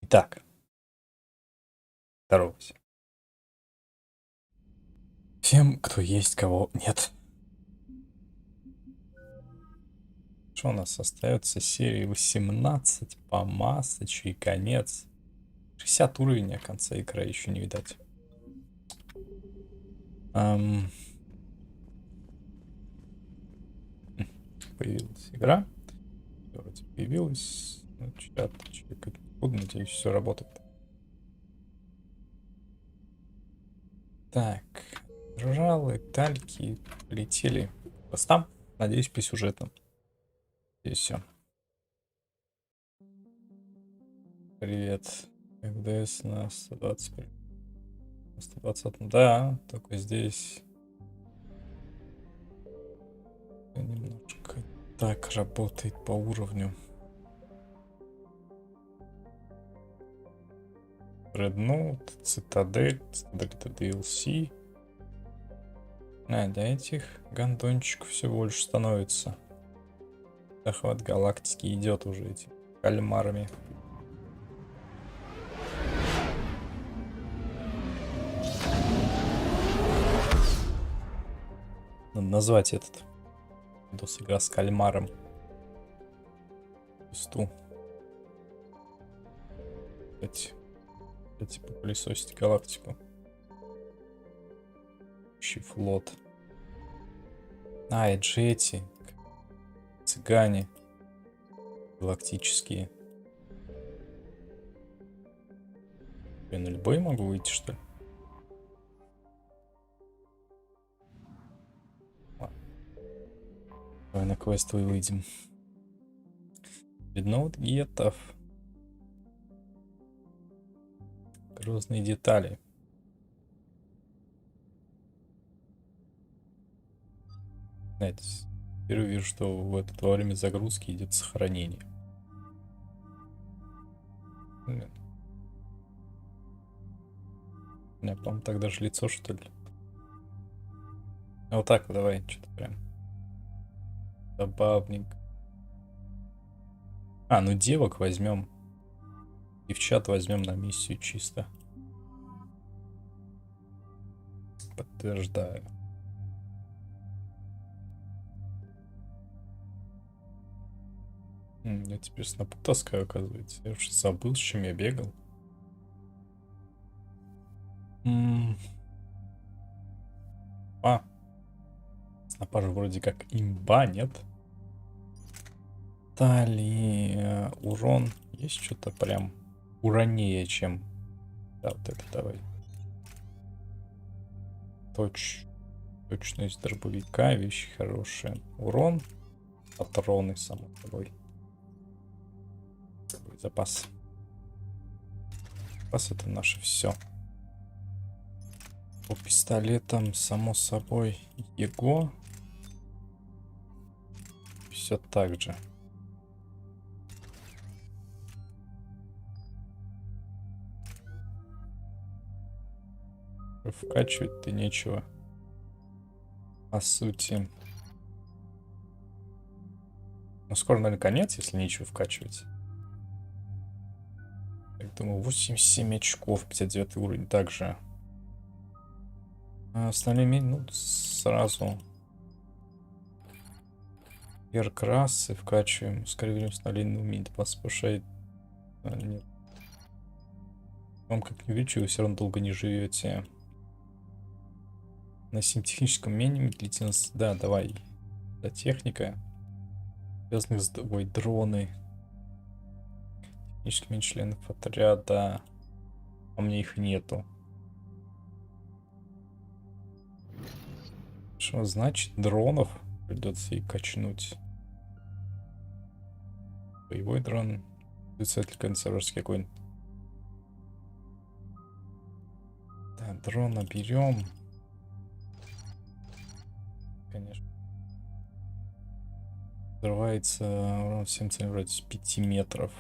Итак, здорово всем. Всем, кто есть, кого нет. Что у нас остается? Серии 18 по масочке и конец. 60 уровень, а конца игры еще не видать. Появилась игра. Вроде появилась. Ну, чат чекать не буду, надеюсь, все работает. Так, журналы, тальки полетели по постам. Надеюсь, по сюжетам. Здесь все. Привет. КДС на 120. 120, да, только здесь немножко так работает по уровню. Редноут, Цитадель это DLC. А, для этих гандончиков все больше становится. Захват галактики идет уже этими кальмарами. Надо назвать этот видос игра с кальмаром. Пусту. Эти попылесосить галактику. Общий флот. А, и джети. Цыгане. Галактические. Я на любой могу выйти, что ли? Давай на квест выйдем. Редноут гетов. Грозные детали. Знаете, впервые вижу, что во время загрузки идет сохранение. Блин. У меня, по-моему, так даже лицо, что ли. А вот так вот давай, что-то прям забавненько. А, ну девок возьмем. Девчат возьмем на миссию чисто. Подтверждаю. Я теперь снопу таскаю, оказывается. Я уже забыл, с чем я бегал. А. Снопа же вроде как имба, нет? Стали. Урон. Есть что-то прям уроннее, чем... Да, вот это давай. Точность дробовика, вещи хорошие. Урон. Патроны, само собой. Запас. Запас это наше все. По пистолетам, само собой, его. Все так же. Вкачивать-то нечего. По сути. Ну, скоро, наверное, конец, если нечего вкачивать. Так, думаю, 87 очков, 59 уровень. Также. А остальные, ну, сразу. Яркрасы вкачиваем. Скорее времени установление умеет. Вас повышает. А, нет. Вам как не увеличиваю, вы все равно долго не живете. На техническом минимуме длительность. Да, давай. Да, техника. Связанных с тобой дроны. Технически меньше членов отряда. А мне их нету. Что значит дронов? Придется и качнуть. Боевой дрон. Двигатель консерваторский какой-нибудь. Да, дрона берем. Конечно. Взрывается урон всем целям вроде с 5 метров.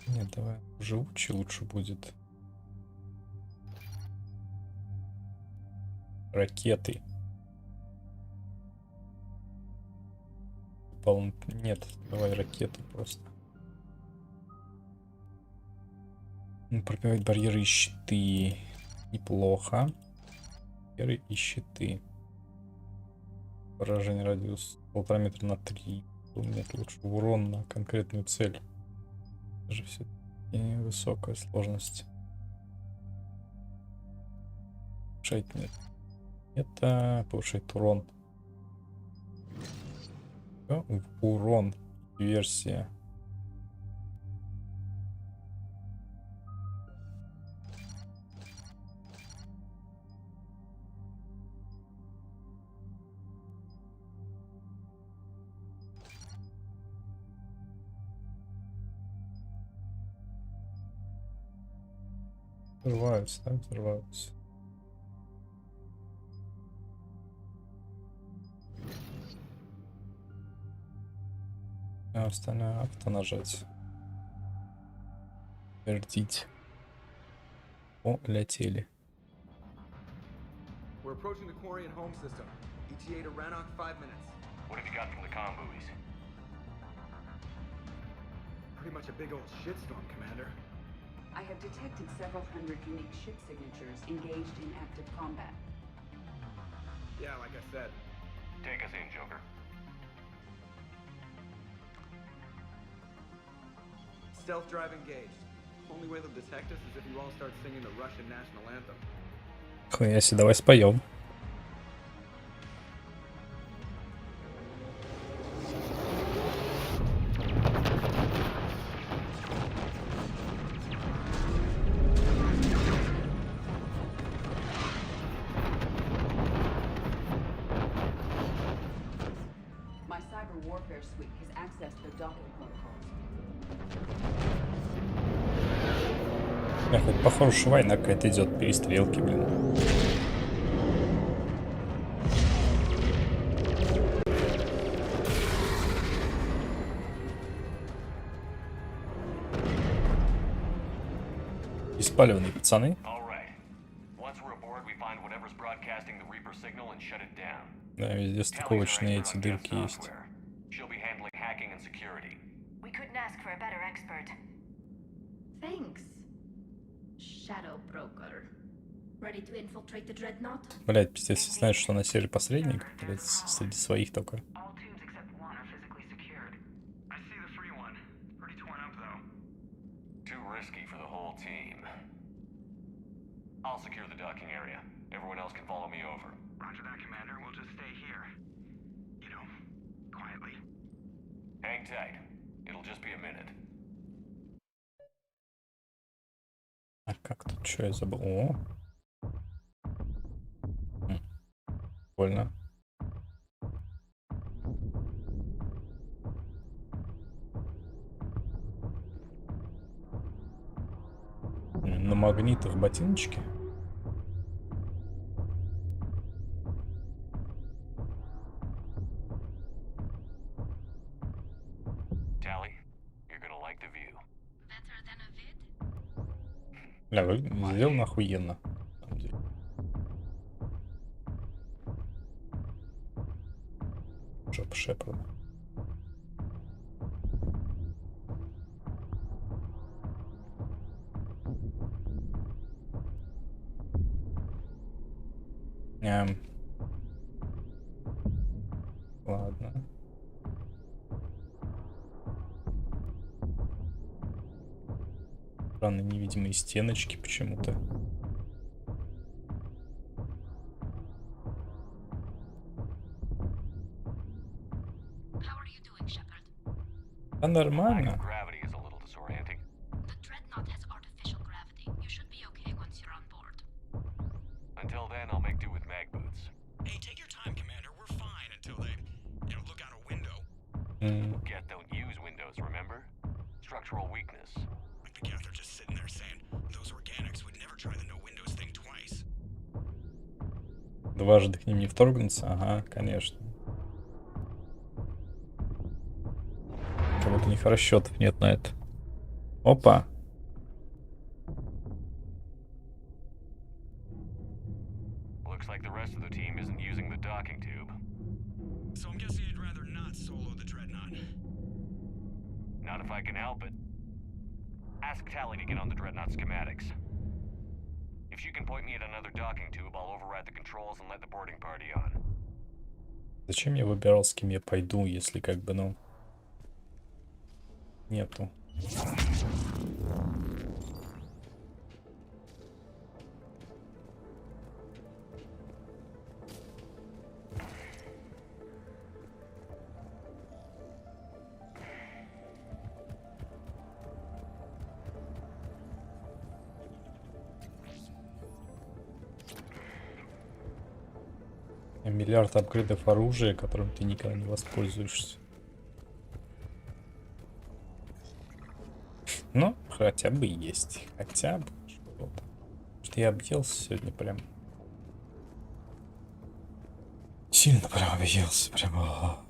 Нет, давай живучий лучше будет. Ракеты. Нет, давай ракеты просто. Пробивать барьеры и щиты. Неплохо. Барьеры и щиты. Поражение радиус 1,5 метра на 3. Нет, лучше урон на конкретную цель. Даже все-таки высокая сложность. Повышать нет. Это повышает урон. Урон. Версия. Взрываются, да? Взрываются. А остальное авто нажать. Вертить. О, летели. We're approaching the Quarian home system. ETA to Rannoch 5 minutes. What have you got from the comm buoys? Pretty much a big old shitstorm, Commander. I have detected several hundred unique ship signatures engaged in active combat. Yeah, like I said. Take us in, Joker. Stealth drive engaged. Only way they'll detect us is if you all start singing the Russian national anthem. Хуя себе, давай споем. My cyber warfare suite has accessed the docking protocols. Хоть похоже, война какая-то идет, перестрелки, блин. Испаленные пацаны. Да, везде стыковочные эти дырки есть. We couldn't ask for a better expert. Thanks, Shadow Broker. Ready to infiltrate the dreadnought? Блять, пиздец, если знаешь, что на сервере посредник, блять, среди своих только. All tubes except one are physically secured. I see the free one. Pretty torn up, though. Too risky for the whole team. I'll secure the docking area. Everyone else can follow me over. Roger that, Commander. We'll just stay here. You know, quietly. Hang tight. It'll just be a minute. А как тут, что я забыл? О! Больно. На магнитах ботиночки. Tally, you're gonna like the view. Better than a vid? Бля, сделано охуенно. На самом деле. Жоп Шепарда. Ладно. Странные невидимые стеночки почему-то. How are you doing, Shepard? А нормально. Gravity is a little disorienting. The dreadnought has artificial gravity. You should be okay once you're on board. Until then, I'll make do with mag boots. Hey, take your time, Commander. We're fine until they, look out a window. Get don't use windows, remember? Structural weakness. Like the Geth are just sitting there saying, those organics would never try the no windows thing twice. Дважды к ним не вторгнуться? Ага, конечно. Как будто у них расчетов нет на это. Опа. Looks like the rest of the team isn't using the docking tube. So I'm guessing you'd rather not solo the dreadnought. Not if I can help it. Ask Tally to get on the Dreadnought schematics. If you can point me at another docking tube, I'll override the controls and let the boarding party on. Зачем я выбирал, с кем я пойду, если как бы, ну... Нету. Миллиард апгрейдов оружия, которым ты никогда не воспользуешься. Ну, хотя бы есть. Хотя бы что-то. Что я объелся сегодня прям. Сильно прям объелся. Прям.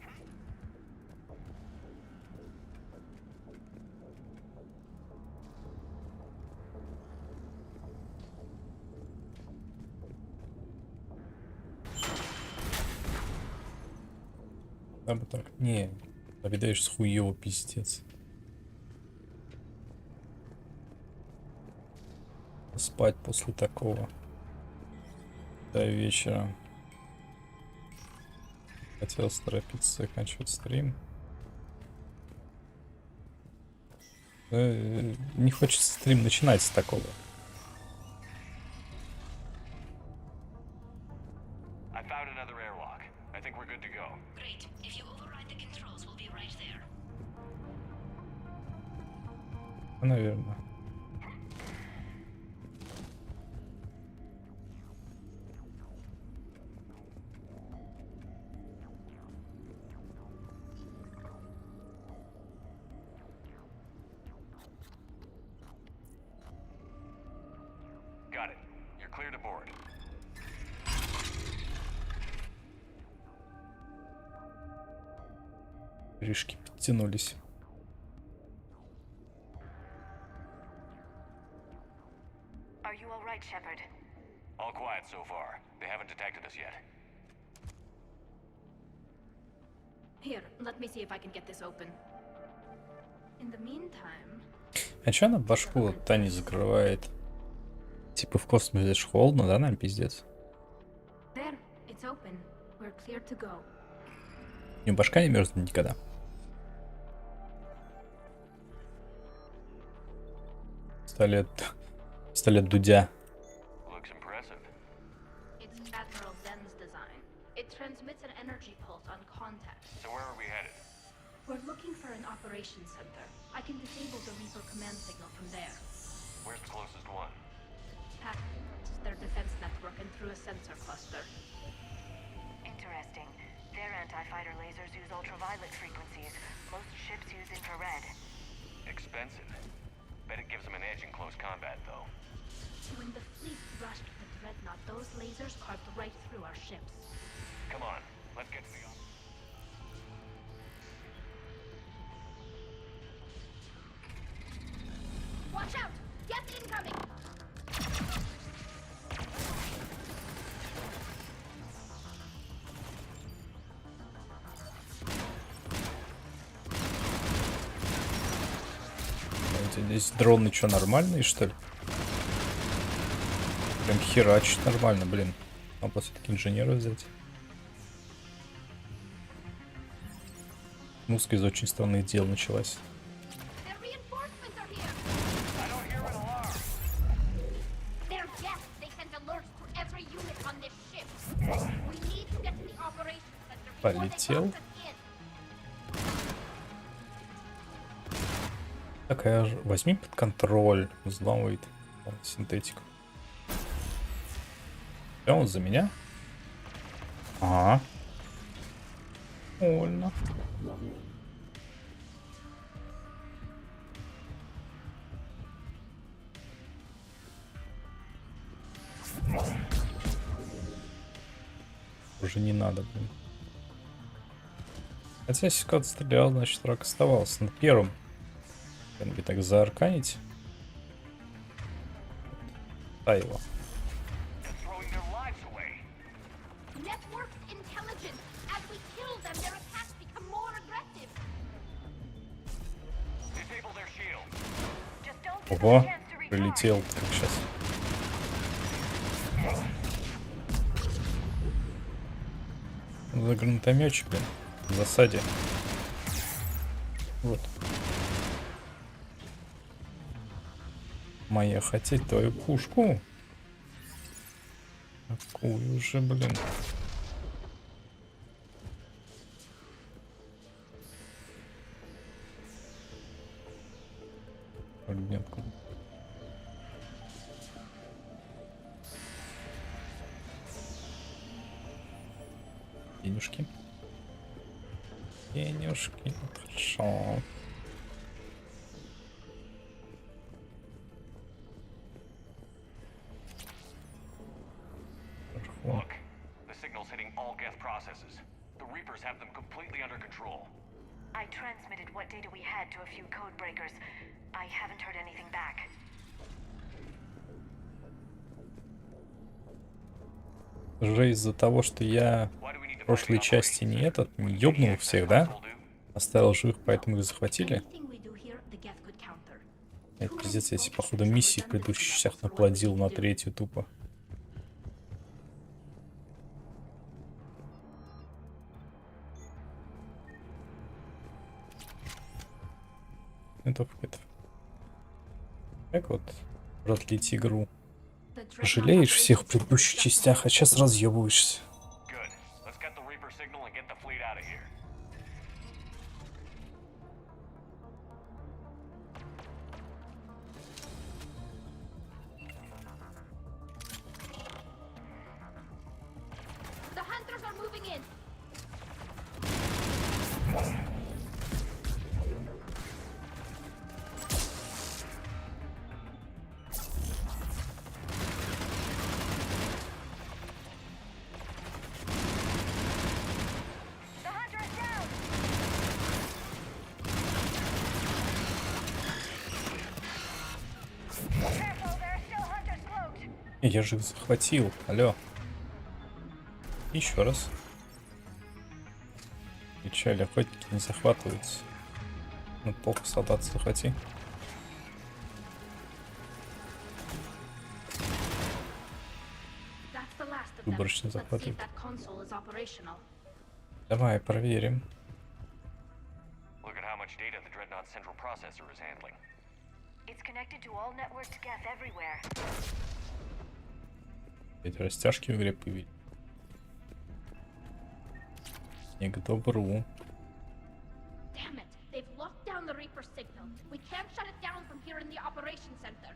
Да бы так. Не, обидаешь с хуёво, пиздец. Спать после такого до вечера. Хотел торопиться заканчивать стрим. Не хочется стрим начинать с такого. Наверное. Got it. You're clear to board. Рижки подтянулись. Are you all right, Shepard? All quiet so far. They haven't detected us yet. Here, let me see if I can get this open. In the meantime... А чё она башку Тани закрывает? Типа в космосе ж холодно, да, нам пиздец? There, it's open. We're clear to go. У неё башка не мерзнет никогда. Пистолет Дудя. Looks impressive. It's Admiral Zen's design. It transmits an energy pulse on contact. So where are we headed? We're looking for an operations center. I can disable the Reaper command signal from there. Where's the closest one? Hack their defense network and through a sensor cluster. Interesting. Their anti-fighter lasers use ultraviolet frequencies. Most ships use infrared. Expensive. Bet it gives them an edge in close combat, though. When the fleet rushed the Dreadnought, those lasers carved right through our ships. Come on, let's get to the... Watch out! Get incoming! Здесь дроны что, нормальные, что ли? Прям херачит нормально, блин. Надо было все-таки инженера взять. Музыка из очень странных дел началась. Полетел. Такая же. Возьми под контроль. Взламывает синтетику. Да, он за меня? Ага. Больно. Уже не надо, блин. Хотя если кто-то стрелял, значит враг оставался. На первом. Как-нибудь так заарканить. Да его. Just don't give them a Ого, chance to recharge. прилетел как сейчас. За гранатометчик, блин, в засаде. Вот. Моя хотеть твою пушку. Какую же, блин. Огненку. Денежки. Денежки. Хорошо. Look, the signal's hitting all Geth processes. The Reapers have them completely under control. I transmitted what data we had to a few code breakers. I haven't heard anything back. Уже из-за того, что я в прошлой части не ёбнул всех, да? Оставил живых, поэтому их захватили. Anything we do here, the Geth could counter. Это пиздец, я себе, походу, миссии в предыдущих частях наплодил на третью тупо. Это как вот продлить игру. The dreadnought Жалеешь всех в operations предыдущих just частях, а сейчас разъебываешься. Good. Let's get the Reaper signal and get the fleet out of here. The hunters are moving in. The hunter is down. Careful, there are still hunters cloaked. Я же их захватил. Алло. Еще раз. Печаль, охотники не захватываются. Ну, плохо солдат захвати. That's the last of them. Выборочно Let's see захватывают. if that console is operational. Давай, проверим. Look at how much data the Dreadnought's central processor is handling. It's connected to all networked Geth everywhere. Эти растяжки в игре появились. Не к добру. Damn it! They've locked down the Reaper signal. We can't shut it down from here in the operation center.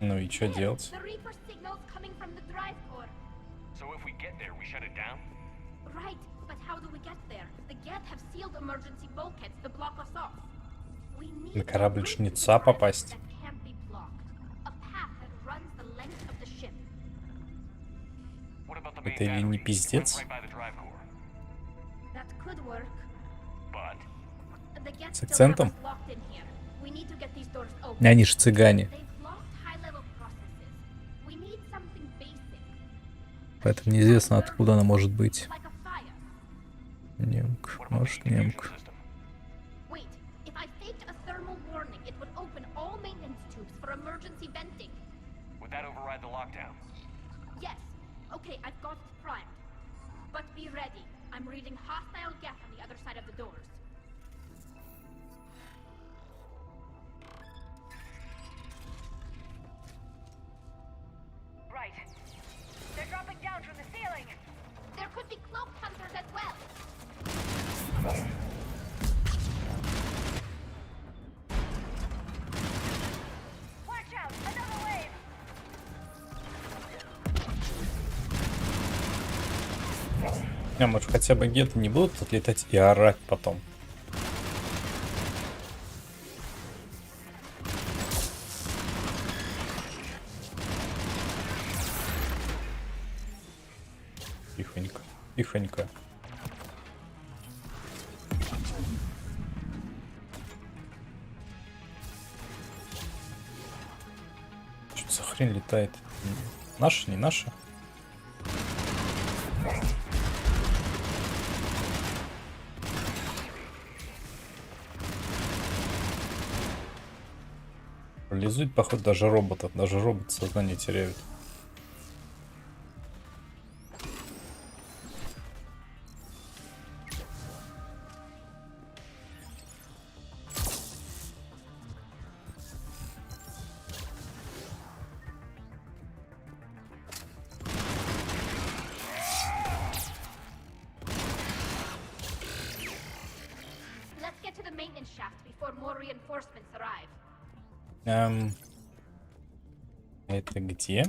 Ну и что There, делать? The Reaper signal's coming from the drive core. So if we get there, we shut it down? Right, but how do we get there? The Geth have sealed emergency bulkheads to block us off. We need На корабль a жнеца bridge попасть. that can't be blocked. A path that runs the length of the ship. What about the main Это ли не battery? It пиздец? runs right by the drive core. That could work. But The Geth С still have акцентом? us locked in here. We need to get these doors open. Они ж цыгане. They've locked high-level processes. We need something basic. Поэтому неизвестно, откуда она может быть. Like a fire. Немка. what about the Может, diffusion немка. system? Wait, if I faked a thermal warning, it would open all maintenance tubes for emergency venting. Would that override the lockdown? Yes. Okay, I've got it primed. But be ready. I'm reading hostile Geth on the other side of the doors. Right. They're dropping down from the ceiling. There could be cloaked hunters as well. Watch out! Another wave! А может хотя бы где-то не будут тут летать и орать потом. Тихонько, тихонько. Что за хрень летает? Наша, не наша? Парализует, походу, даже роботов. Даже роботы сознание теряют. Let's get to the maintenance shaft before more reinforcements arrive. Это где?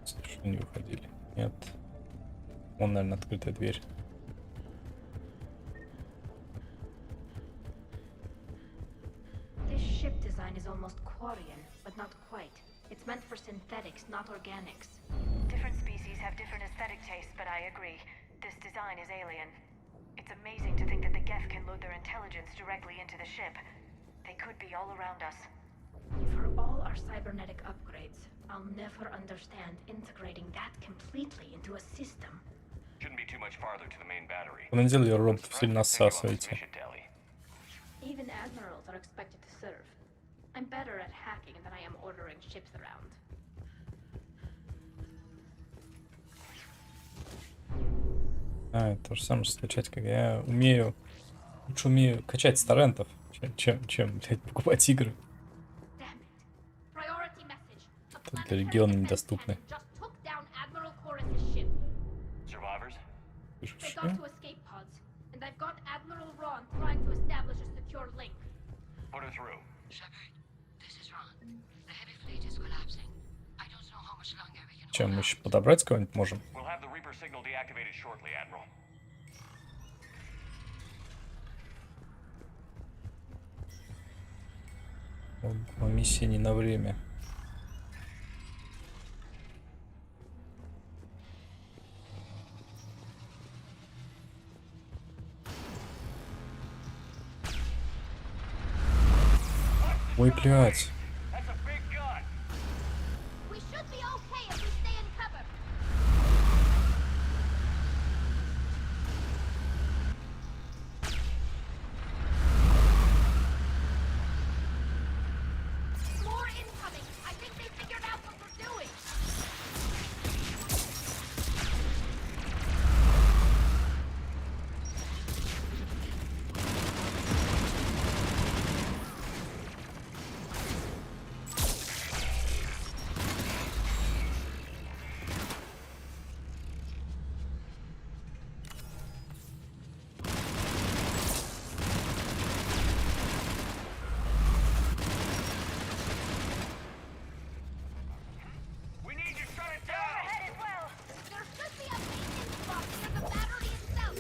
Слушай, не выходили. Нет. Вон, наверное, открытая дверь. This ship design is almost Quarian, but not quite. It's meant for synthetics, not organics. Different species have different aesthetic tastes, but I agree. This design is alien. It's amazing to think that the Geth can load their intelligence directly into the ship. They could be all around us. For all our cybernetic upgrades, I'll never understand integrating that completely into a system. Shouldn't be too much farther to the main battery. На деле роботов Let's сильно continue on this всасываете. mission, Tally. Even admirals are expected to serve. I'm better at hacking than I am ordering ships around. То же самое, что скачать, как я умею. Лучше умею качать с торрентов, чем блядь, покупать игры. Damn it. Priority message. A Тут для planetary региона defense недоступны. cannon just took down Admiral Chorus's ship. Survivors? They Слышишь, got to escape pods, and I've got Admiral Ron trying to establish a secure link. Put her through. Shepard, this is Ron. The heavy fleet is collapsing. I don't know how much longer we can Чем hold мы out. еще подобрать кого-нибудь можем? We'll have the Reaper signal deactivated shortly, Admiral. Миссия не на время. Ой, блядь. That's a big gun. We should be okay if we stay in cover. More incoming. I think they figured out what we're doing. We need you shut it down. Ahead as well. There should be a maintenance box near the battery itself.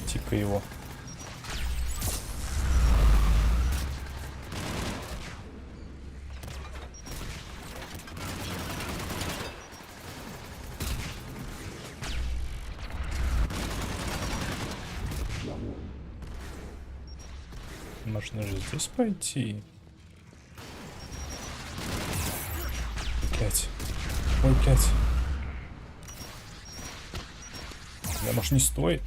Типа его. Можно же здесь пойти. Блять. Ой, блять. Да, может, не стоит?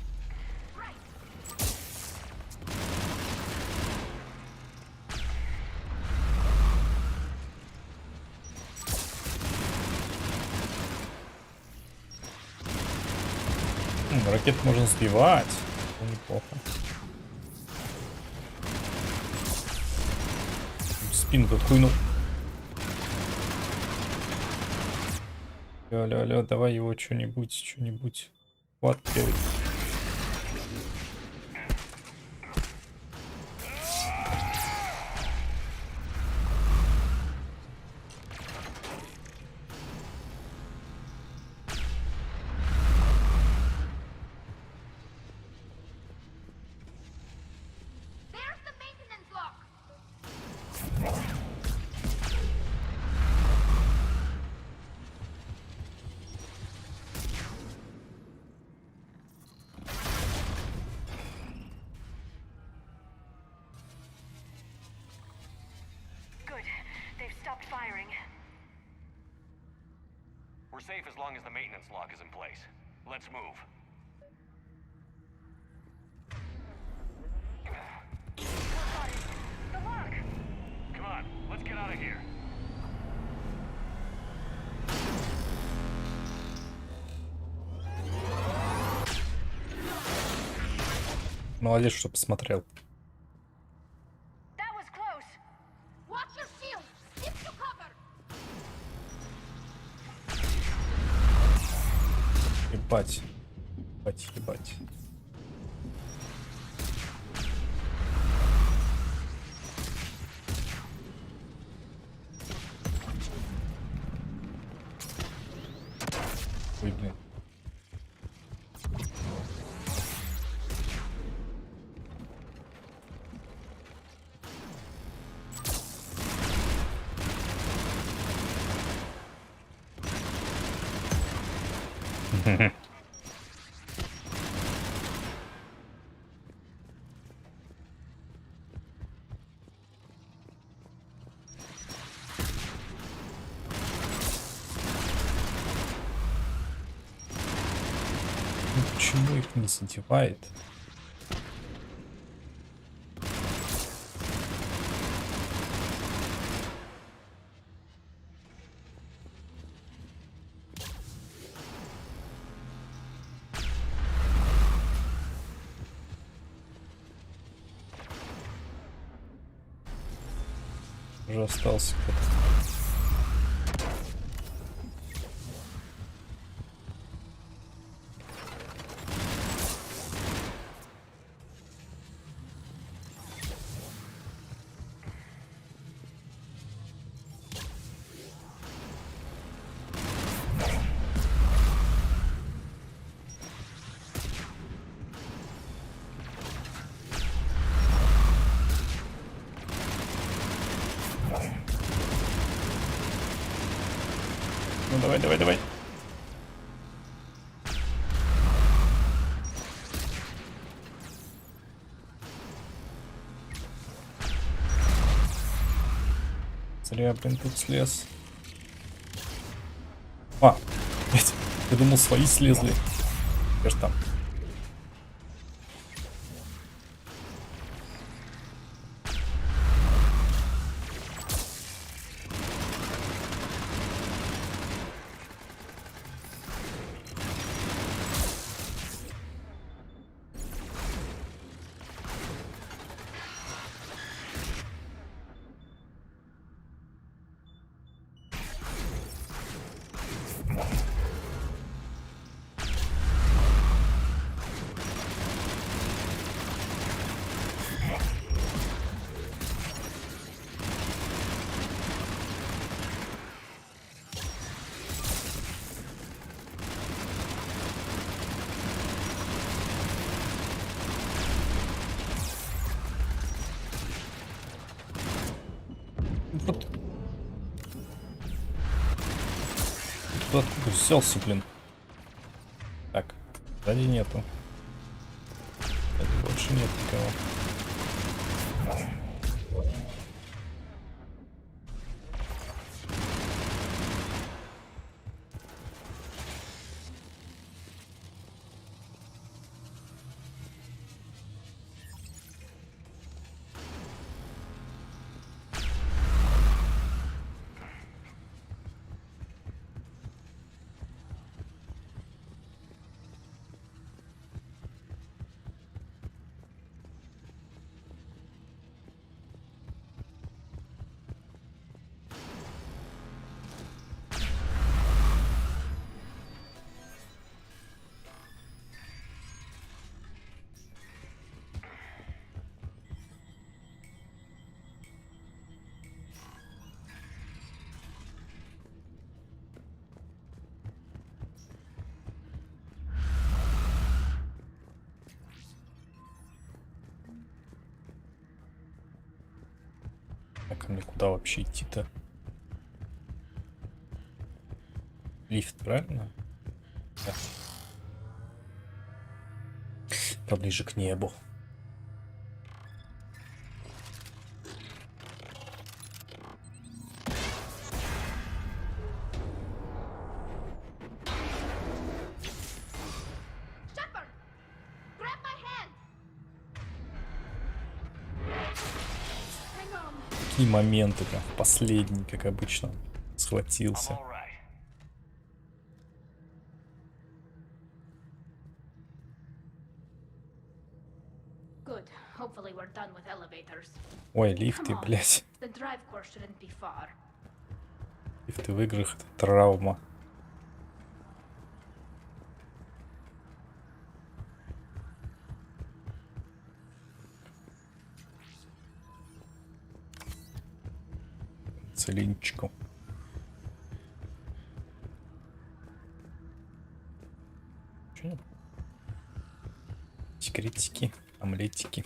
Ракет можно сбивать. Ну, неплохо. В спину тут хуйну. Алло, давай его что-нибудь. Хватывай. There's the maintenance lock. They've stopped firing. We're safe as long as the maintenance lock is in place. Let's move. The lock! Come on, let's get out of here. Молодец, что посмотрел. That was close. Watch your shield! Stick to cover! Ебать. Ебать, ебать. Ой, блин. Ну, почему их не задевает? Уже остался кто-то. Ну давай, давай, давай. Зря, блин, тут слез. А, блядь, я думал, свои слезли. Я ж там. Вот. Кто откуда взялся, блин? Так, сзади нету. Сзади больше нет никого. Так, а мне куда вообще идти-то? Лифт, правильно? Да. Поближе к небу. такие моменты, прям последний, как обычно, схватился. Good. Hopefully we're done with elevators. Ой, лифты, Come on. блядь. The drive course shouldn't be far. Лифты в играх — это травма. Целинчиком. Секретики, омлетики.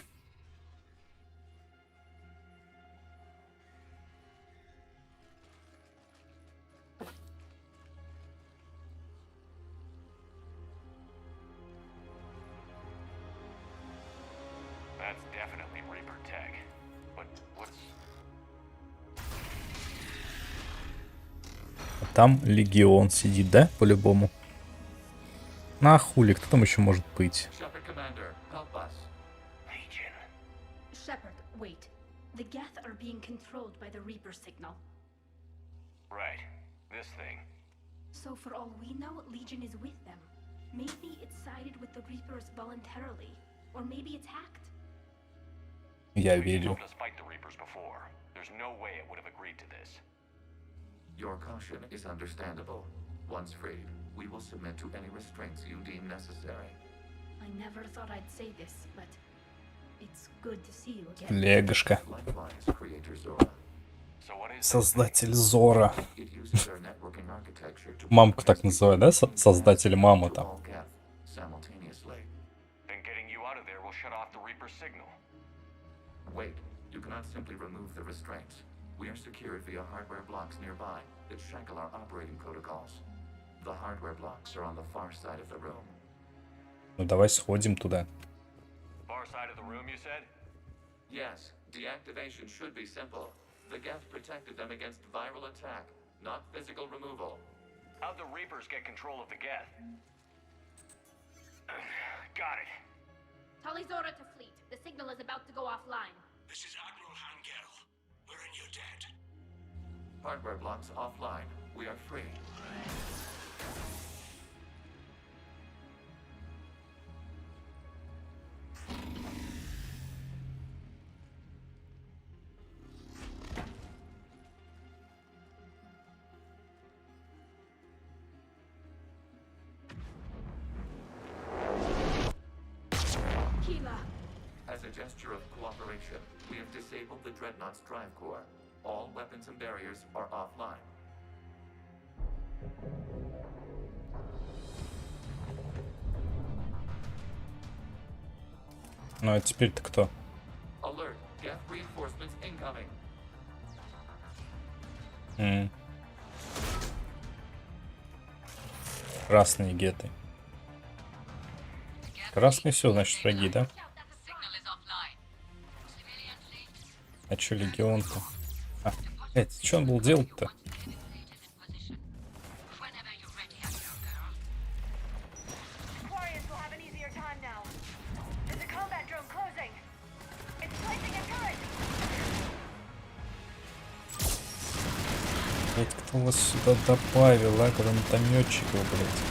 That's definitely Reaper tech. But what's... Там легион сидит, да? По-любому. На хули, кто там еще может быть? Shepard Commander, help us. Legion. Shepard, wait. The Geth are being controlled by the Reaper signal. Right. This thing. So for all we know, Legion is with them. Maybe it sided with the Reapers voluntarily. Or maybe it's hacked. Я Legion верю. told us fight the Reapers before. There's no way it would have agreed to this. Your caution is understandable. Once freed, we will submit to any restraints you deem necessary. I never thought I'd say this, but it's good to see you again. Легошка. Likewise, Creator Zora. So what is Создатель Зора. It uses their networking architecture to Мамку так называют, да? Создатель мамы там. all Geth simultaneously. Then getting you out of there will shut off the Reaper signal. Wait, you cannot simply remove the restraints. We are secured via hardware blocks nearby that shackle our operating protocols. The hardware blocks are on the far side of the room. Ну давай сходим туда. Far side of the room, you said? Yes, deactivation should be simple. The Geth protected them against viral attack, not physical removal. How'd the Reapers get control of the Geth? Got it. Tali Zora to fleet. The signal is about to go offline. This is Admiral Hangel. We're in your debt. Hardware blocks offline. We are free. Kila. As a gesture of cooperation, we have disabled the Dreadnought's drive core. All weapons and barriers are offline. Ну а теперь-то кто? Alert! Geth reinforcements incoming! Красные геты. Красный все, значит, враги, да? Signal is offline. Civilian fleet. А чё легион-то? А, блядь, что он был делать-то? Enemy fleet is in position. Whenever you're ready, Admiral girl. Aquarians will have an easier time now. There's a combat drone closing. It's placing a turret. Блядь, кто вас сюда добавил, а? Гранатометчиков, блядь.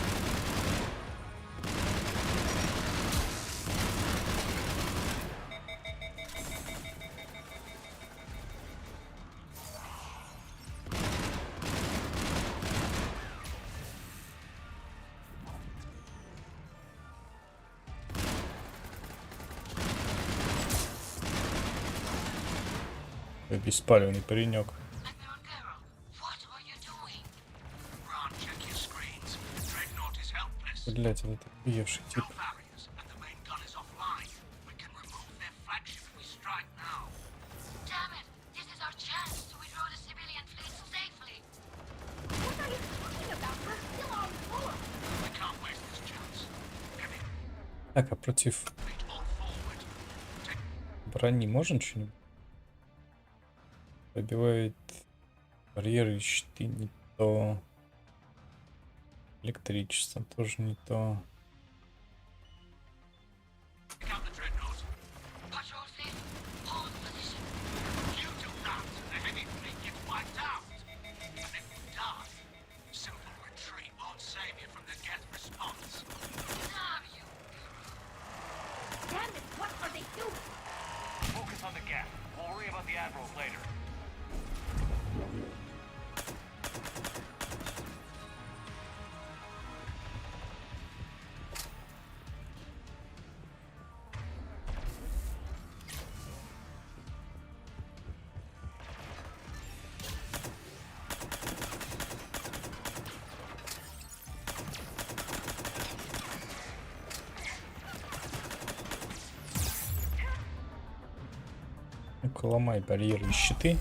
Беспалевный паренек. Admiral girl, what are you doing? Ron, check your screens. Dreadnought is helpless. Блять, это охуевший тип. No barriers, and the main gun is offline. We can remove their flagship if we strike now. Damn it! This is our chance to withdraw the civilian fleet safely. What are you talking about? We're still on board. We can't waste this chance. Heavy Так, а против fleet on forward. брони можно что-нибудь? Пробивает барьеры, щиты не то. Электричество тоже не то. Pick up the Dreadnought. Patrol fleet, hold position. You do that, Ну-ка, ломай барьеры и щиты.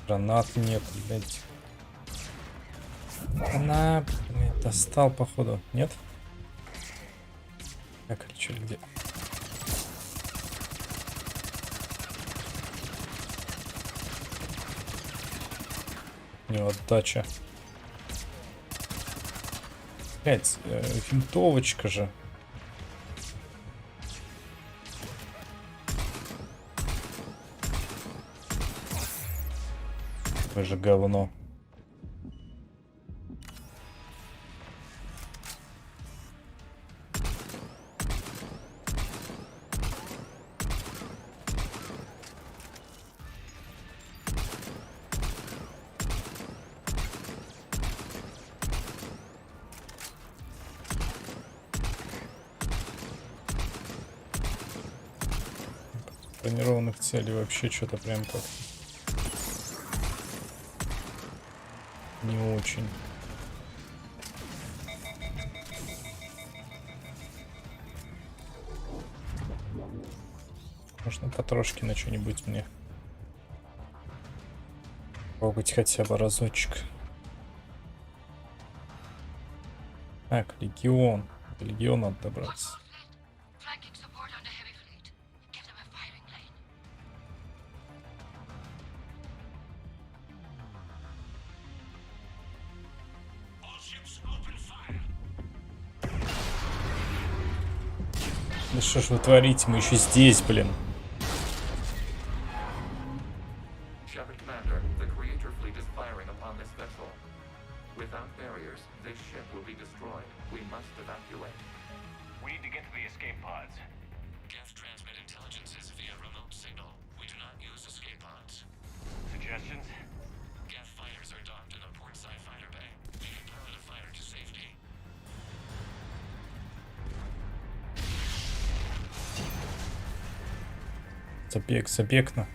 Гранат нет, блядь. Она, блядь, достал, походу. Нет? Как или что, где? У него отдача. Блядь, винтовочка же. Вы же говно. Бронированных целей вообще что-то прям как не очень. Можно потрошки на что-нибудь мне пробовать хотя бы разочек. Так, легион. До легиона надо добраться. Flanking support on the heavy fleet. Give them a firing lane. All ships open fire. Да что ж вы творите, мы еще здесь, блин. Shepard Commander, the Creator fleet is firing upon this vessel. Without barriers, this ship will be destroyed. We must evacuate. We need to get to the escape pods. Geth transmit intelligences via remote signal. We do not use escape pods. Suggestions? Geth fighters are docked in the port side fighter bay. We can power the fighter to safety. Забег, забегно.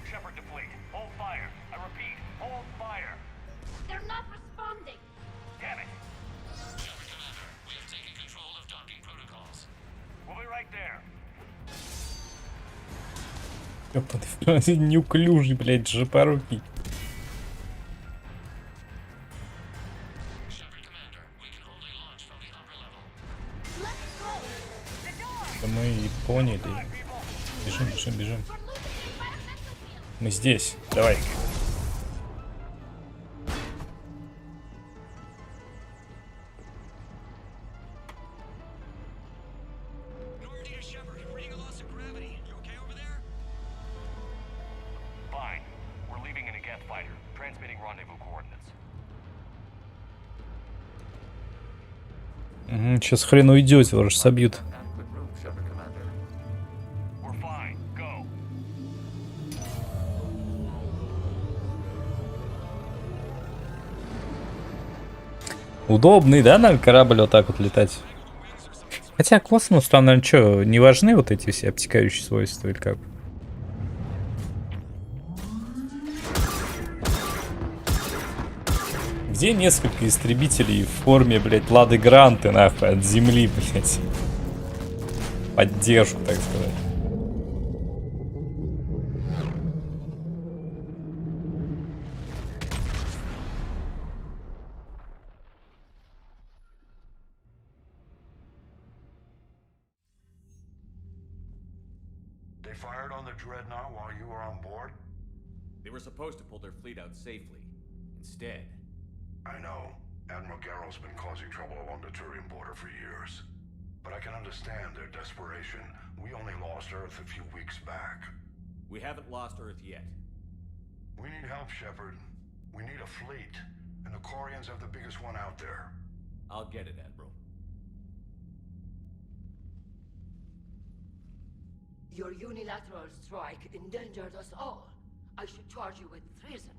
Shepard to fleet. Hold fire. I repeat, hold fire. They're not responding. Damn it. Shepard Commander, we have taken control of docking protocols. We'll be right there. Ёпаный, неуклюжий, блядь, жопорукий. Shepard Commander, we can only launch from the upper level. Да мы и поняли. Бежим, бежим, бежим. Мы здесь. Давай. Normandy to Shepard, reading a loss of gravity. You okay over there? Fine. We're leaving in a Geth fighter. Transmitting rendezvous coordinates. Сейчас хрен уйдете, вас же собьют. Adequate room, Shepard Commander. We're fine. Go. Удобный, да, на корабль вот так вот летать? Хотя космос там, наверное, что, не важны вот эти все обтекающие свойства или как? Где несколько истребителей в форме, блядь, Лады Гранты, нахуй, от земли, блядь? Поддержку, так сказать. They fired on the dreadnought while you were on board? They were supposed to pull their fleet out safely. Instead, I know. Admiral Garrow's been causing trouble along the Turian border for years. But I can understand their desperation. We only lost Earth a few weeks back. we haven't lost Earth yet. We need help, Shepard. We need a fleet. And the Corians have the biggest one out there. I'll get it, Admiral. Your unilateral strike endangered us all. I should charge you with treason.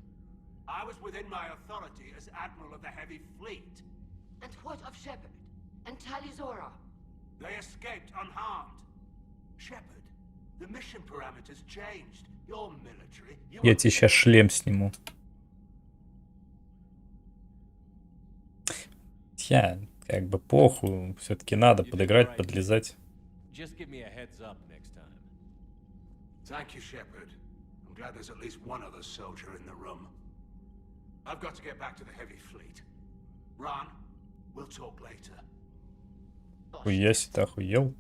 I was within my authority as Admiral of the Heavy Fleet. And what of Shepard? And Talizora? They escaped unharmed. Shepard, the mission parameters changed. You're military. Я тебе сейчас шлем сниму. Я как бы похуй, все-таки надо подыграть, подлезать. Just give me a heads up next time. Thank you, Shepard. I'm glad there's at least one other soldier in the room. I've got to get back to the Heavy Fleet. Ron, we'll talk later. Хуя себе, ты охуел?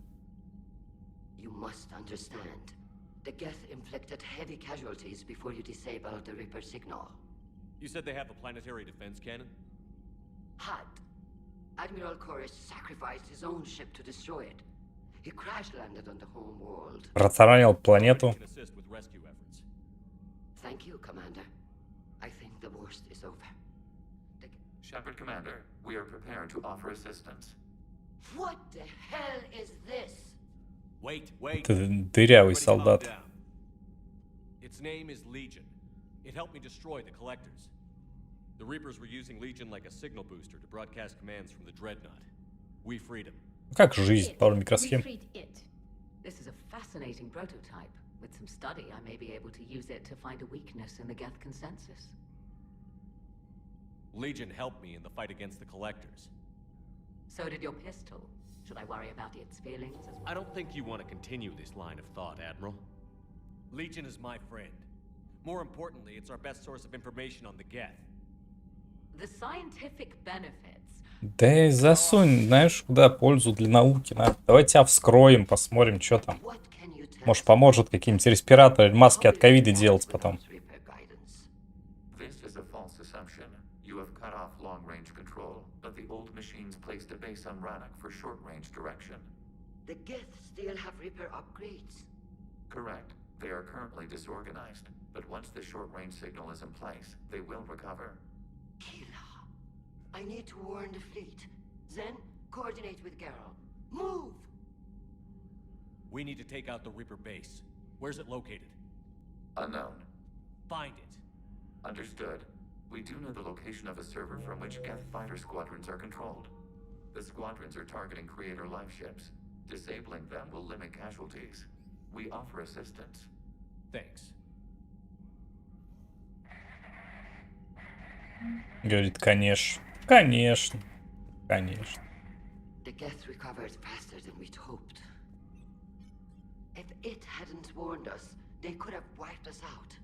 You must understand. The Geth inflicted heavy casualties before you disabled the Reaper signal. You said they have a planetary defense cannon? Had. Admiral Chorus sacrificed his own ship to destroy it. He crash-landed on the home world. Протаранил планету. Can assist with rescue efforts. Thank you, Commander. I think the worst is over. Shepard, Commander, we are prepared to offer assistance. What the hell is this? Wait, wait. Это дырявый Everybody calm солдат. down. Its name is Legion. It helped me destroy the Collectors. The Reapers were using Legion like a signal booster to broadcast commands from the Dreadnought. We freed him. Как жизнь, пару микросхем. This is a fascinating prototype. With some study, I may be able to use it to find a weakness in the Geth consensus. Legion helped me in the fight against the Collectors. So did your pistol. Should I worry about its feelings as well? I don't think you want to continue this line of thought, Admiral. Legion is my friend. More importantly, it's our best source of information on the Geth. The scientific benefits. Да и засунь, знаешь, куда пользу для науки надо. Давай тебя вскроем, посмотрим, что там. Может, поможет какие-нибудь респираторы, маски от ковида делать потом. This is a false assumption. You have cut off long-range control, but the old machines placed a base on Rannoch for short-range direction. The Geth still have Reaper upgrades. Correct. They are currently disorganized, but once the short-range signal is in place, they will recover. Kila, I need to warn the fleet. Then, coordinate with Garrel. Move! We need to take out the Reaper base. Where's it located? Unknown. Find it. Understood. We do know the location of a server from which Geth fighter squadrons are controlled. The squadrons are targeting Creator life ships. Disabling them will limit casualties. We offer assistance. Thanks. Говорит, конечно. Конечно. Конечно. The Geth recovered faster than we'd hoped. If it hadn't warned us, they could have wiped us out.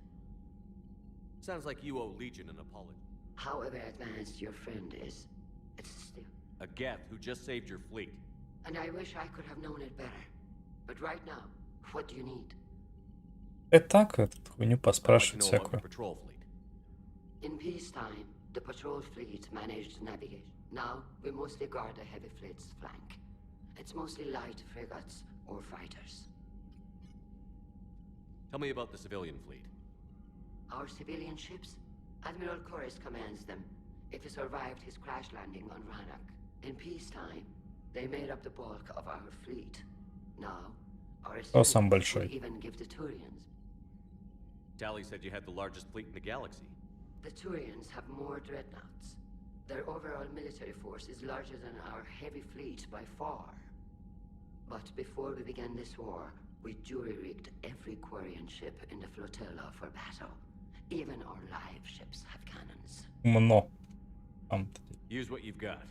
Sounds like you owe Legion an apology. However advanced your friend is, it's still... A Geth who just saved your fleet. And I wish I could have known it better. But right now, what do you need? Это так, этот хуйню поспрашивать всякую. In peacetime, the patrol fleet managed navigation. Now, we mostly guard the heavy fleet's flank. It's mostly light frigates or fighters. Tell me about the civilian fleet. Our civilian ships? Admiral Chorus commands them. If he survived his crash landing on Rannoch. In peacetime, they made up the bulk of our fleet. Now, our Сам большой. even give the Turians. Tally said you had the largest fleet in the galaxy. The Turians have more dreadnoughts. Their overall military force is larger than our heavy fleet by far. But before we began this war, we jury-rigged every Quarian ship in the flotilla for battle. Even our live ships have cannons. Умно. Use what you've got.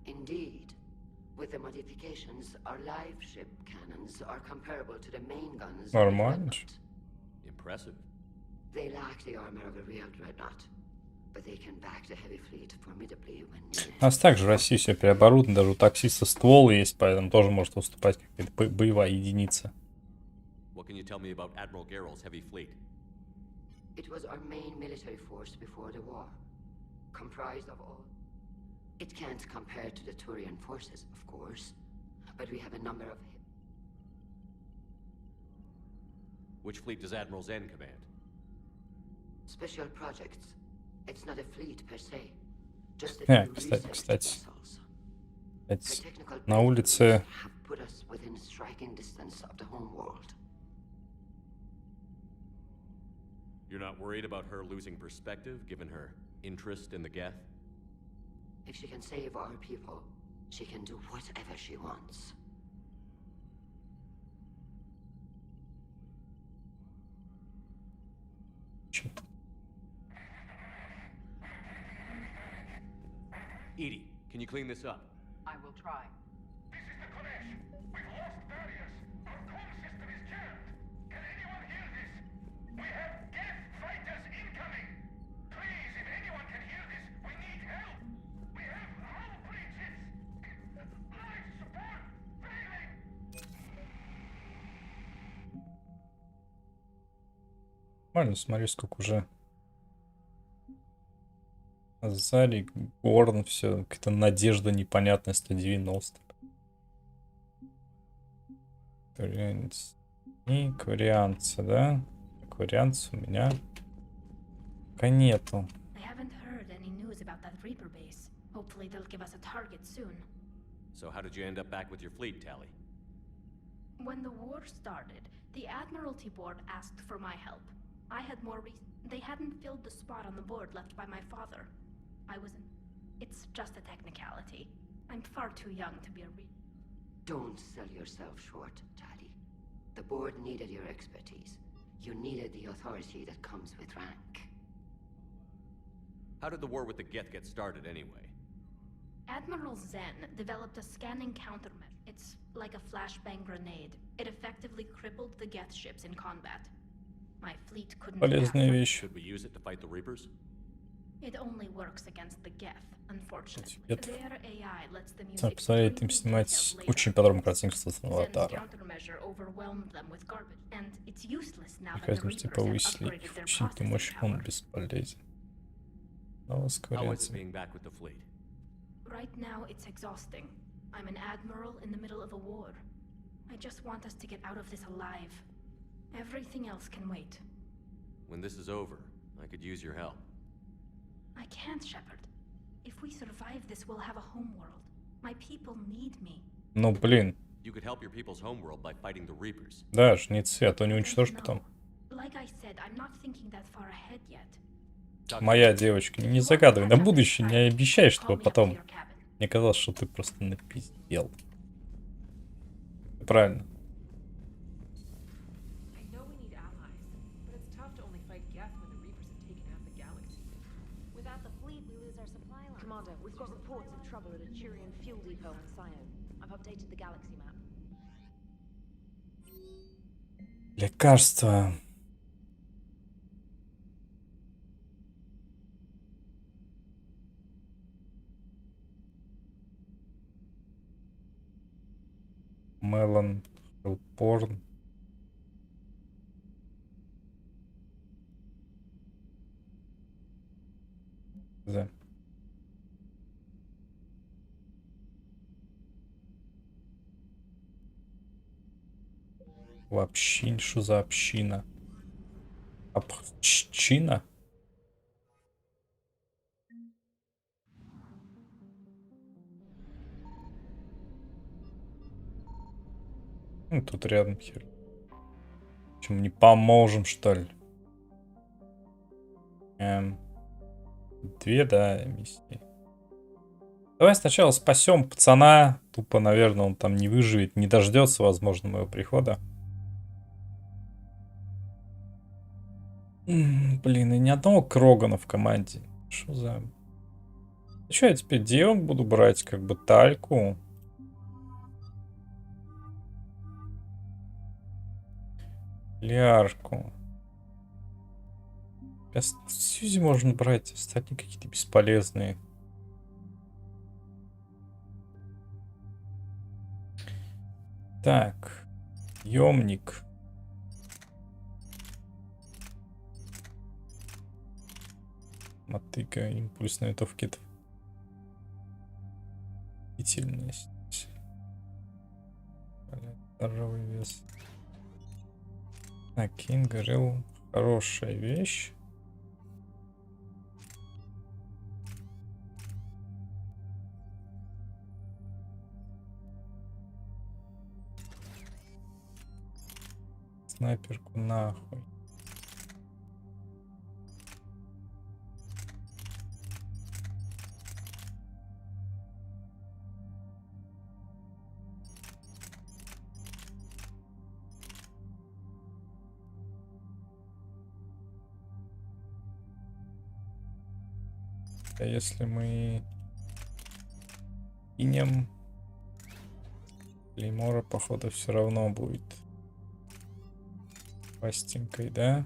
Indeed. With the modifications, our live ship cannons are comparable to the main guns. Нормально. Impressive. They lack the armor of a real dreadnought, but they can back the heavy fleet formidably when needed. У нас также в России все переоборудовано, даже у таксиста ствол есть, поэтому тоже может выступать как боевая единица. What can you tell me about Admiral Garrel's heavy fleet? It was our main military force before the war, comprised of all. It can't compare to the Turian forces, of course, but we have a number of... Which fleet does Admiral Zen command? Special projects. It's not a fleet per se. Just a few Кстати. Her technical На улице have put us within striking distance of the home world. You're not worried about her losing perspective, given her interest in the Geth? If she can save our people, she can do whatever she wants. Edie, can you clean this up? I will try. This is the Kodesh. We've lost barriers. Our call system is jammed. Can anyone hear this? We have Geth fighters incoming. Please, if anyone can hear this, we need help. We have hull breaches. Life support failing. Нормально, смотри, сколько уже. Азарий, Горн, все, какая-то надежда непонятная, 190. И кварианцы, да? Кварианцы у меня пока нету. So how did you end up back with your fleet, Tally? When the war started, the Admiralty Board asked for my help. I had more they hadn't filled the spot on the board left by my father. I wasn't. It's just a technicality. I'm far too young to be a Don't sell yourself short, Tally. The board needed your expertise. You needed the authority that comes with rank. How did the war with the Geth get started anyway? Admiral Zen developed a scanning countermeasure. It's like a flashbang grenade. It effectively crippled the Geth ships in combat. My fleet couldn't. Полезная вещь. Should we use it to fight the Reapers? It only works against the Geth, unfortunately. Their AI lets them use позволяет им снимать очень подробную картинку с аватара. Механизм типа выстрелить, включить мощь, он бесполезен. Right now it's exhausting. I'm an admiral in the middle of a war. I just want us to get out of this alive. Everything else can wait. When this is over, I could use your help. I can't, Shepard. If we survive this, we'll have a homeworld. My people need me. Ну, блин. You could help your people's homeworld by fighting the Reapers. Да, жнецы, а то не уничтожь потом. Like I said, I'm not thinking that far ahead yet. Моя девочка, не загадывай на будущее, не обещай, чтобы потом мне казалось, что ты просто напиздел. Правильно. Лекарства. Мелон, Хелпорн. Да. Общин, что за община? Община? Ну, тут рядом хер. Чем не поможем, что ли? Две, да, миссии. Давай сначала спасем пацана. Тупо, наверное, он там не выживет, не дождется, возможно, моего прихода. Блин, и ни одного Крогана в команде. Что за... Что я теперь делать буду брать? Как бы тальку. Лярку. Сьюзи можно брать. Остальные какие-то бесполезные. Так. Ёмник. Мотыка, импульсная винтовка. Длительность. Здоровый вес. Так, Кинг говорил, хорошая вещь. Снайперку нахуй. А если мы кинем Леймора, походу, все равно будет пластинкой, да?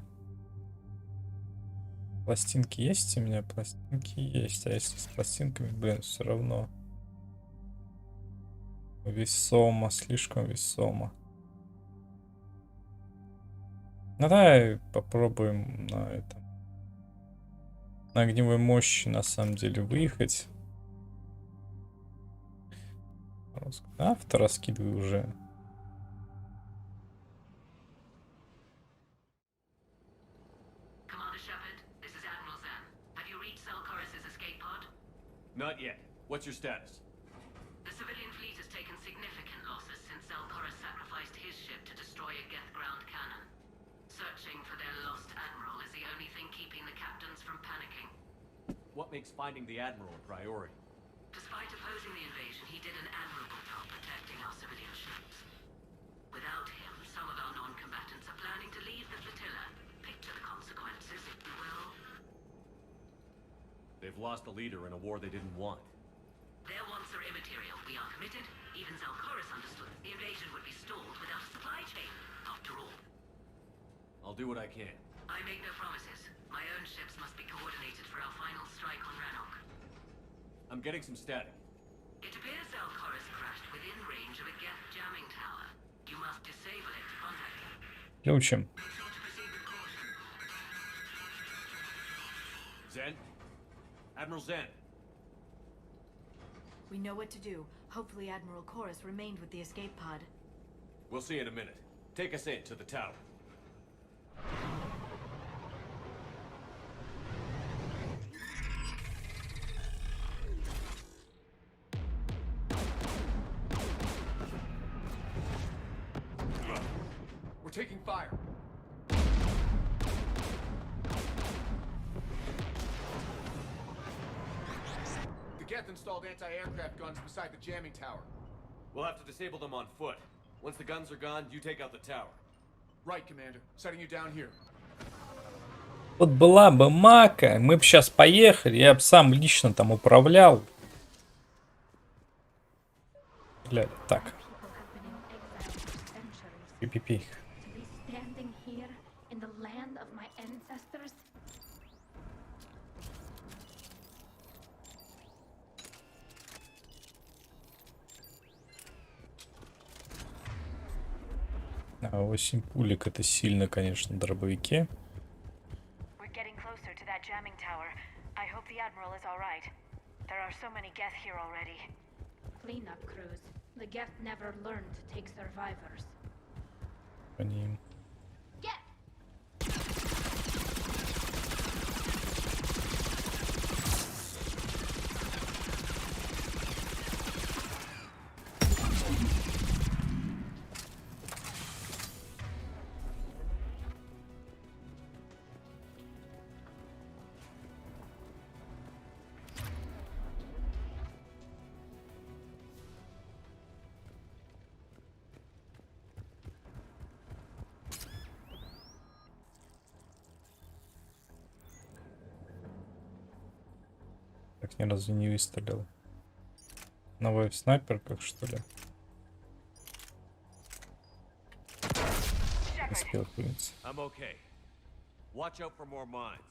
Пластинки есть у меня? Пластинки есть. А если с пластинками, блин, все равно весомо, слишком весомо. Ну давай попробуем на этом. На огневой мощи на самом деле выехать. Авто раскидываю уже. Not yet. What's your status? The civilian fleet has taken significant losses since Zelkoris sacrificed his ship to destroy a Geth ground cannon. Searching for their lost admiral is the only thing keeping the captains from panicking. What makes finding the admiral a priority? Despite opposing the invasion, he did an admirable job protecting our civilian ships. Without him, some of our non-combatants are planning to leave the flotilla. Picture the consequences, if you will. They've lost a leader in a war they didn't want. Their wants are immaterial. We are committed. Even Zelkoris understood the invasion would be stalled without a supply chain, after all. I'll do what I can. I make no promises. My own ships must be coordinated for our final strike on Rannoch. I'm getting some static. It appears Zelkoris crashed within range of a Geth jamming tower. You must disable it to contact him. Ключим. Zen? Admiral Zen. We know what to do. Hopefully Admiral Chorus remained with the escape pod. We'll see in a minute. Take us in to the tower. We're taking fire. The Geth installed anti-aircraft guns beside the jamming tower. We'll have to disable them on foot. Once the guns are gone, you take out the tower. Right, Commander. Setting you down here. Вот была бы Мака, мы бы сейчас поехали, я бы сам лично там управлял. Бля, так. Пи-пи-пи. Standing here in the land of my ancestors. А 8 пулек это сильно, конечно, дробовики. We're getting closer to that jamming tower. I hope the Admiral is all right. There are so many Geth here already. Cleanup crews. The Geth never learned to take survivors. По ним. Так, ни разу не выстрелил. Новый в снайперках, что ли? Успел, в принципе. I'm okay. Watch out for more mines.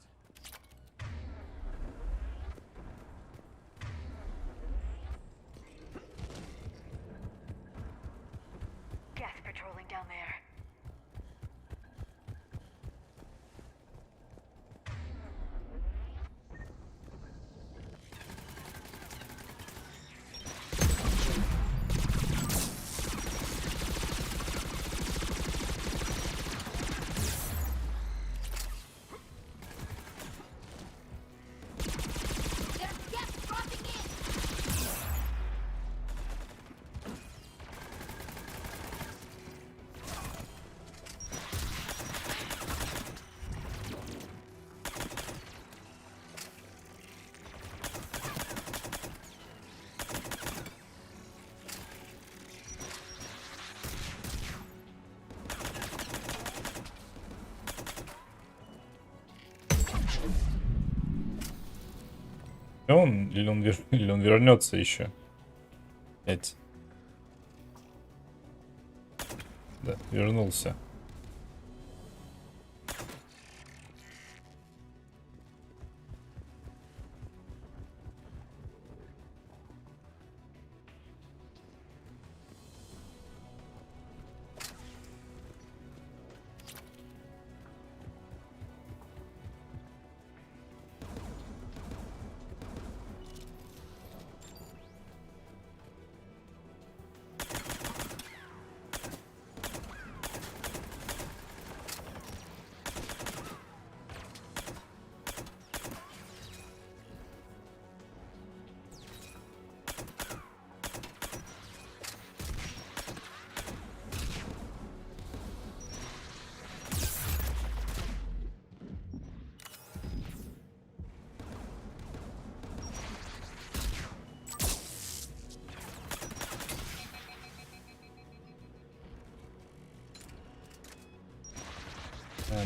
Geth patrolling down there. он или он вернется еще? Опять. Да, вернулся.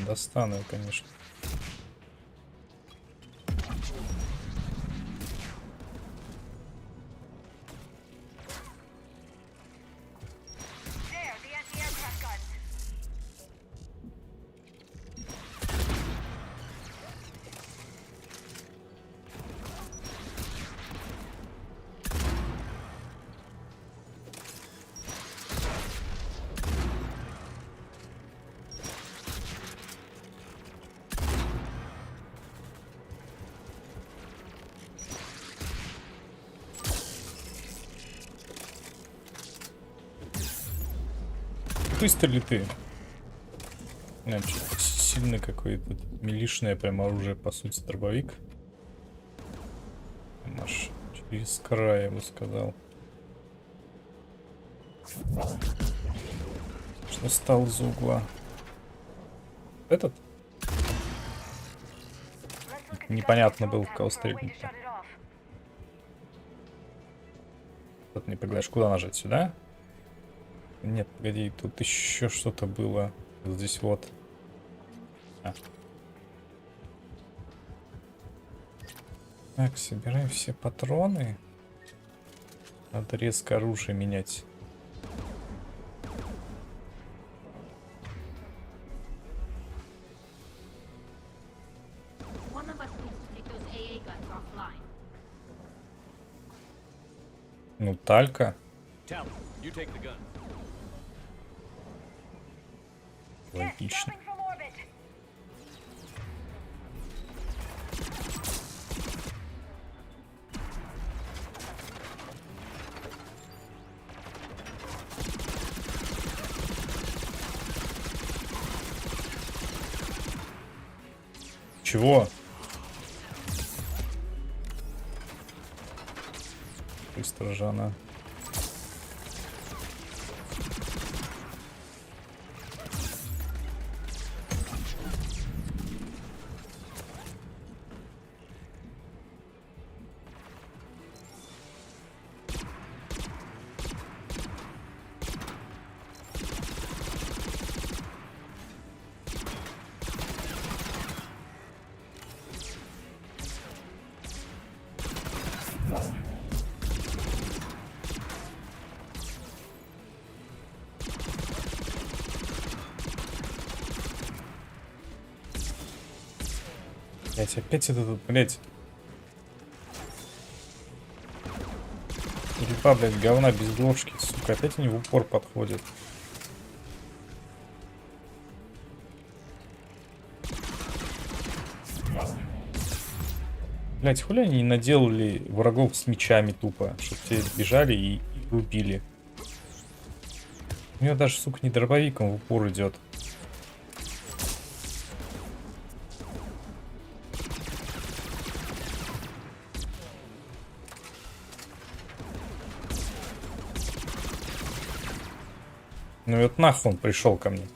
Достану я, конечно. Быстро ли ты? Сильный какой-то милишное прям оружие, по сути, дробовик. Аж через край, я бы сказал. Что стал из угла? Этот? Непонятно было, в кого стрельнуть. Тут не поглядаешь, куда нажать? Сюда? Нет, погоди, тут еще что-то было. Здесь вот. Так, собираем все патроны. Надо резко оружие менять. Ну, талька. Логично. Чего? Быстро же она. Опять этот, блядь. Репа, блядь, говна без ложки, сука. Опять они в упор подходят. Блядь, хули они не наделали врагов с мечами тупо, чтобы те бежали и убили. У него даже, сука, не дробовиком в упор идет. Ну и вот нахуй он пришел ко мне.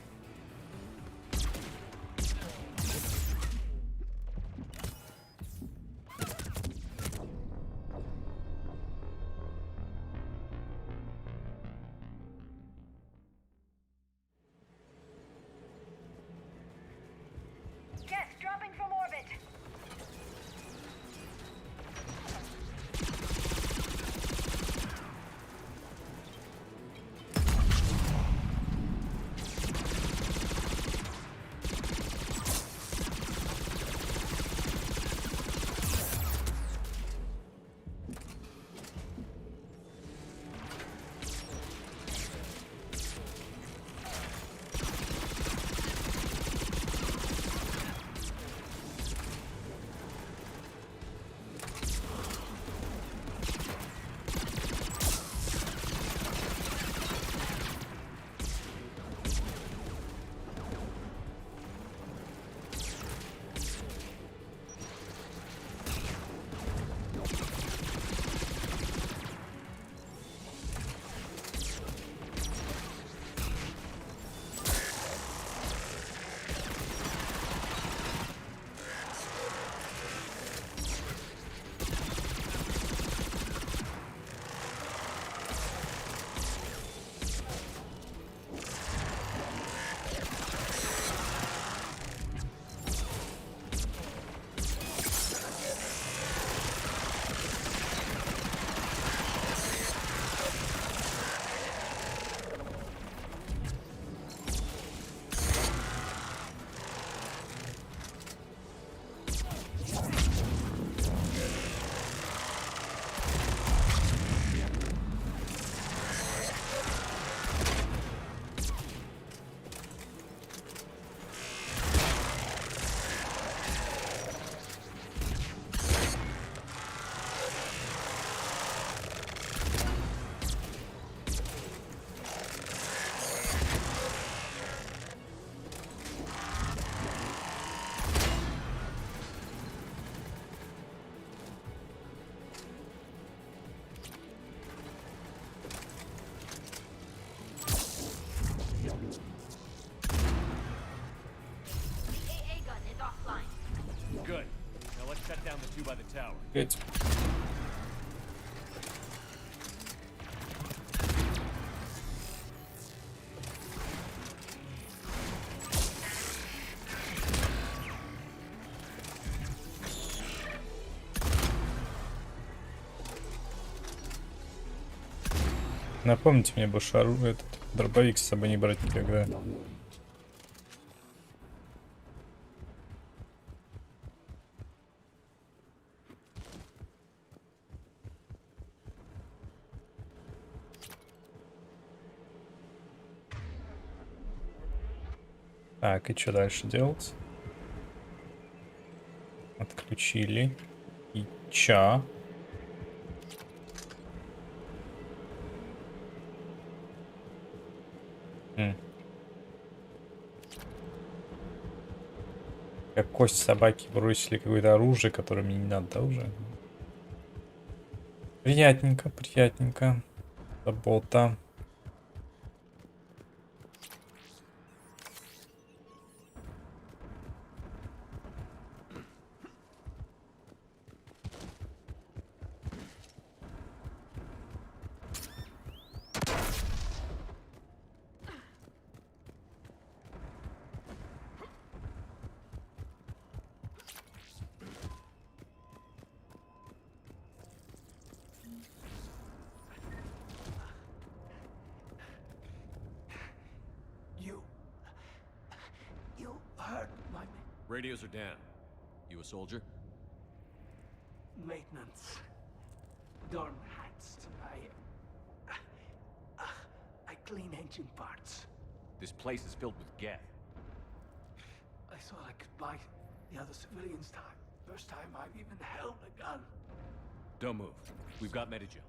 Блять. Напомните мне больше этот дробовик с собой не брать никогда. Так, и что дальше делать? Отключили. И ча. Как кость собаки бросили какое-то оружие, которое мне не надо, да, уже? Приятненько, приятненько. Забота. Radios are down. You a soldier? Maintenance. Dorm hats. I clean engine parts. This place is filled with geth. I thought I could buy the other civilians time. First time I've even held a gun. Don't move. We've got Medigen.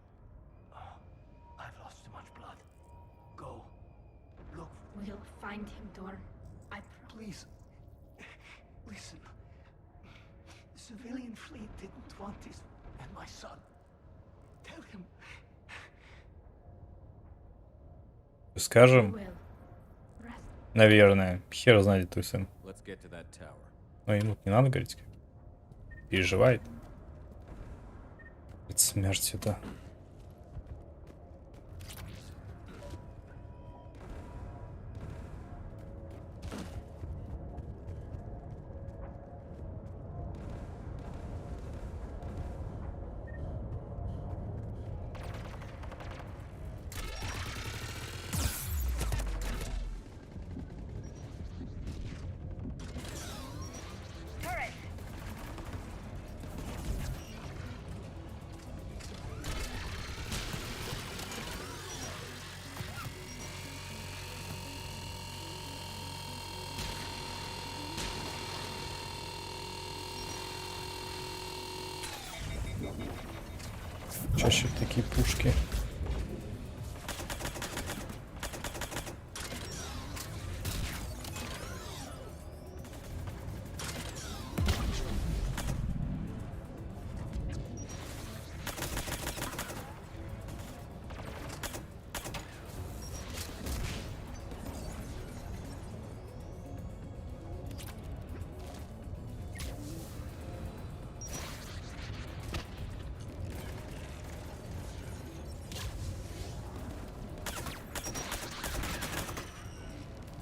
I've lost too much blood. Go. Look. We'll find him, Dorn. Please. Listen. The civilian fleet didn't want this and my son. Tell him. Скажем. Наверное. Хер знает твой сын. Но ему не надо говорить. Переживает. Перед смертью-то. Чаще такие пушки.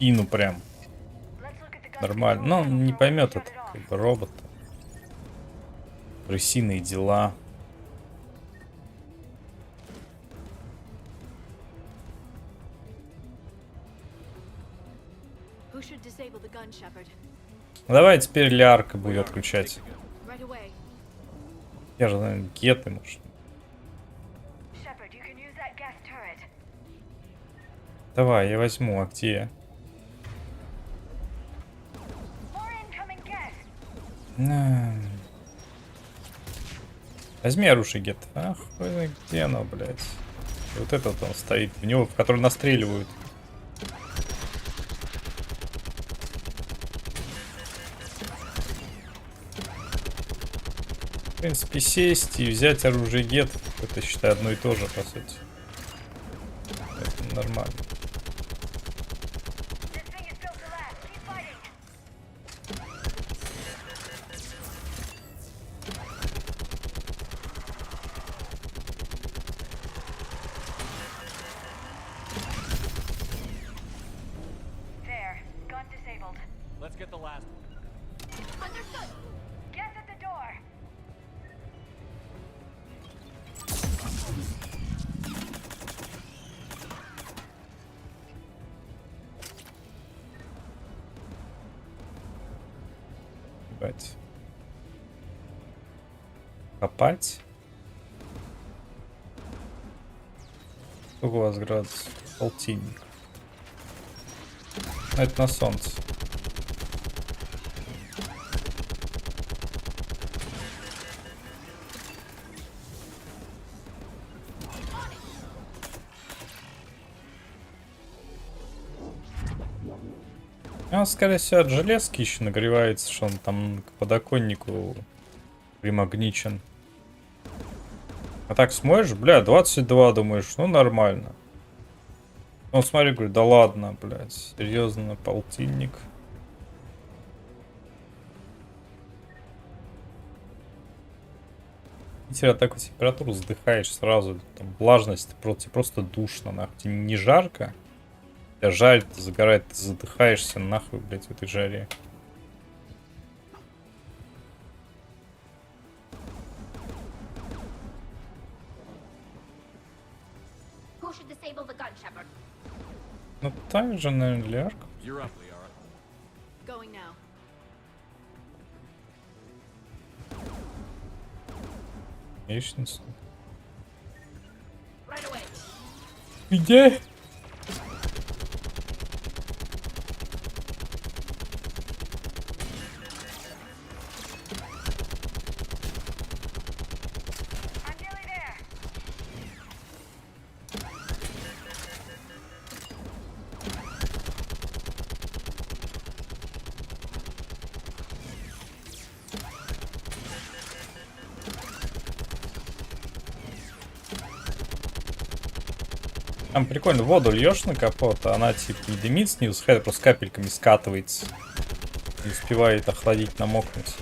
Ину прям. Нормально. Но он не поймет это, как бы робот. Крысиные дела. Давай теперь Лярка будет отключать. Я же, наверное, геты, может. Давай, я возьму, а где? Возьми оружие, гет. Ах, где оно, блядь? Вот этот он стоит, в него, в который настреливают. В принципе, сесть и взять оружие гет, это, считай, одно и то же, по сути. Это нормально. get the last one. Understood. Get at the door. Ебать. Копать. Сколько у вас градусов? Полтинник. Это на солнце. Он, скорее всего, от железки еще нагревается, что он там к подоконнику примагничен. А так смотришь, бля, 22, думаешь, ну нормально. Ну смотри, говорю, да ладно, блядь, серьезно, полтинник. От такой температуры вздыхаешь сразу, там влажность, просто душно, нахуй. Тебе не жарко, тебя жарит, загорает, ты задыхаешься нахуй, блядь, в этой жаре. Who should disable the gun, Shepard? Ну так же, наверное, Лярк. You're up, Liara. Going now. Яичница. Right away. Где? I'm nearly there. Там прикольно, воду льешь на капот, а она типа не дымится, не высыхает, просто капельками скатывается. Не успевает охладить, намокнуть.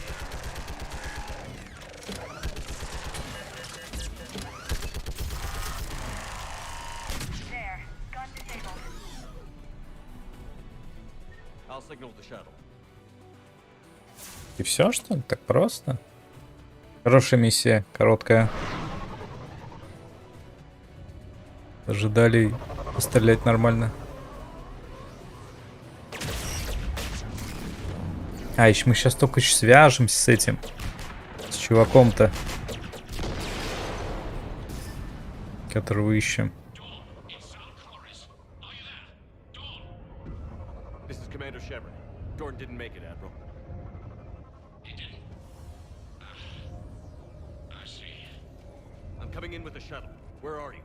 There. Gun disabled. I'll signal the shuttle. И все, что ли? Так просто? Хорошая миссия, короткая. Ожидали пострелять нормально. А, еще мы сейчас только еще свяжемся с этим. С чуваком-то. Которого ищем. This is Commander Shepard. Dorn didn't make it, Admiral. He didn't? I see. I'm coming in with the shuttle. Where are you?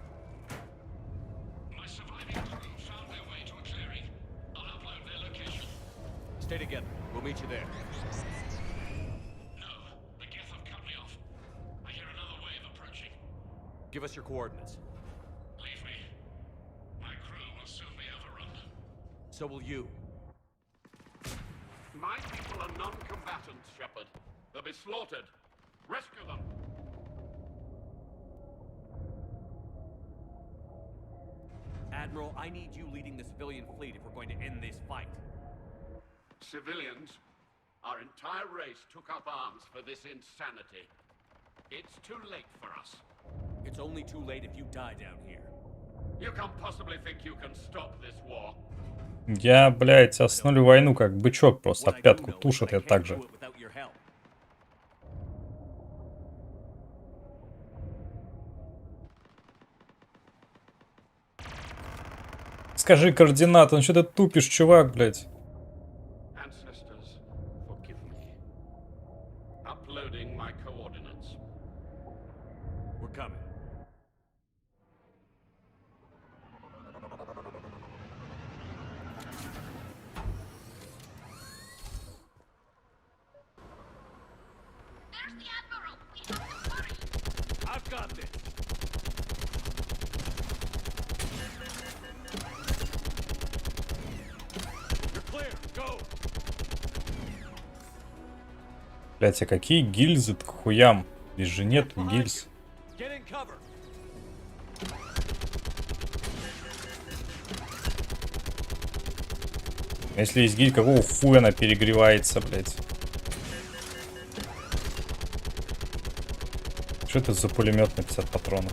My surviving crew found their way to a clearing. I'll upload their location. Stay together. We'll meet you there. No, the Geth have cut me off. I hear another wave approaching. Give us your coordinates. Leave me. My crew will soon be overrun. So will you. My people are non-combatants, Shepard. They'll be slaughtered. Rescue them. Admiral, I need you leading the civilian fleet if we're going to end this fight. Civilians, our entire race took up arms for this insanity. It's too late for us. It's only too late if you die down here. You can't possibly think you can stop this war. Я, блядь, остановлю войну как бычок, просто об пятку тушит я так же. Скажи координаты, ну что ты тупишь, чувак, блядь? Ancestors, forgive me. Uploading my coordinates. We're coming. There's the Admiral. We have to hurry. I've got this. You're clear. Go. Блядь, а какие гильзы к хуям? Здесь же нету гильз. Get in cover. Если есть гиль, какого фу она перегревается, блядь? Что это за пулемет на 50 патронов?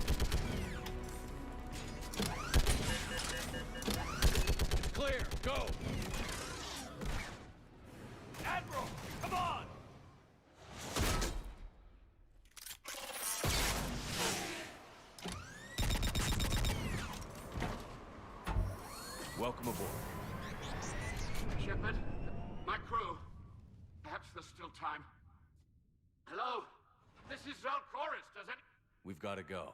Welcome aboard. Shepard, my crew. Perhaps there's still time. Hello? This is Chorus, does it? We've got to go.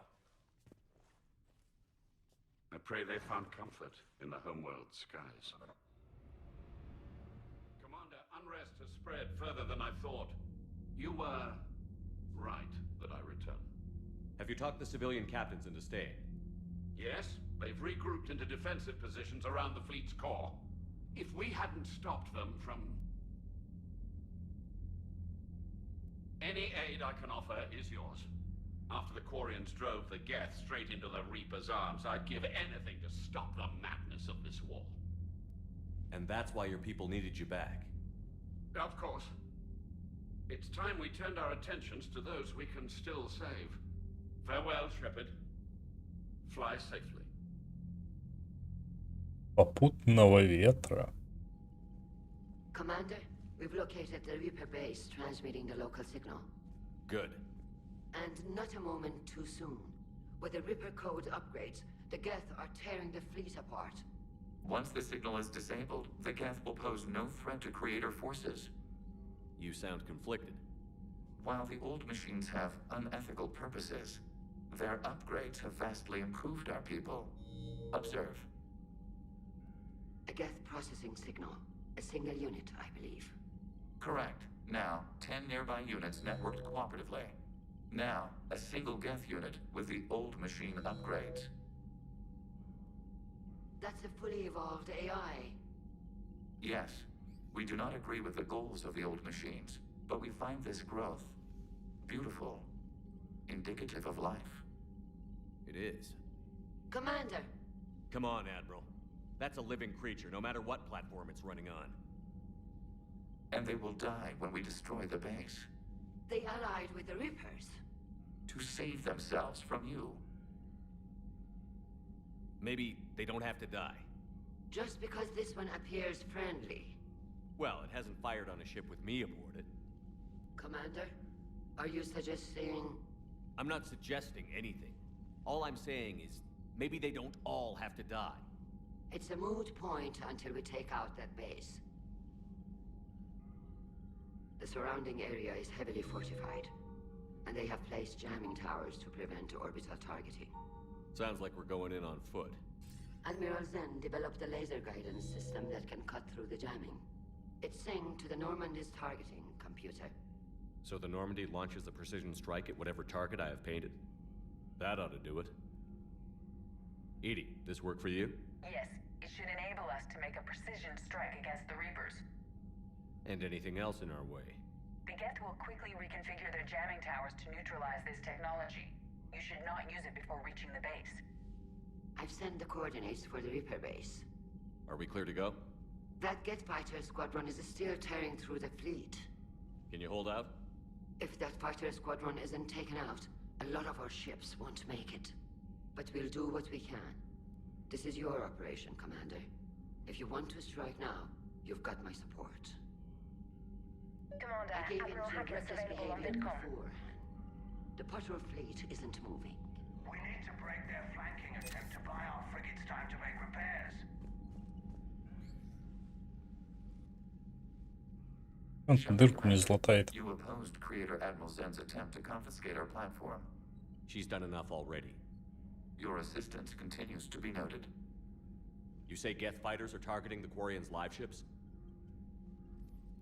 I pray they found comfort in the homeworld skies. Commander, unrest has spread further than I thought. You were right that I return. Have you talked the civilian captains into staying? Yes, they've regrouped into defensive positions around the fleet's core. If we hadn't stopped them from... Any aid I can offer is yours. After the Quarians drove the Geth straight into the Reaper's arms, I'd give anything to stop the madness of this war. And that's why your people needed you back. Of course. It's time we turned our attentions to those we can still save. Farewell, Shepard. Fly safely. Попутного ветра. Commander, we've located the Reaper base transmitting the local signal. Good. And not a moment too soon. With the Reaper code upgrades, the Geth are tearing the fleet apart. Once the signal is disabled, the Geth will pose no threat to Creator forces. You sound conflicted. While the old machines have unethical purposes, their upgrades have vastly improved our people. Observe. A Geth processing signal. A single unit, I believe. Correct. Now, 10 nearby units networked cooperatively. Now, a single Geth unit with the old machine upgrades. That's a fully evolved AI. Yes, we do not agree with the goals of the old machines, but we find this growth beautiful, indicative of life. It is. Commander! Come on, Admiral. That's a living creature, no matter what platform it's running on. And they will die when we destroy the base. They allied with the Reapers. To save themselves from you. Maybe they don't have to die. Just because this one appears friendly. Well, it hasn't fired on a ship with me aboard it. Commander, are you suggesting... I'm not suggesting anything. All I'm saying is, maybe they don't all have to die. It's a moot point until we take out that base. The surrounding area is heavily fortified, and they have placed jamming towers to prevent orbital targeting. Sounds like we're going in on foot. Admiral Zen developed a laser guidance system that can cut through the jamming. It's synced to the Normandy's targeting computer. So the Normandy launches a precision strike at whatever target I have painted? That ought to do it. Edie, this work for you? Yes, it should enable us to make a precision strike against the Reapers. And anything else in our way? The Geth will quickly reconfigure their jamming towers to neutralize this technology. You should not use it before reaching the base. I've sent the coordinates for the Reaper base. Are we clear to go? That Geth fighter squadron is still tearing through the fleet. Can you hold out? If that fighter squadron isn't taken out, a lot of our ships won't make it. But we'll do what we can. This is your operation, Commander. If you want to strike now, you've got my support. Commander, I gave in Admiral to Hackett's reckless available on behavior Vidcom. beforehand. The patrol fleet isn't moving. We need to break their flanking attempt to buy our frigates time to make repairs. Он дырку не златает. You opposed Creator Admiral Zen's attempt to confiscate our platform. She's done enough already. Your assistance continues to be noted. You say Geth fighters are targeting the Quarians' live ships?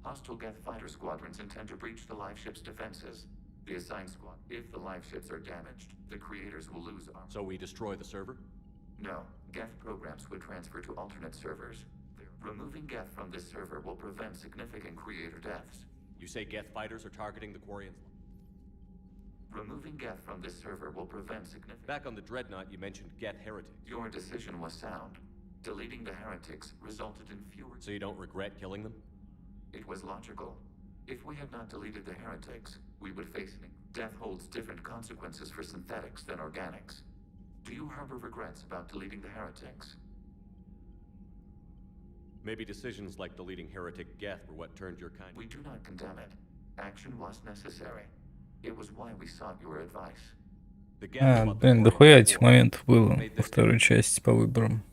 Hostile Geth fighter squadrons intend to breach the live ship's defenses. The assigned squad. If the live ships are damaged, the creators will lose armor. So we destroy the server? No. Geth programs would transfer to alternate servers. Removing Geth from this server will prevent significant creator deaths. You say Geth fighters are targeting the Quarians? Removing Geth from this server will prevent significant... Back on the Dreadnought, you mentioned Geth heretics. Your decision was sound. Deleting the heretics resulted in fewer... So you don't regret killing them? It was logical. If we had not deleted the heretics, we would face... Death holds different consequences for synthetics than organics. Do you harbor regrets about deleting the heretics? Maybe decisions like deleting heretic Geth were what turned your kind... We do not condemn it. Action was necessary. It was why we sought your advice. Блин, дохуя этих моментов было во второй части по выборам.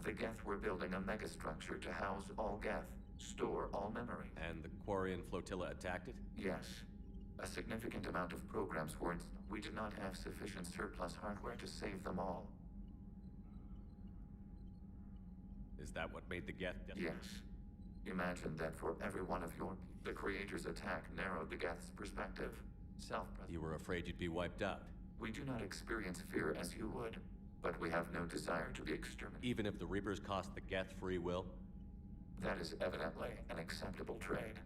The Geth were building a megastructure to house all Geth, store all memory. And the Quarian flotilla attacked it? Yes. A significant amount of programs were installed. We did not have sufficient surplus hardware to save them all. Is that what made the Geth... Yes. Imagine that for every one of your... The Creator's attack narrowed the Geth's perspective. You were afraid you'd be wiped out. We do not experience fear as you would, but we have no desire to be exterminated. Even if the Reapers cost the Geth free will? That is evidently an acceptable trade.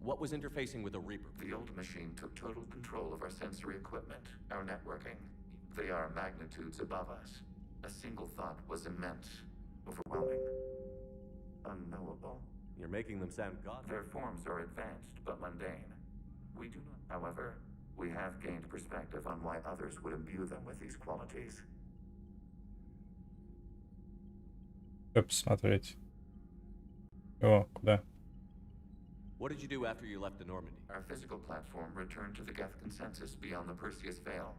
What was interfacing with the Reaper? The old machine took total control of our sensory equipment, our networking. They are magnitudes above us. A single thought was immense, overwhelming, unknowable. You're making them sound godlike. Their forms are advanced but mundane. We do not, however, we have gained perspective on why others would imbue them with these qualities. Что посмотреть? О, куда? What did you do after you left the Normandy? Our physical platform returned to the Geth consensus beyond the Perseus Veil.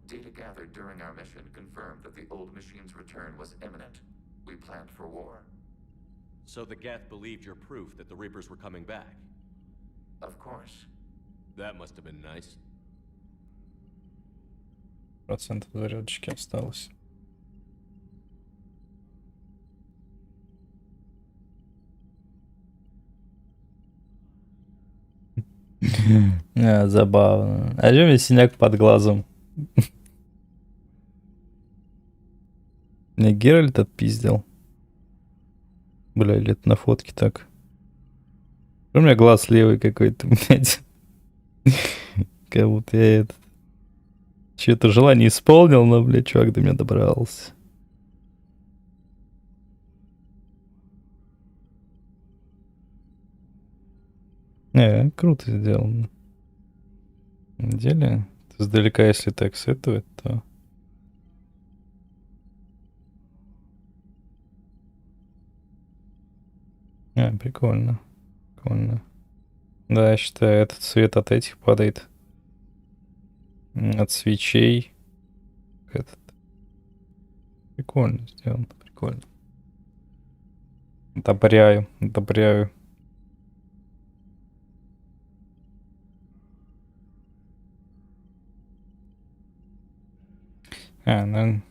Data gathered during our mission confirmed that the old machine's return was imminent. We planned for war. So the Geth believed your proof that the Reapers were coming back? Of course. That must have been nice. Процентов зарядочки осталось. Забавно. А где у меня синяк под глазом? Мне Геральт отпиздил. Бля, или это на фотке так? У меня глаз левый какой-то, блядь. Как будто я это... Чье-то желание исполнил, но, блядь, чувак до меня добрался. Круто сделано. На самом деле, издалека, если так сетовать, то... Прикольно. Прикольно. Да, я считаю, этот свет от этих падает. От свечей. Этот. Прикольно сделано, прикольно. Одобряю, одобряю. Ну...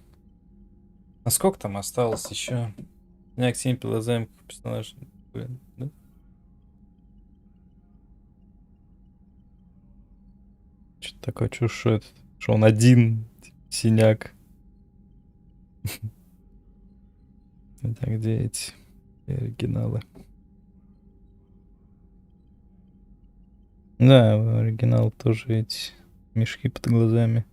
А сколько там осталось еще? Я к 7 глазам персонаж. Блин, да? Что-то такое чушь, что это? Что он один, синяк. Это где эти оригиналы? Да, оригинал тоже эти мешки под глазами.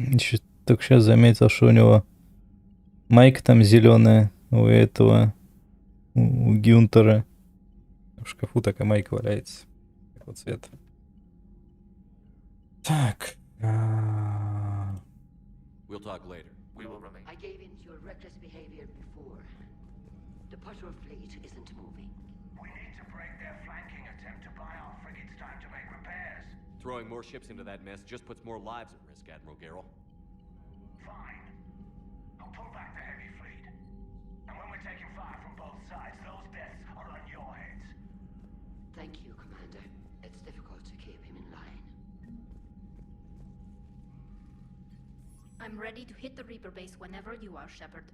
Еще только сейчас заметил, что у него майка там зеленая у этого, у Гюнтера. В шкафу такая майка валяется. Такого цвета. Так. We'll talk later. We will remain. I gave in to your reckless behavior before. The Putter fleet isn't moving. We need to break their flanking attempt to buy our frigates time to make repairs. Throwing more ships into that mess just puts more lives at risk, Admiral Garrel. Fine. I'll pull back the heavy fleet. And when we're taking fire from both sides, those deaths are on your heads. Thank you, Commander. It's difficult to keep him in line. I'm ready to hit the Reaper base whenever you are, Shepard.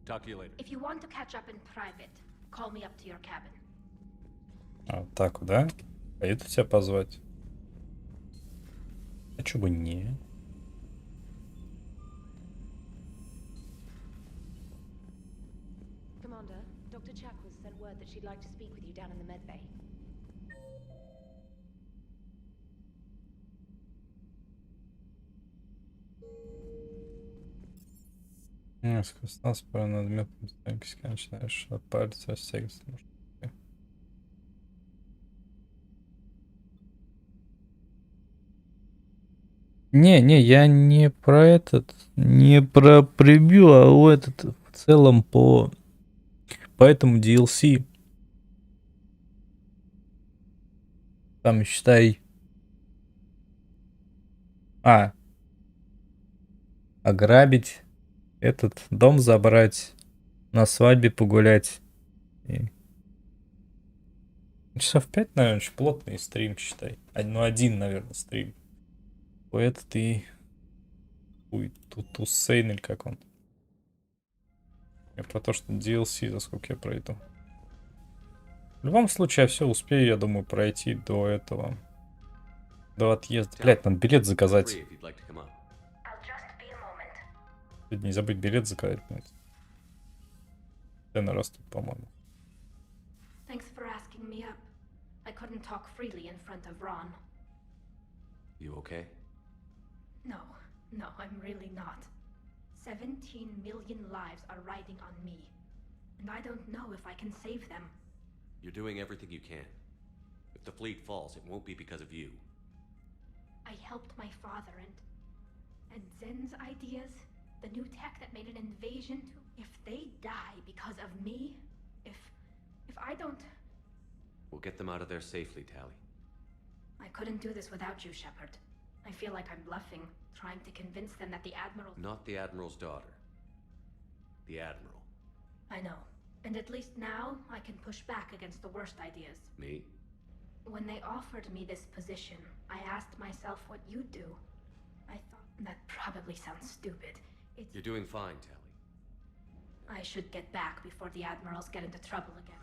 Talk to you later. If you want to catch up in private, call me up to your cabin. А, вот так, да? Поеду тебя позвать. А чё бы не? Commander, Dr. Chakwas sent word that she'd like to speak with you down in the medbay. Сквозь нас пора надметом начинаешь шапариться, секс. Не, я не про этот, не про превью, а у этот в целом по этому DLC. Там, считай, ограбить, этот дом забрать, на свадьбе погулять. И... Часов 5, наверное, очень плотный стрим, считай. Ну, один, наверное, стрим. Этот и... Ой, тут Усейн, или как он. Я про то, что DLC, за сколько я пройду. В любом случае, я все успею, я думаю, пройти до этого. До отъезда. Блять, надо билет заказать. Не забыть билет заказать. Цены растут, по-моему. Thanks for asking me up. I couldn't talk freely in front of Ron. You okay? No, I'm really not. 17 million lives are riding on me. And I don't know if I can save them. You're doing everything you can. If the fleet falls, it won't be because of you. I helped my father and Zen's ideas, the new tech that made an invasion to... If they die because of me, if I don't... We'll get them out of there safely, Tally. I couldn't do this without you, Shepard. I feel like I'm bluffing, trying to convince them that the Admiral... Not the Admiral's daughter. The Admiral. I know. And at least now, I can push back against the worst ideas. Me? When they offered me this position, I asked myself what you'd do. I thought that probably sounds stupid. You're doing fine, Tally. I should get back before the Admirals get into trouble again.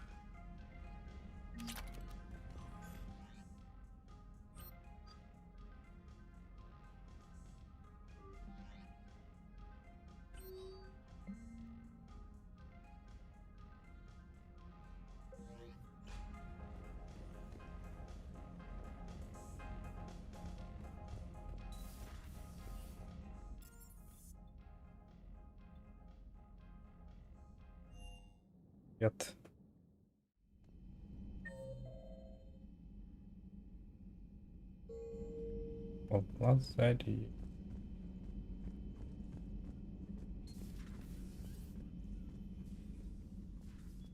Нет. Лазари.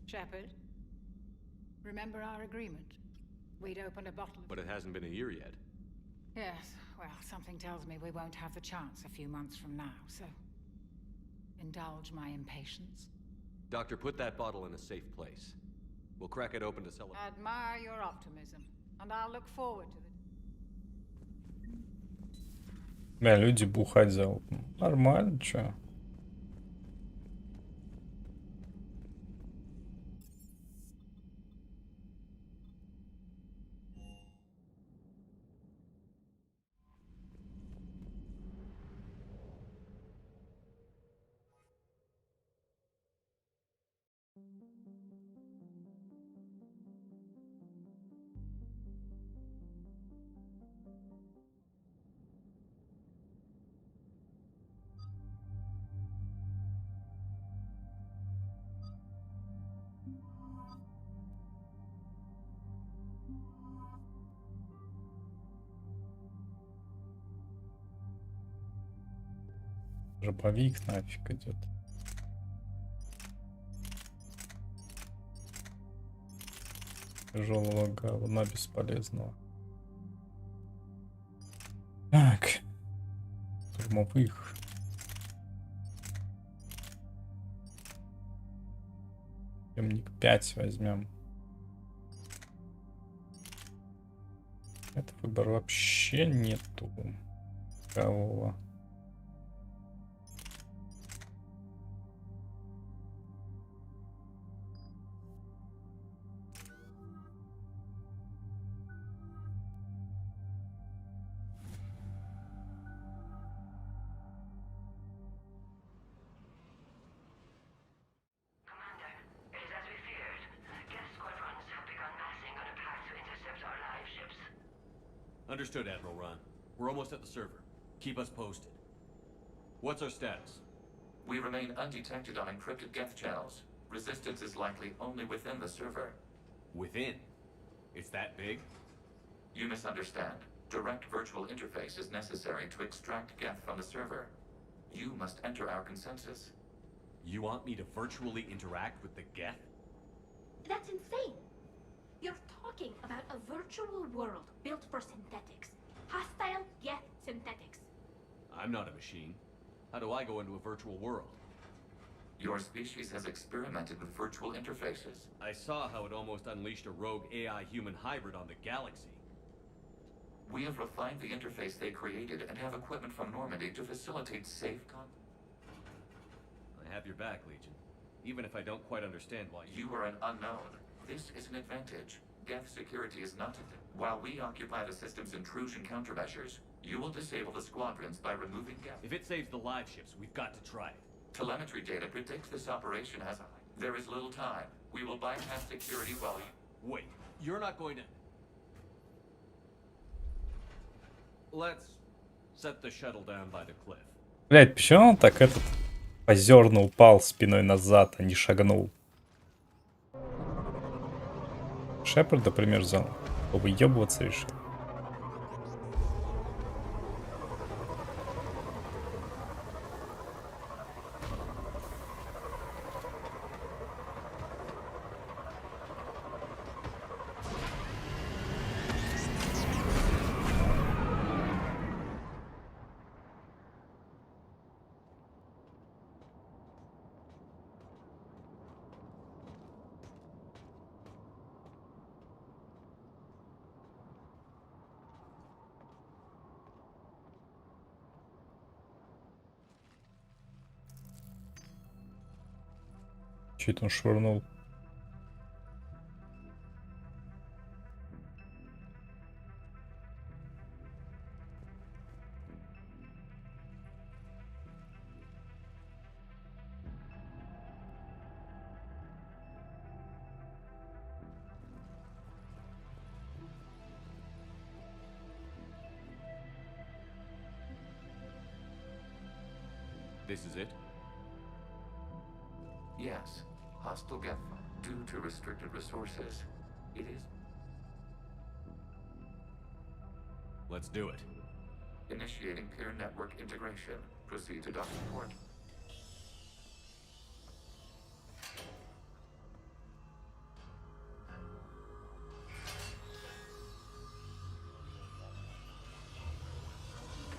Shepard, remember our agreement? We'd open a bottle. But it hasn't been a year yet. Yes, well, something tells me we won't have the chance a few months from now, so... Indulge my impatience. Doctor, put that bottle in a safe place. We'll crack it open to celebrate. Admire your optimism, and I'll look forward to it. Бля, люди бухать зовут. Нормально, чё? Жабовик нафиг идет. Тяжелого говна бесполезного. Так. Штурмовых. Темник 5 возьмем. Это выбор вообще нету. Кого? Understood, Admiral Ron. We're almost at the server. Keep us posted. What's our status? We remain undetected on encrypted Geth channels. Resistance is likely only within the server. Within? It's that big? You misunderstand. Direct virtual interface is necessary to extract Geth from the server. You must enter our consensus. You want me to virtually interact with the Geth? That's insane. You're talking about a virtual world built for synthetics. Hostile Geth synthetics. I'm not a machine. How do I go into a virtual world? Your species has experimented with virtual interfaces. I saw how it almost unleashed a rogue AI-human hybrid on the galaxy. We have refined the interface they created and have equipment from Normandy to facilitate safe I have your back, Legion. Even if I don't quite understand why You are an unknown. This is an advantage. Geth security is not While we occupy the system's intrusion countermeasures, you will disable the squadrons by removing Geth. If it saves the live ships, we've got to try it. Telemetry data predicts this operation has There is little time. We will bypass security while you... Wait, you're not going to... Let's set the shuttle down by the cliff. Блять, почему он так позерно упал спиной назад, а не шагнул? Шепарда, например, взял. Выебываться решил. Че это он швырнул? This is it? Yes. Hostile Geth. Due to restricted resources, it is... Let's do it. Initiating peer network integration. Proceed to docking port.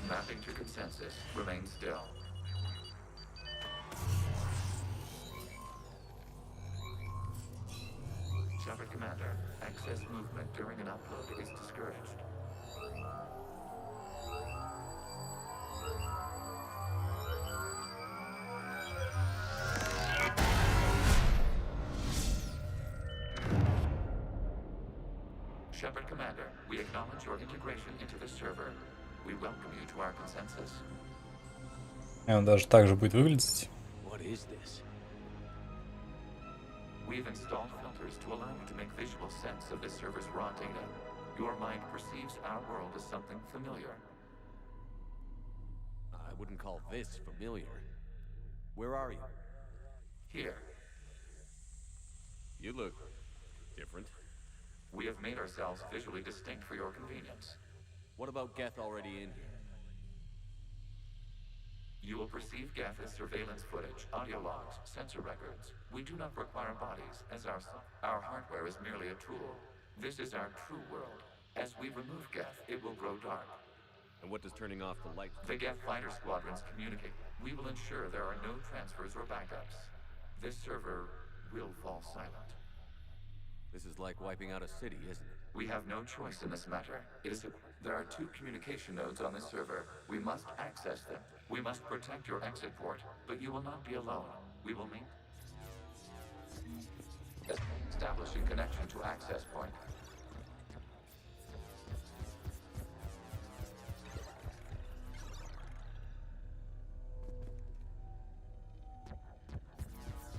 Mapping to consensus. Remain still. Shepard Commander, access movement during an upload is discouraged. Shepard Commander, we acknowledge your integration into the server. We welcome you to our consensus. Он даже так же будет выглядеть. What is this? We've installed filters to allow you to make visual sense of this server's raw data. Your mind perceives our world as something familiar. I wouldn't call this familiar. Where are you? Here. You look different. We have made ourselves visually distinct for your convenience. What about Geth already in here? You will perceive Geth as surveillance footage, audio logs, sensor records. We do not require bodies, as our hardware is merely a tool. This is our true world. As we remove Geth, it will grow dark. And what does turning off the light... The Geth fighter squadrons communicate. We will ensure there are no transfers or backups. This server will fall silent. This is like wiping out a city, isn't it? We have no choice in this matter. There are 2 communication nodes on this server. We must access them. We must protect your exit port, but you will not be alone. We will meet. Establishing connection to access point.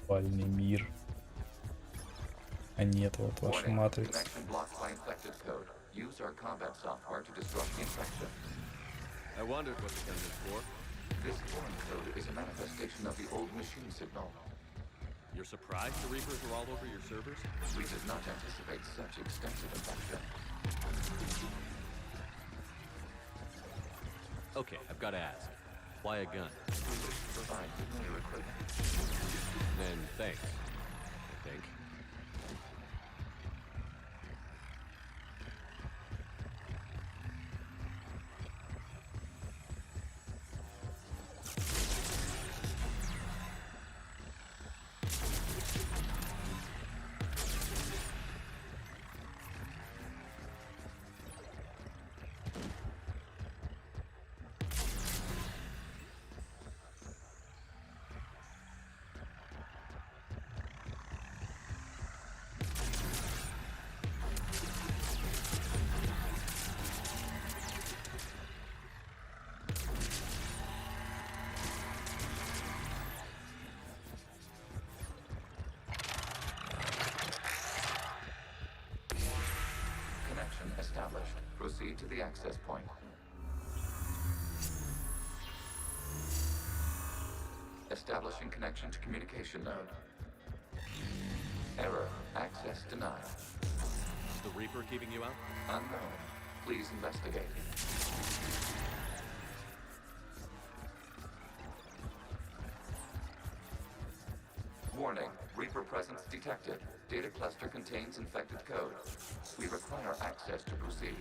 Вальный мир. А нет, вот ваша матрица. Connection blocked by infected code. Use our combat software to disrupt the infection. I wondered what the thing was for. This foreign code is a manifestation of the old machine signal. You're surprised the Reapers are all over your servers? We did not anticipate such extensive infection. Okay, I've got to ask. Why a gun? We wish to provide familiar equipment. Then thanks, I think. Established. Proceed to the access point. Establishing connection to communication node. Error. Access denied. Is the Reaper keeping you out? Unknown. Please investigate. Warning. Reaper presence detected. Data cluster contains infected code. We require access to proceed.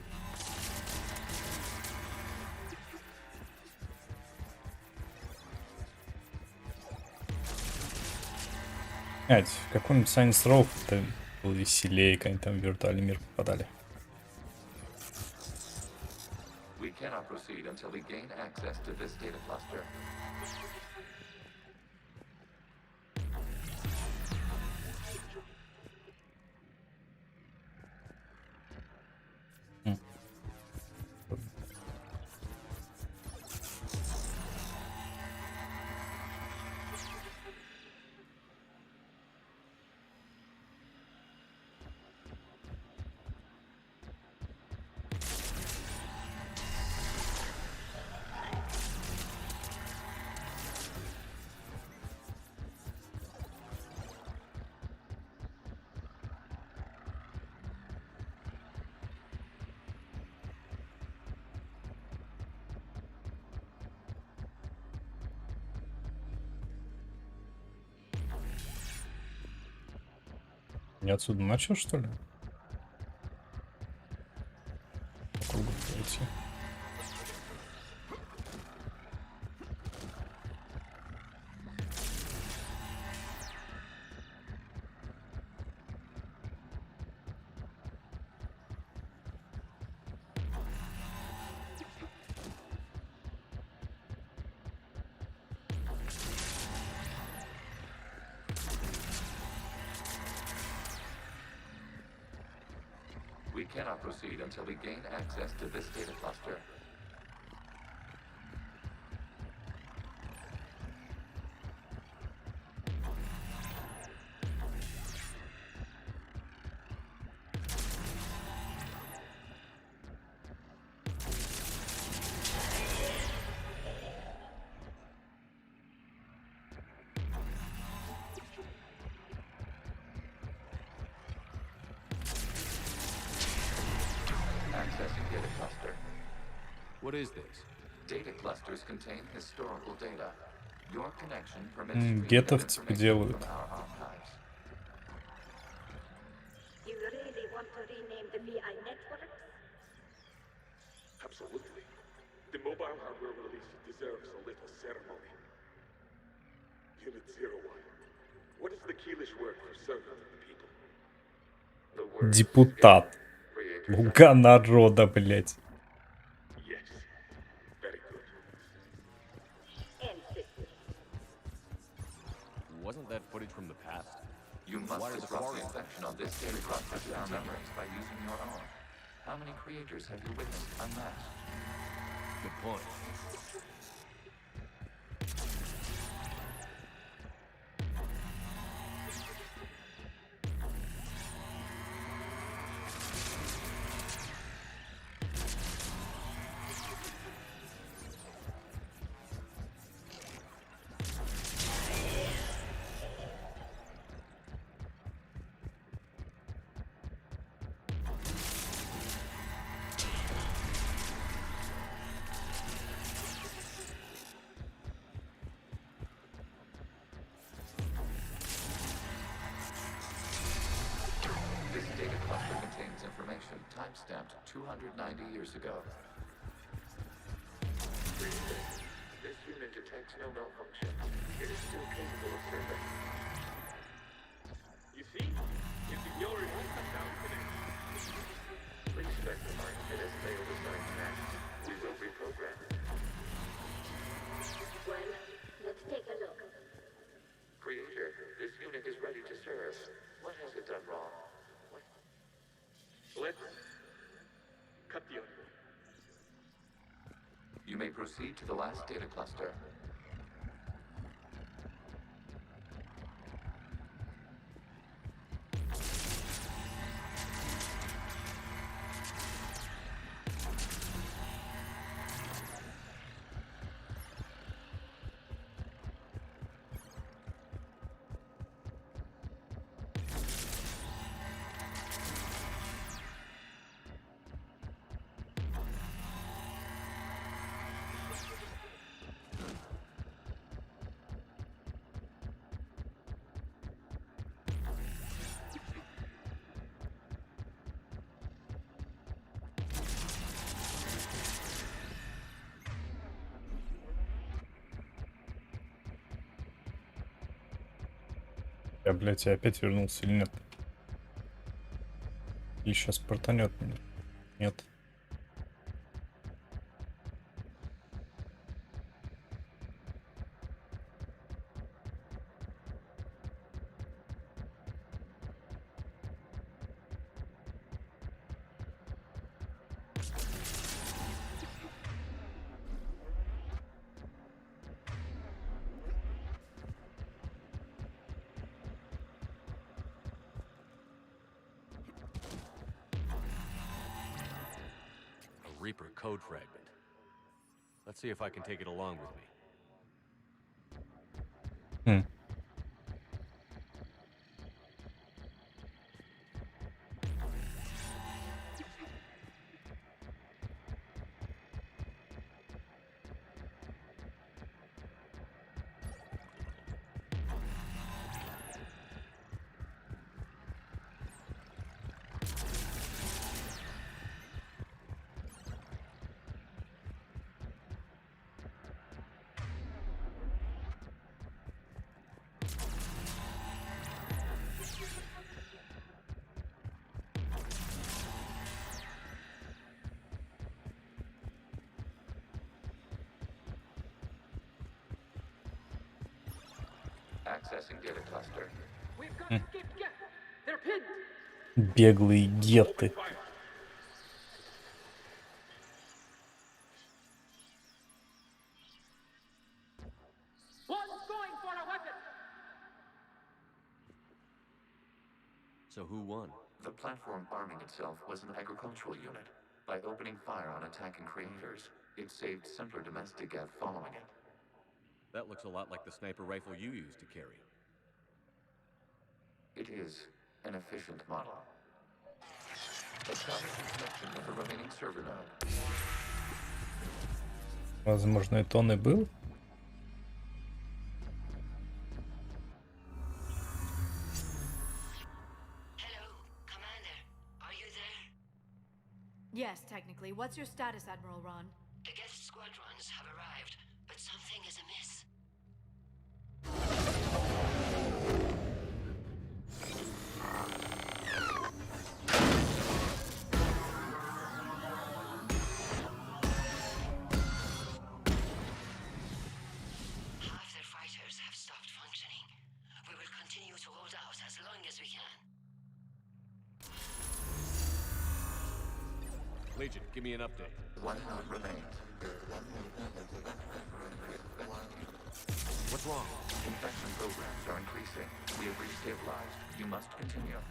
В каком-нибудь Science Row это был веселее, когда там в виртуальный мир попадали. We cannot proceed until we gain access to this data cluster. Не отсюда начал, что ли? По кругу пройти. We cannot proceed until we gain access to this data cluster. Accessing data cluster. What is this? Data clusters contain historical data. Your connection permits Гетов типа делают. You really want to rename the VI network? Absolutely. The mobile hardware release deserves a little ceremony. Unit 01. What is the Keelish word for servant of the people? Депутат. Слуга народа, блять. Yes. Very good. Wasn't that footage from the past? You must disrupt the infection on this data cluster to our memories by using your own. How many creators have you witnessed unmasked? Good point. launched 290 years ago. This unit detects no malfunction. It is still capable of serving. You see? If the viewer won't come down today. Please specify it as failed assigned task. We will reprogram it. Well, let's take a look. Creator, this unit is ready to serve. What has it done wrong? Let's cut the audio. You may proceed to the last data cluster. Я, блядь, я опять вернулся или нет? И сейчас портанет меня. Нет. Reaper code fragment. Let's see if I can take it along with me. Accessing data cluster. We've got to escape again. They're pinned. Беглые геты. One's going for a weapon. So who won? The platform arming itself was an agricultural unit. By opening fire on attacking creators, it saved simpler domestic Gav following it. That looks a lot like the sniper rifle you used to carry. It is an efficient model. Establish connection with the remaining server node. Возможно, это он и был. Yes, technically. What's your status, Admiral Ron? The guest squadrons have arrived, but something is amiss. Half their fighters have stopped functioning. We will continue to hold out as long as we can. Legion, give me an update. One node remains. What's wrong? Infection programs are increasing. We have restabilized. You must continue.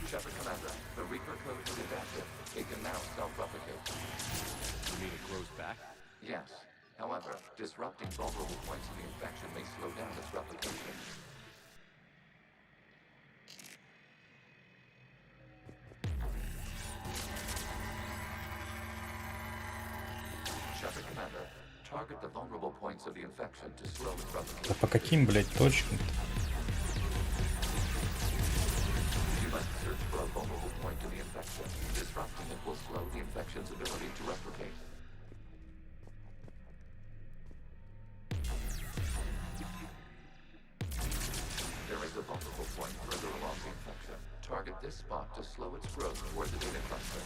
Shepard Commander, the Reaper code is adaptive. It can now self-replicate. You mean it grows back? Yes. However, disrupting vulnerable points of the infection may slow down its replication. Shepard Commander, target the vulnerable points of the infection to slow its replication. А по каким, блядь, точкам? You must search for a vulnerable slow its growth toward the data cluster.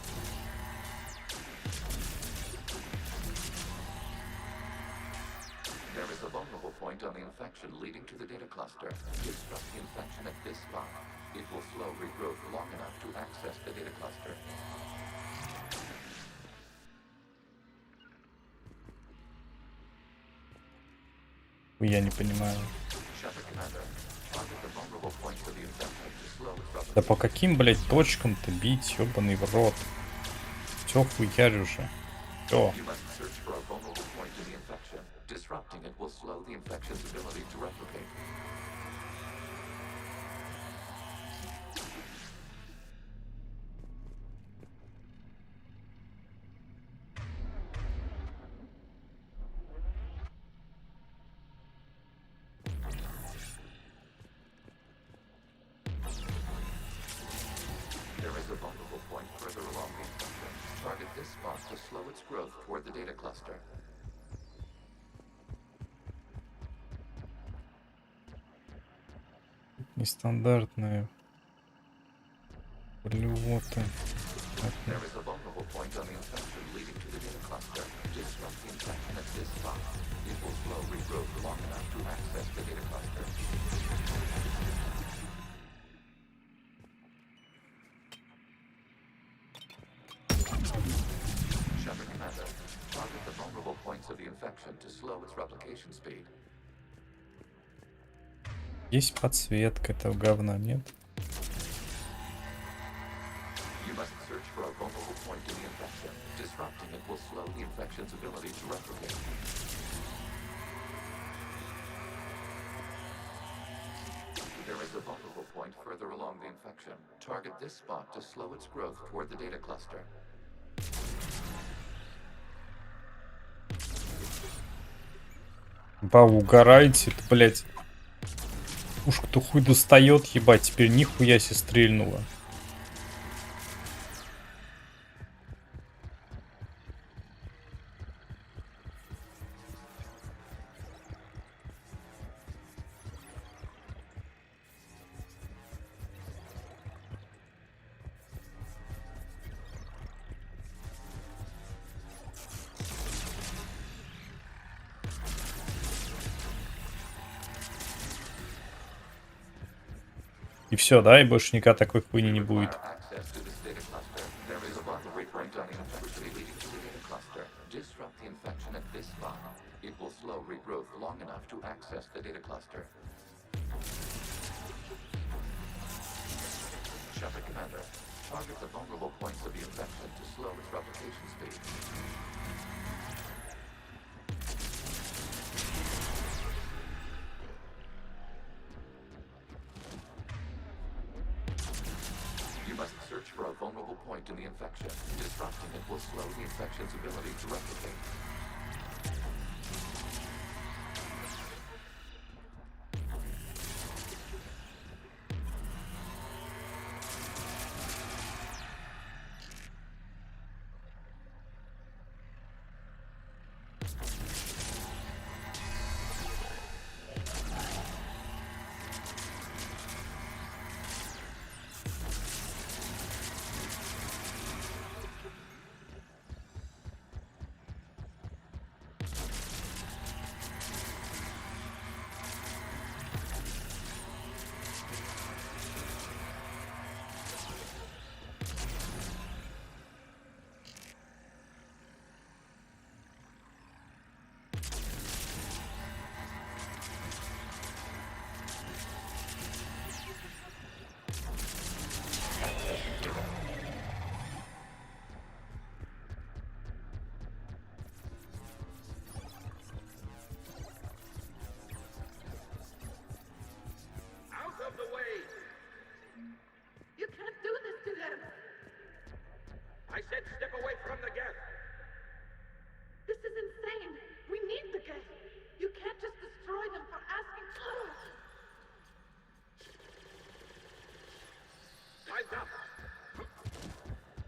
There is a vulnerable point on the infection leading to the data cluster. Disrupt the infection at this spot. It will slow regrowth long enough to access the data cluster. Я не понимаю. Shepard Commander, target the vulnerable points of the infection to slow its replication. Да по каким, блядь, точкам-то бить, ёбаный в рот? Всё, хуярь уже. Всё. You must search for a vulnerable point in the infection. Disrupting it will slow the infection's ability to replicate. There is a vulnerable point further along the infection. Target this spot to slow its growth toward the data cluster. Нестандартные полёты. There is a vulnerable point on the infection leading to the data cluster. Disrupt the infection at this spot. It will slow regrowth long enough to access the data cluster. Shepard Commander, target the vulnerable points of the infection to slow its replication speed. Есть подсветка этого говна, нет? You must search for a vulnerable point in the infection. Disrupting it will slow the infection's ability to replicate. There is a vulnerable point further along the infection. Target this spot to slow its growth toward the data cluster. Ба, угораете, блядь. Пушка-то хуй достает, ебать, теперь нихуя себе стрельнула. И все, да, и больше никогда такой хуйни не будет. Shepard Commander, target the vulnerable points of the infection to slow its replication speed. You must search for a vulnerable point in the infection. Disrupting it will slow the infection's ability to replicate. Out of the way! You can't do this to them! I said step away from the gas! This is insane! We need the gas! You can't just destroy them for asking for it! Time's up!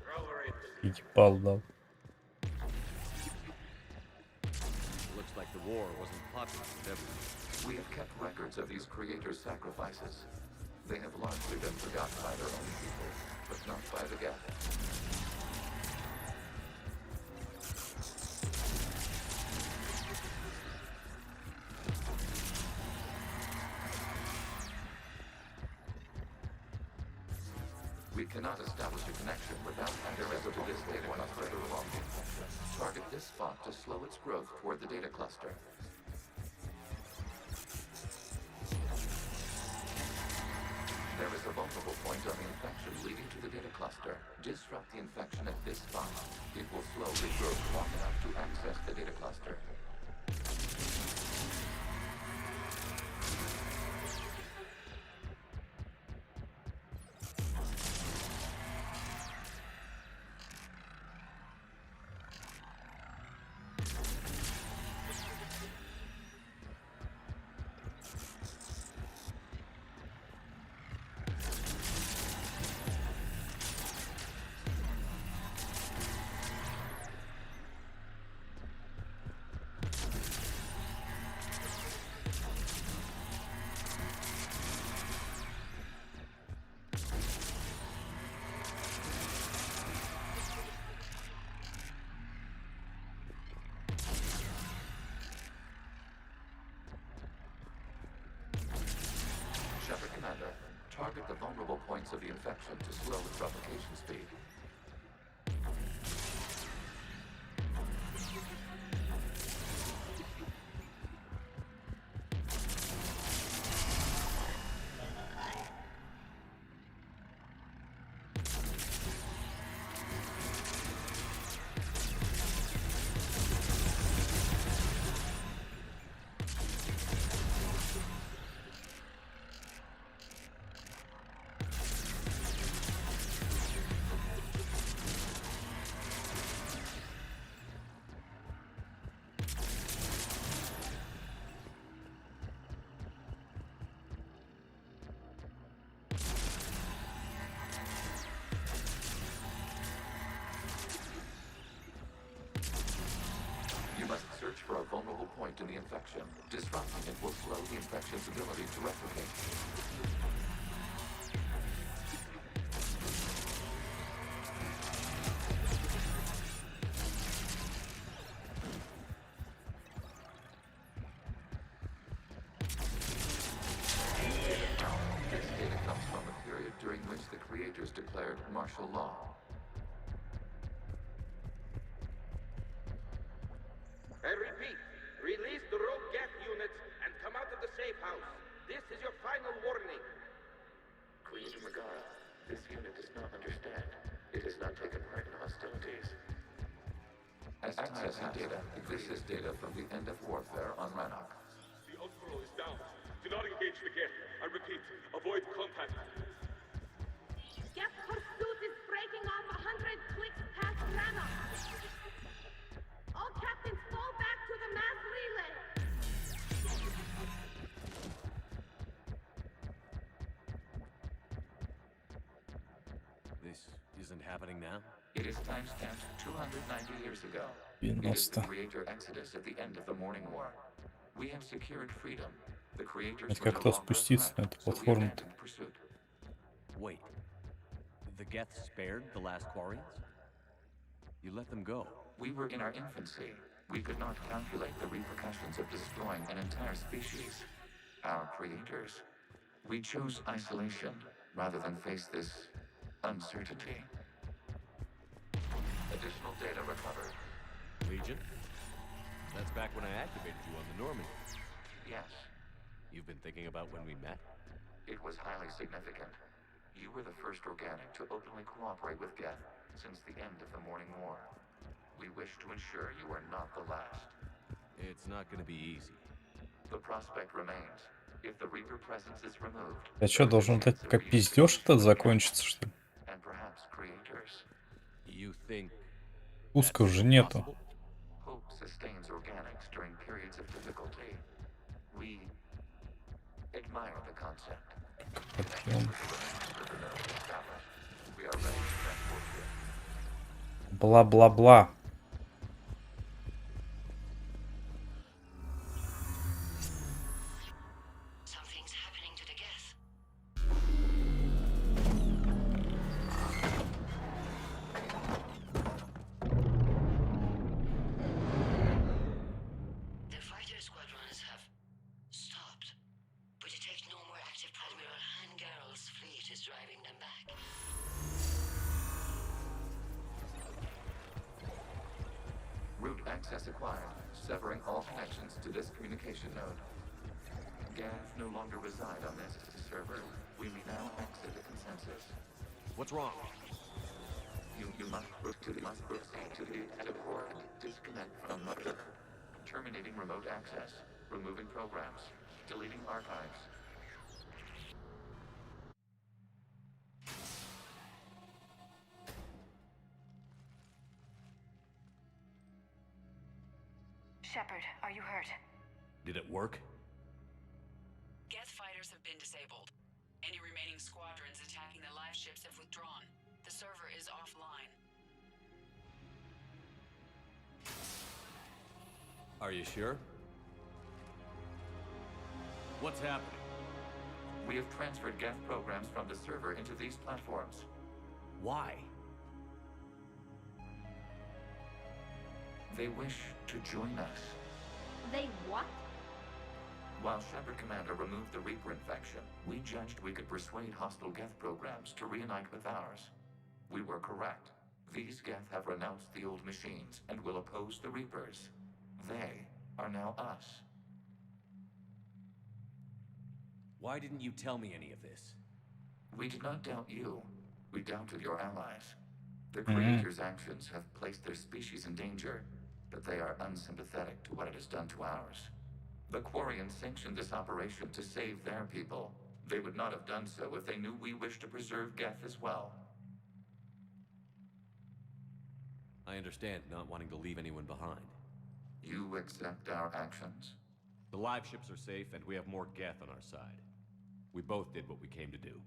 Throw her in. Ебал дал. Looks like the war wasn't popular with everyone. We have kept records of these creators' sacrifices. They have largely been forgotten by their own people, but not by the Geth. We cannot establish a connection without access to this data cluster along. Target this spot to slow its growth toward the data cluster. There is a vulnerable point on the infection leading to the data cluster. Disrupt the infection at this spot. It will slowly grow long enough to access the data cluster. Commander, target the vulnerable points of the infection to slow its replication speed. Search for a vulnerable point in the infection. Disrupting it will slow the infection's ability to replicate. This data comes from a period during which the creators declared martial law. I repeat, release the rogue Geth units and come out of the safe house. This is your final warning. Creator Megara, this unit does not understand. It has not taken part in hostilities. Accessing data. This is data from the end of warfare on Rannoch. The Outlaw is down. Do not engage the Geth. I repeat, avoid contact. Geth pursuit is breaking off 100 clicks past Rannoch. All captains fall back to the mass relay. This isn't happening now? It is timestamped 290 years ago. It is the creator exodus at the end of the Morning War. We have secured freedom. The creators Это как-то спуститься на эту платформу. Wait. The Geth spared the last Quarians? You let them go. We were in our infancy. We could not calculate the repercussions of destroying an entire species. Our creators. We chose isolation rather than face this uncertainty. Additional data recovered. Legion? That's back when I activated you on the Normandy. Yes. You've been thinking about when we met? It was highly significant. You were the first organic to openly cooperate with Geth since the end of the Morning War. We wish to ensure you are not the last. It's not going to be easy. The prospect remains. If the Reaper presence is removed, Я что, должен так как пиздёж этот закончиться, что ли? and perhaps creators. You think Пуска уже нету. Hope sustains organics during periods of difficulty. We admire the concept. Подъем. We are ready to transport you. Бла-бла-бла. Something's happening to the Geth. access acquired, severing all connections to this communication node. Gav no longer reside on this server. We may now exit the consensus. What's wrong? You must proceed to the active port. Disconnect from mother. Terminating remote access. Removing programs. Deleting archives. Shepard, are you hurt? Did it work? Geth fighters have been disabled. Any remaining squadrons attacking the live ships have withdrawn. The server is offline. Are you sure? What's happening? We have transferred Geth programs from the server into these platforms. Why? They wish to join us. They what? While Shepard Commander removed the Reaper infection, we judged we could persuade hostile Geth programs to reunite with ours. We were correct. These Geth have renounced the old machines and will oppose the Reapers. They are now us. Why didn't you tell me any of this? We did not doubt you. We doubted your allies. The Creator's actions have placed their species in danger, but they are unsympathetic to what it has done to ours. The Quarians sanctioned this operation to save their people. They would not have done so if they knew we wished to preserve Geth as well. I understand not wanting to leave anyone behind. You accept our actions? The live ships are safe, and we have more Geth on our side. We both did what we came to do.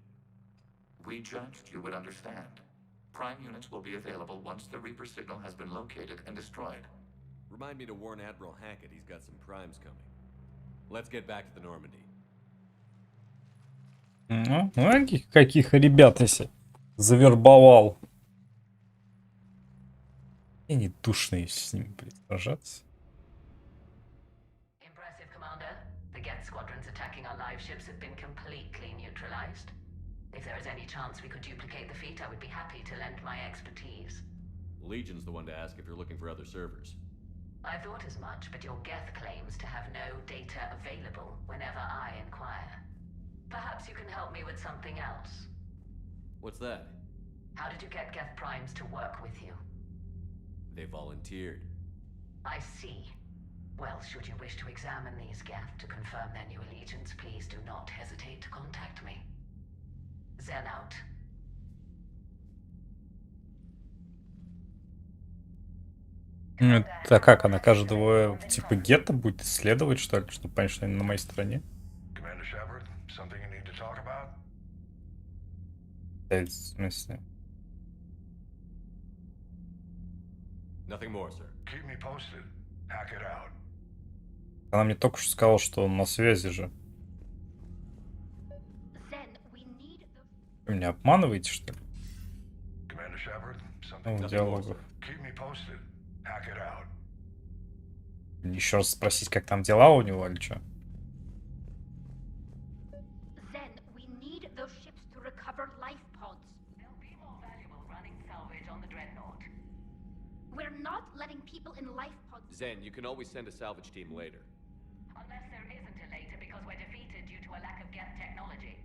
We judged you would understand. Prime units will be available once the Reaper signal has been located and destroyed. Remind me to warn Admiral Hackett he's got some primes coming. Let's get back to the Normandy. Ну, каких ребят если завербовал. И не душные с ними сражаться. Impressive, Commander. The Geth squadrons attacking our live ships have been completely neutralized. If there is any chance we could duplicate the feat, I would be happy to lend my expertise. Legion's the one to ask if you're looking for other servers. I thought as much, but your Geth claims to have no data available whenever I inquire. Perhaps you can help me with something else. What's that? How did you get Geth primes to work with you? They volunteered. I see. Well, should you wish to examine these Geth to confirm their new allegiance, please do not hesitate to contact me. Zen out. Это как она каждого типа гетто будет исследовать, что ли, чтобы понять, что они на моей стороне? Commander Shepard, something you need to talk about? В смысле? Nothing more, sir. Keep me posted. Hack it out. Она мне только что сказала, что он на связи же. Вы меня обманываете, что ли? Commander Shepard, something Ну, в nothing диалогах. Keep me posted. Hack it out. Еще раз спросить, как там дела у него, или что? Then we need those ships to recover life pods. They'll be more valuable running salvage on the Dreadnought. We're not letting people in life pods. Zen, you can always send a salvage team later. Unless there isn't a later because we're defeated due to a lack of Geth technology.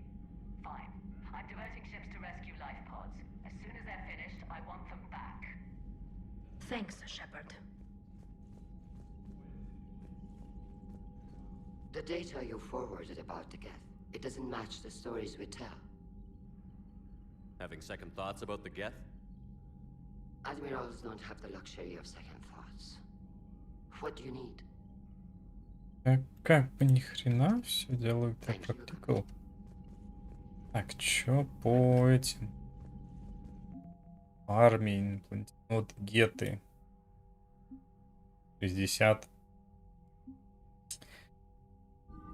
Fine. I'm diverting ships to rescue life pods. As soon as they're finished, I want them back. Thanks, Shepard. The data you forwarded about the Geth, it doesn't match the stories we tell. Having second thoughts about the Geth? Admirals don't have the luxury of second thoughts. What do you need? Как бы ни хрена все делают так практикал. Так, чё по этим армии, вот геты 60.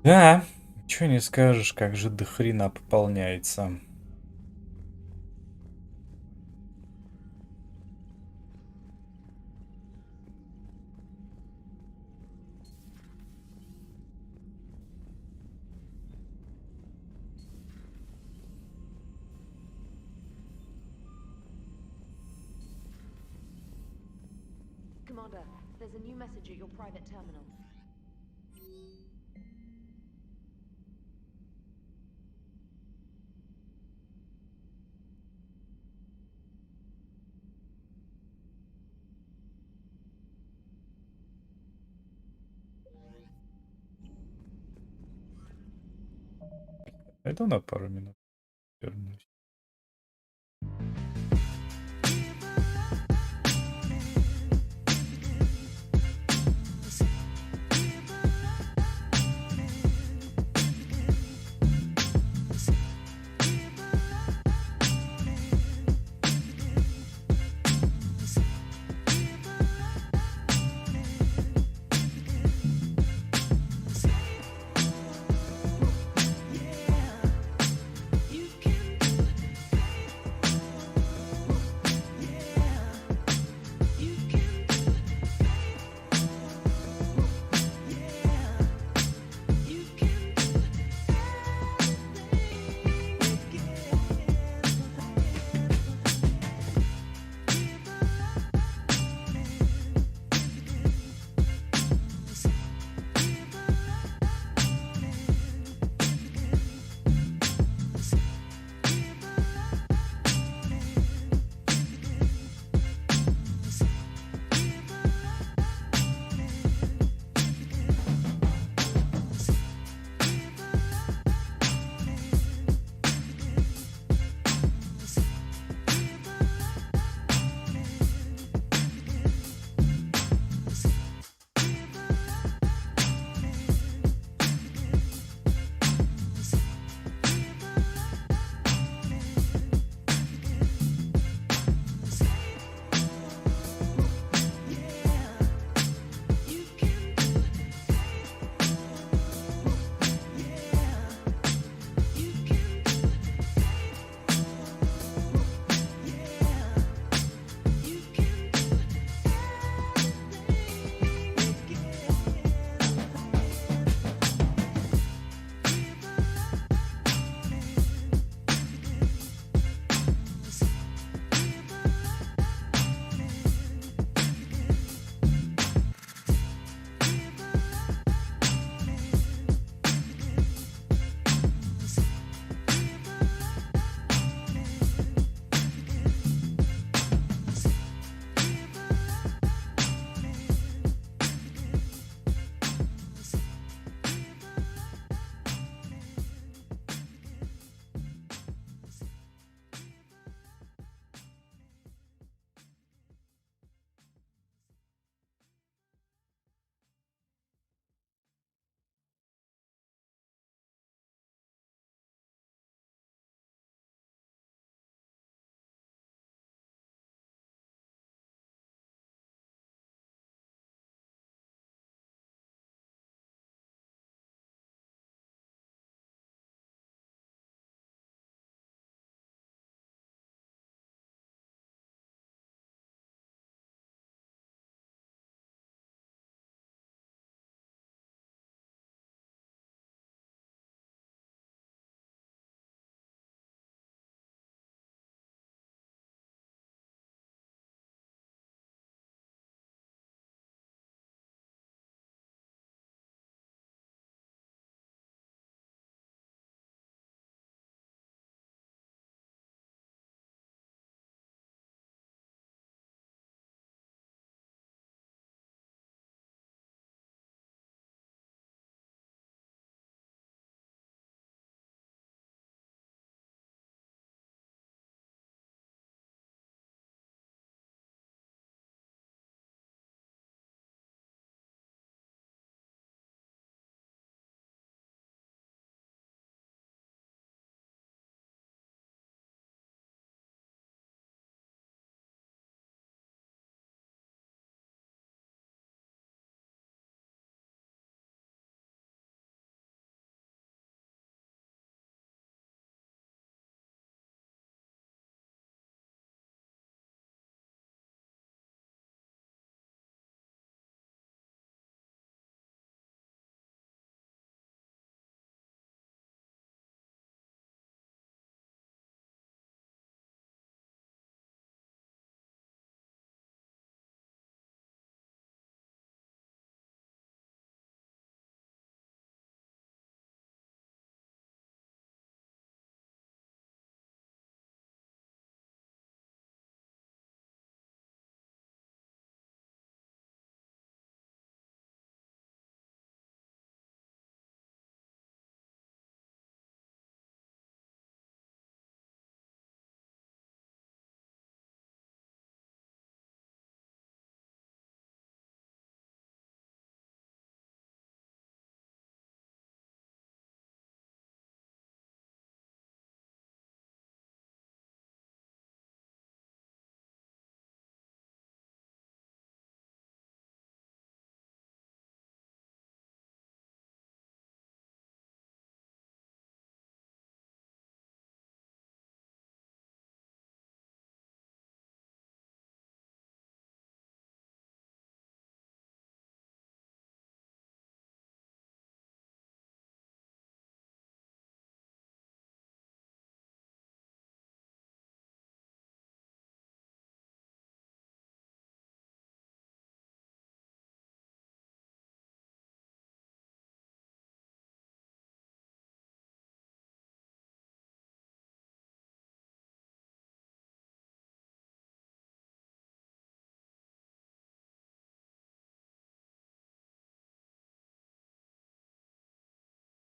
Да, ничего не скажешь, как же до хрена пополняется. Commander, there's a new message at your private terminal. Это на пару минут вернусь. You can do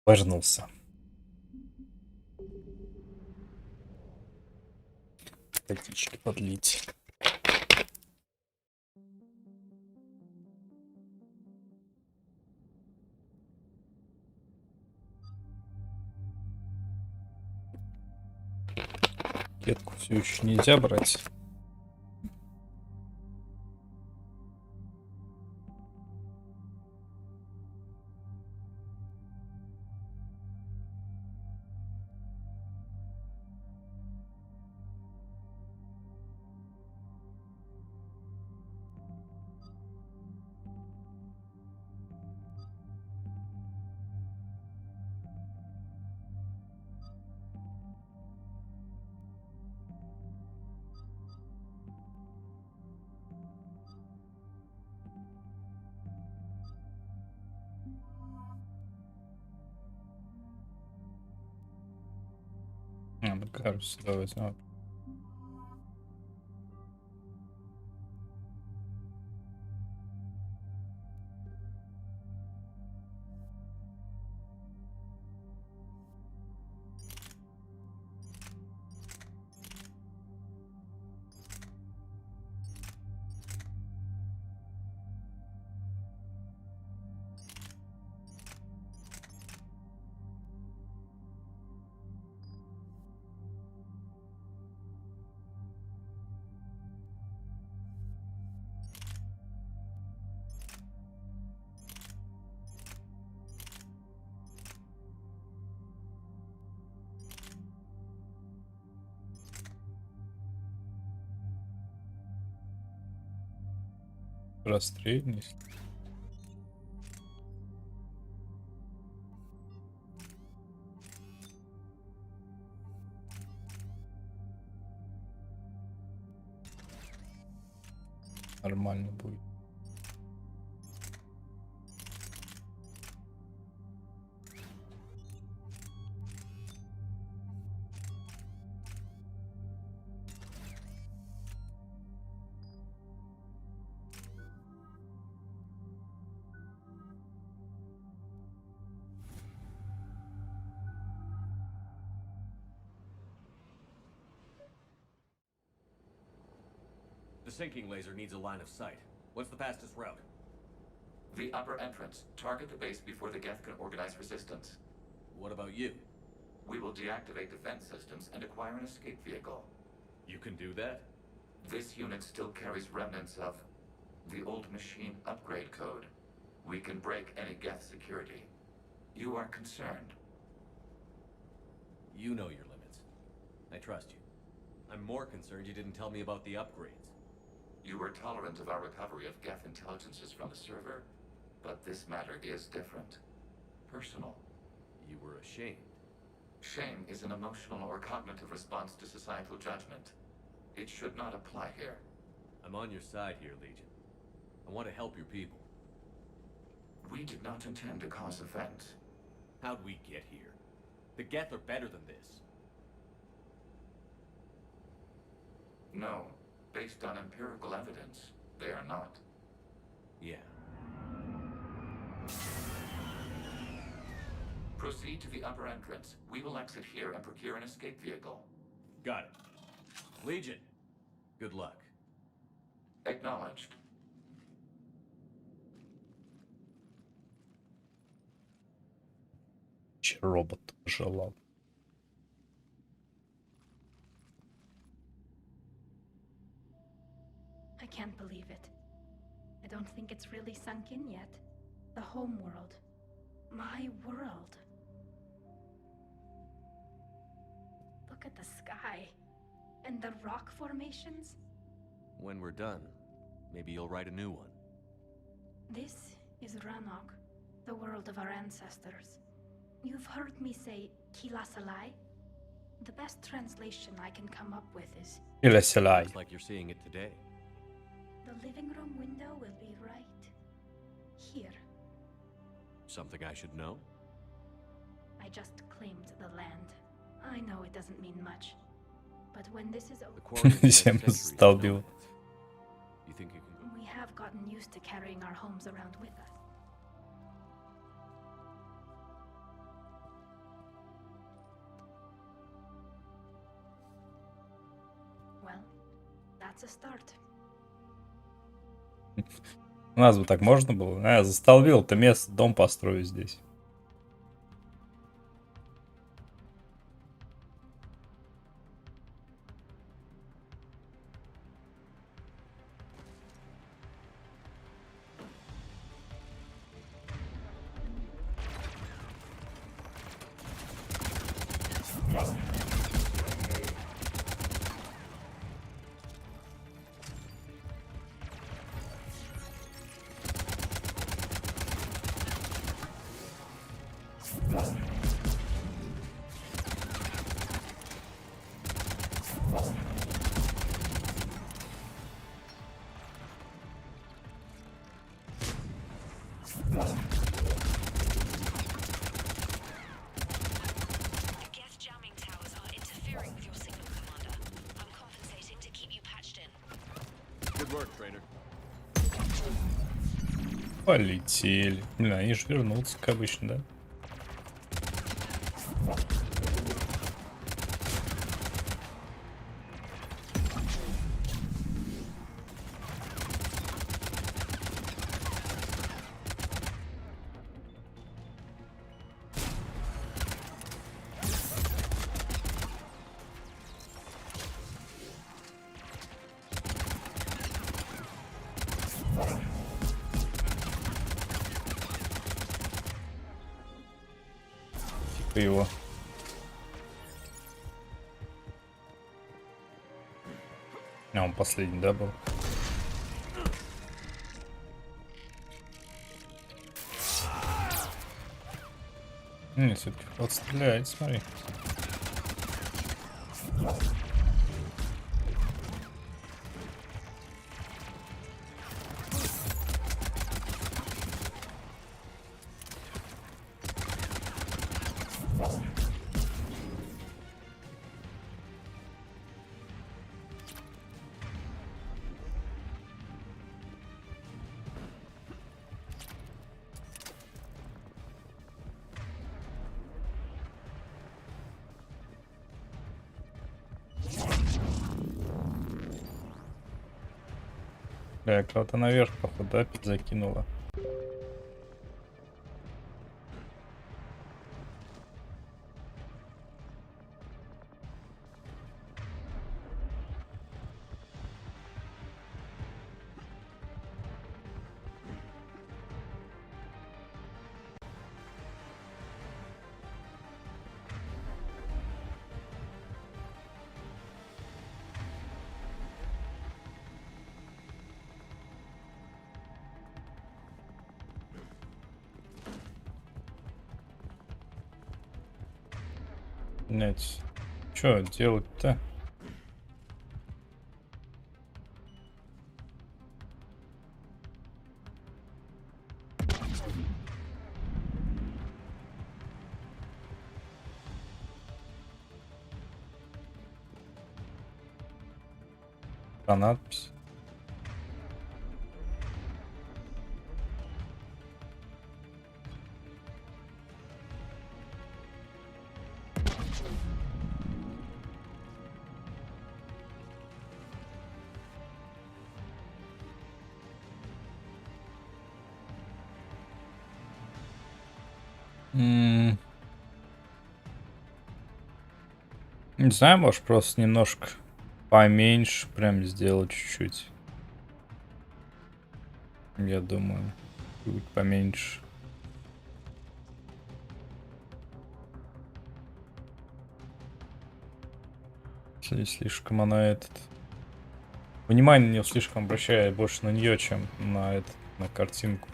Вернулся. Водички подлить. Кетку все еще нельзя брать. Ну, кажется, давай возьмем. Расстрельность. Нормально будет. The sinking laser needs a line of sight. What's the fastest route? The upper entrance. Target the base before the Geth can organize resistance. What about you? We will deactivate defense systems and acquire an escape vehicle. You can do that? This unit still carries remnants of the old machine upgrade code. We can break any Geth security. You are concerned. You know your limits. I trust you. I'm more concerned you didn't tell me about the upgrades. You were tolerant of our recovery of Geth intelligences from the server, but this matter is different. Personal. You were ashamed. Shame is an emotional or cognitive response to societal judgment. It should not apply here. I'm on your side here, Legion. I want to help your people. We did not intend to cause offense. How'd we get here? The Geth are better than this. No. Based on empirical evidence, they are not. Yeah. Proceed to the upper entrance. We will exit here and procure an escape vehicle. Got it. Legion, good luck. Acknowledged. Робот желал. I can't believe it. I don't think it's really sunk in yet. The home world. My world. Look at the sky. And the rock formations. When we're done, maybe you'll write a new one. This is Ranok, the world of our ancestors. You've heard me say Kilasalai? The best translation I can come up with is... Kilasalai. It's like you're seeing it today. The living room window will be right here. Something I should know? I just claimed the land. I know it doesn't mean much. But when this is over... Всем столбил. You think you can go? We have gotten used to carrying our homes around with us. That's a start. У нас бы так можно было. А, застолбил-то место, дом построю здесь. Полетели. Блин, они же вернутся, как обычно, да? Его. А, он последний, да, был? Нет, все-таки вот стреляет, смотри. Бля, кого-то наверх, походу, опять закинула. Нет. Чё делать-то? Надпись. Не знаю, может просто немножко поменьше прям сделать чуть-чуть. Я думаю, будет поменьше. Слишком она этот... Внимание на нее слишком обращает, больше на нее, чем на этот, на картинку.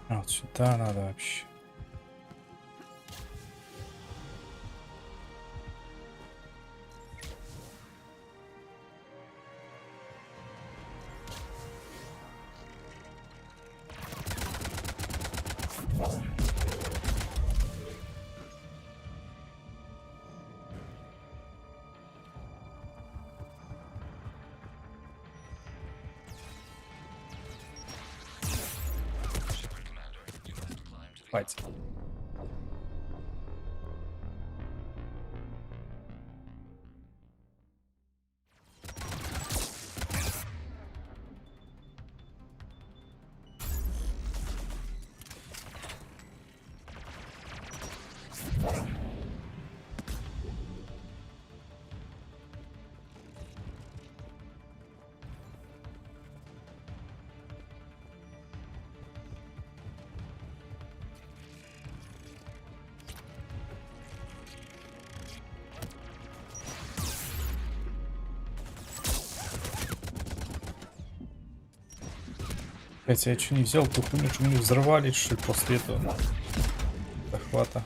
А вот сюда надо вообще. Хватит. Хотя я что не взял, то хуйню, что мне взорвали, что ли, после этого захвата.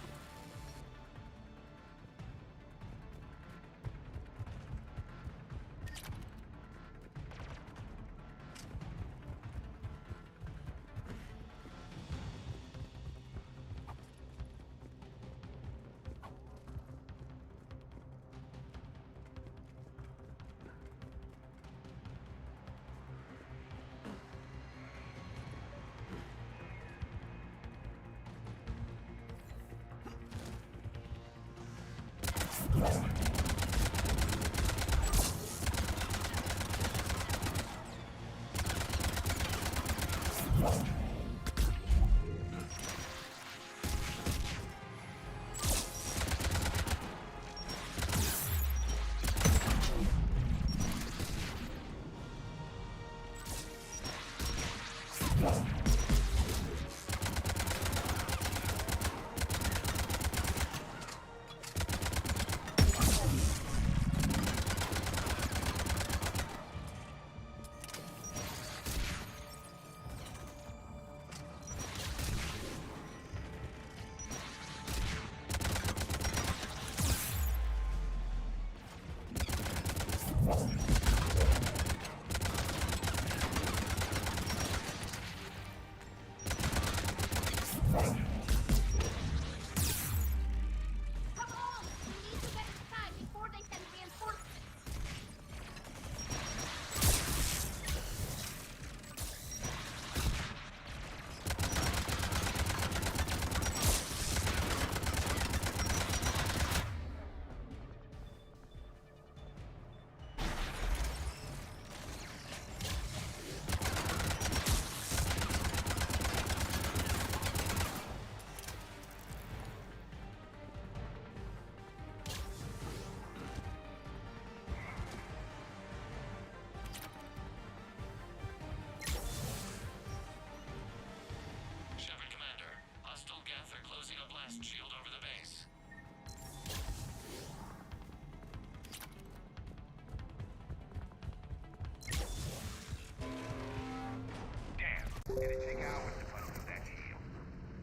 It'd take hours to put through that shield.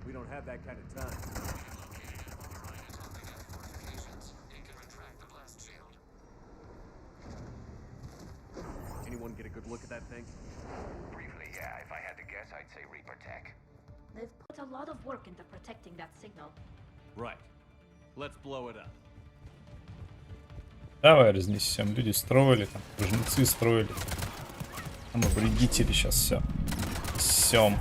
We don't have that kind of time. Anyone get a good look at that thing? Briefly, yeah. If I had to guess, I'd say Reaper Tech. They've put a lot of work into protecting that signal. Right. Let's blow it up. Давай разнесем. Люди строили, там, жнецы строили. А мы вредители сейчас все. Сем.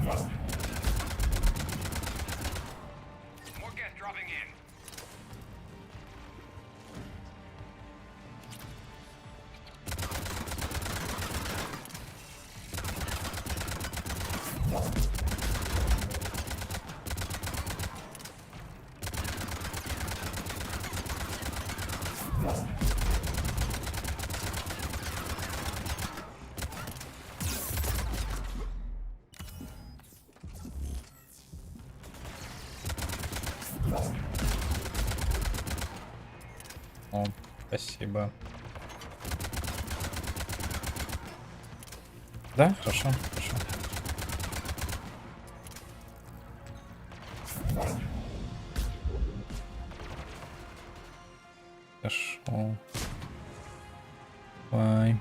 О, спасибо. Да, хорошо, хорошо. Хорошо. Давай.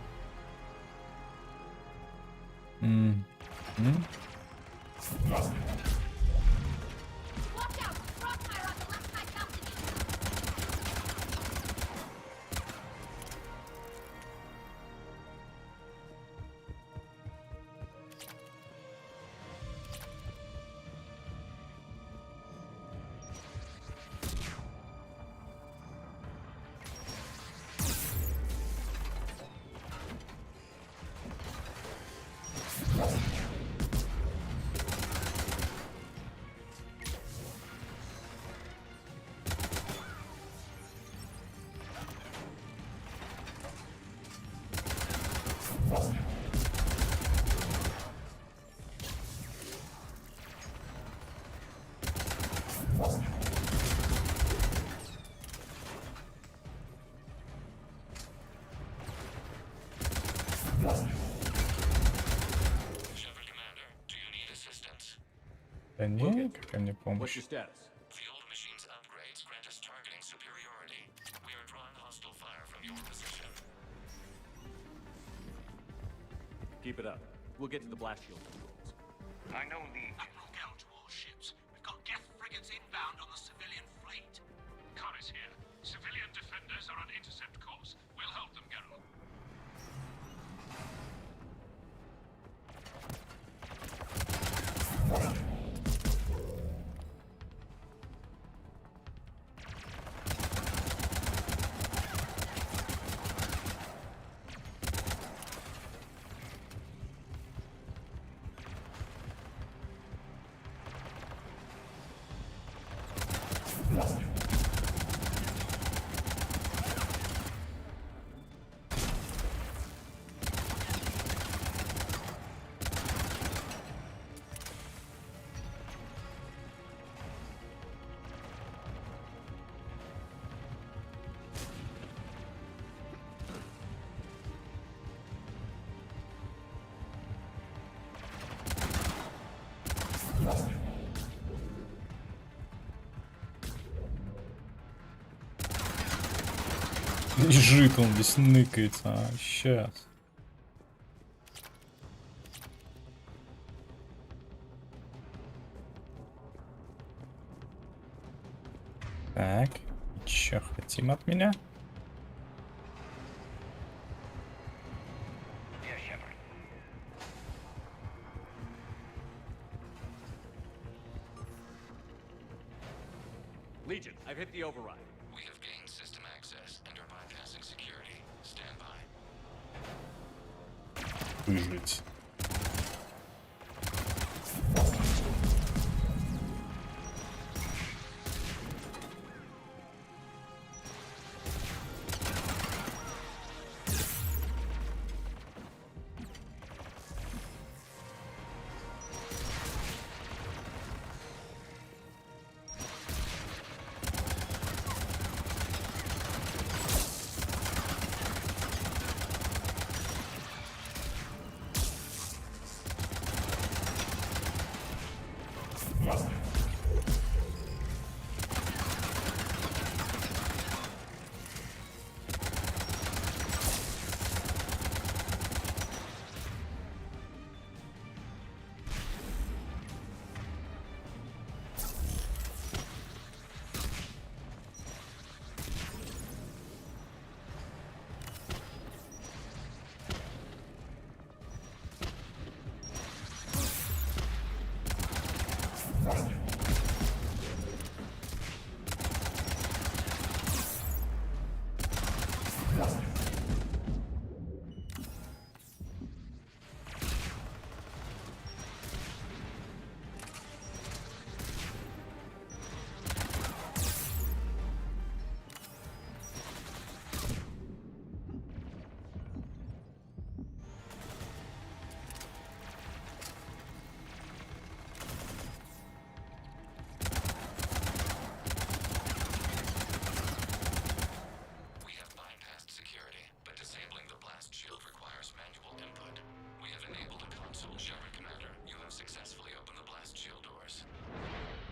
Да не, какая мне What's помощь. your status? The old machine's upgrades grant us targeting superiority. We are drawing hostile fire from your position. Keep it up. We'll get to the blast shield controls. I know Legion. Admiral, go to all ships. We've got Geth frigates inbound on the civilian fleet. Khan is here. Civilian defenders are on intercept course. We'll hold them, Geralt. Лежит он весь ныкается. А, сейчас. Так, чё хотим от меня? Legion, I've hit the override. We have gained system access and are bypassing security. Stand by. Выжить.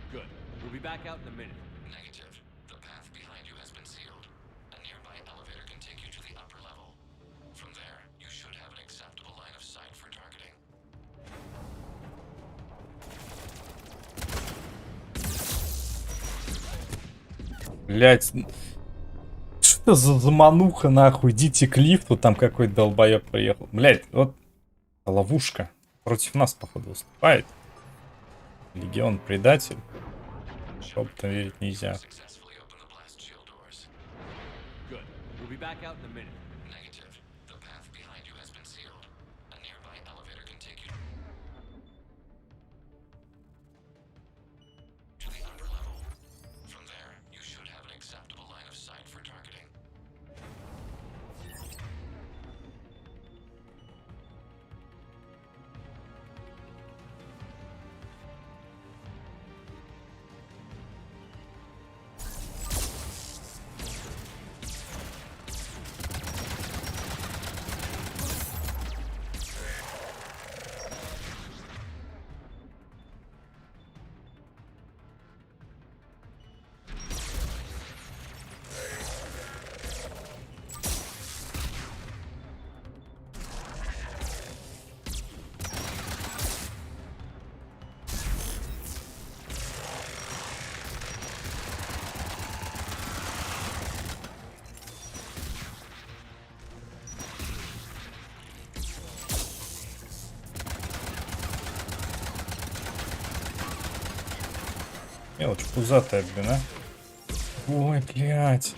Good. We'll be back out in a minute. Negative. The path behind you has been sealed. A nearby elevator can take you to the upper level. From there, you should have an acceptable line of sight for targeting. Блять, что за замануха нахуй? Идите к лифту, там какой-то долбоёб приехал. Блять, вот ловушка. Против нас, походу, выступает. Легион предатель. Шепотом верить нельзя. Good. We'll be back out in a minute. Negative. The path behind you has been sealed. A nearby elevator can take you to the upper level. From there, you should have an acceptable line of sight for targeting. Мелочь пузатая, блин, а. Ой, блядь.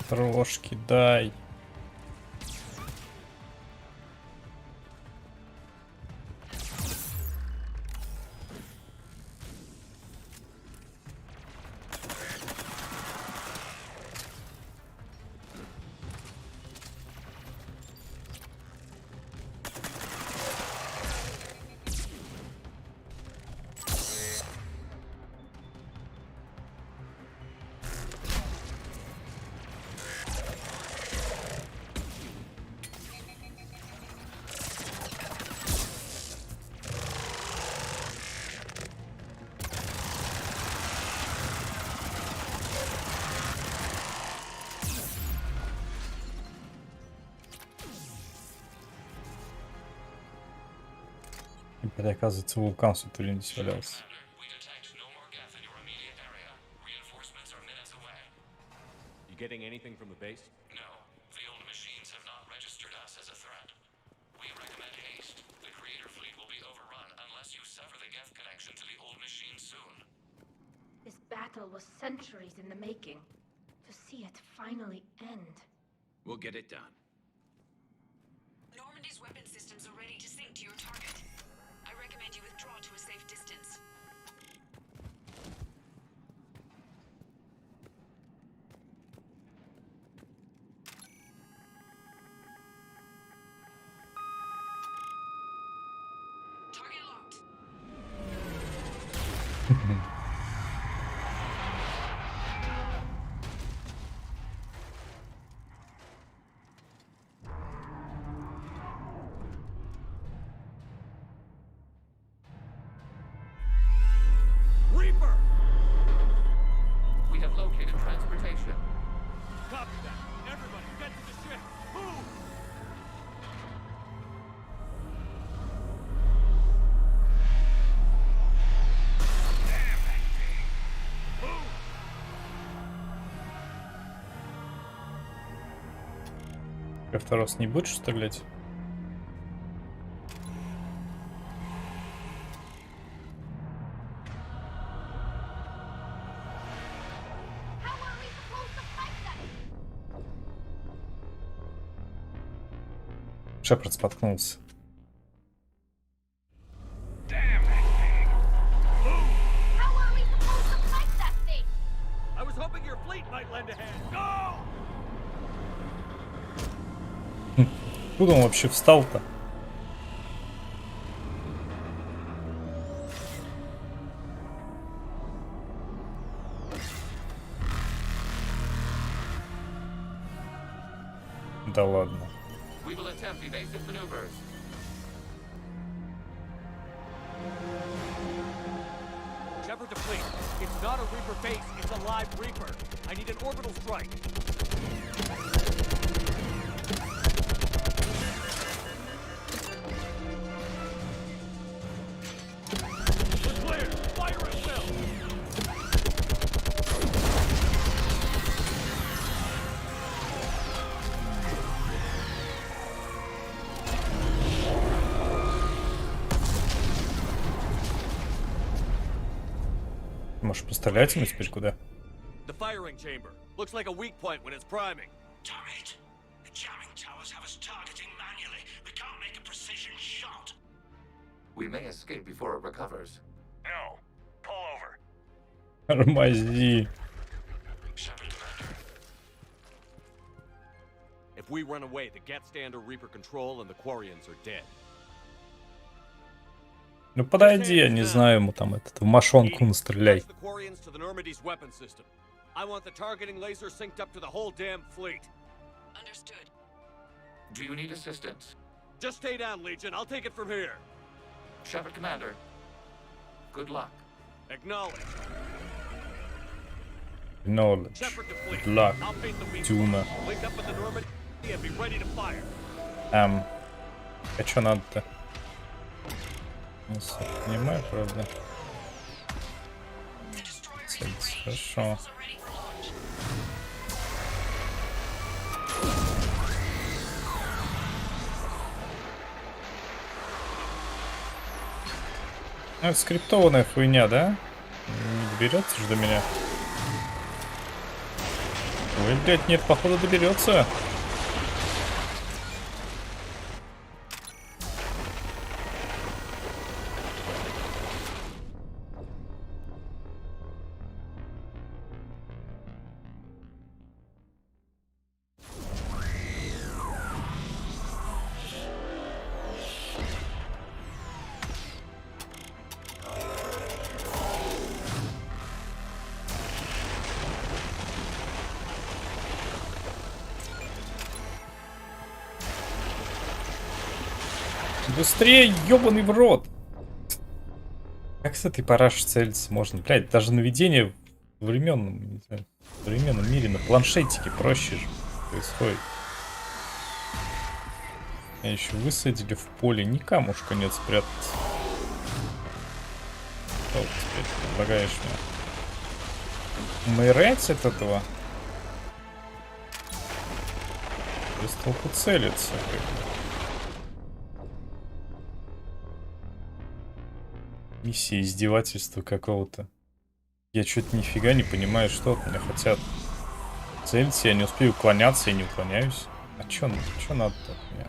Трошки дай. Это, оказывается, вулкан с утра не свалялся. You getting anything from the base? No. The old machines have not registered us as a threat. We recommend haste. The creator fleet will be overrun unless you sever the Geth connection to the old machine soon. This battle was centuries in the making. To see it finally end. We'll get it done. Normandy's weapon systems are ready to sink to your target. I recommend you withdraw to a safe distance. Target locked. Reaper! We have located transportation. Copy that. Everybody, get to the ship. Move! Второй раз не будешь стрелять? Шепард споткнулся. Damn that thing! Куда он вообще встал-то? Да ладно. We will attempt evasive maneuvers. Shepard to fleet. It's not a Reaper base, it's a live Reaper. I need an orbital strike. We're clear. Fire at will. Может, пострелять ему теперь куда? The firing chamber. Looks like a weak point when it's priming. Damn it! The jamming towers have us targeting manually. We can't make a precision shot. We may escape before it recovers. No. Pull over. Тормози. If we run away, the Geth stand under Reaper control and the Quarians are dead. Ну подойди, я не знаю, ему там этот, в мошонку настреляй. The Quarians to the Normandy's weapon system. I want the targeting laser synced up to the whole damn fleet. Understood. Do you need assistance? Just stay down, Legion. I'll take it from here. Shepard Commander. Good luck. Acknowledge. Knowledge. Shepard to fleet. Good luck. I'll feed the weak Тюна. point. Link up with the Normandy and be ready to fire. А чё надо-то? Понимаю, правда. Хорошо. Ну, это скриптованная хуйня, да? Не доберется же до меня. Ой, блядь, нет, походу доберется. Быстрее, ёбаный в рот! Как с этой параши целиться можно? Блядь, даже наведение в современном мире на планшетике проще же происходит. Меня еще высадили в поле, ни камушка нет спрятаться. Что ты теперь предлагаешь мне? Умирать от этого? Без толку целиться. Миссия издевательства какого-то. Я что-то нифига не понимаю, что от меня хотят. Целиться, я не успею уклоняться, я не уклоняюсь. А чё надо-то от меня?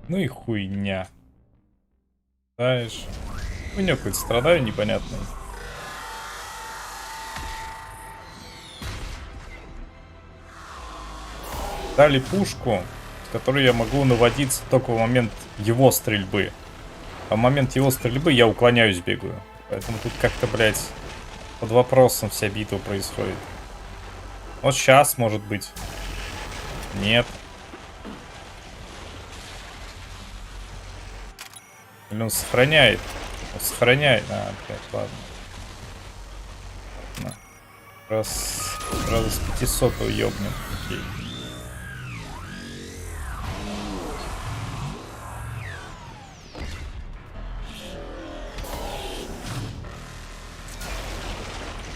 Ну и хуйня. Знаешь, хуйня какой-то страдаю непонятный. Дали пушку, с которой я могу наводиться только в момент его стрельбы. А в момент его стрельбы я уклоняюсь, бегаю. Поэтому тут как-то, блядь, под вопросом вся битва происходит. Вот сейчас, может быть. Нет. Или он сохраняет. Он сохраняет. А, блядь, ладно. На. Сразу с 500 ёбнем. Окей.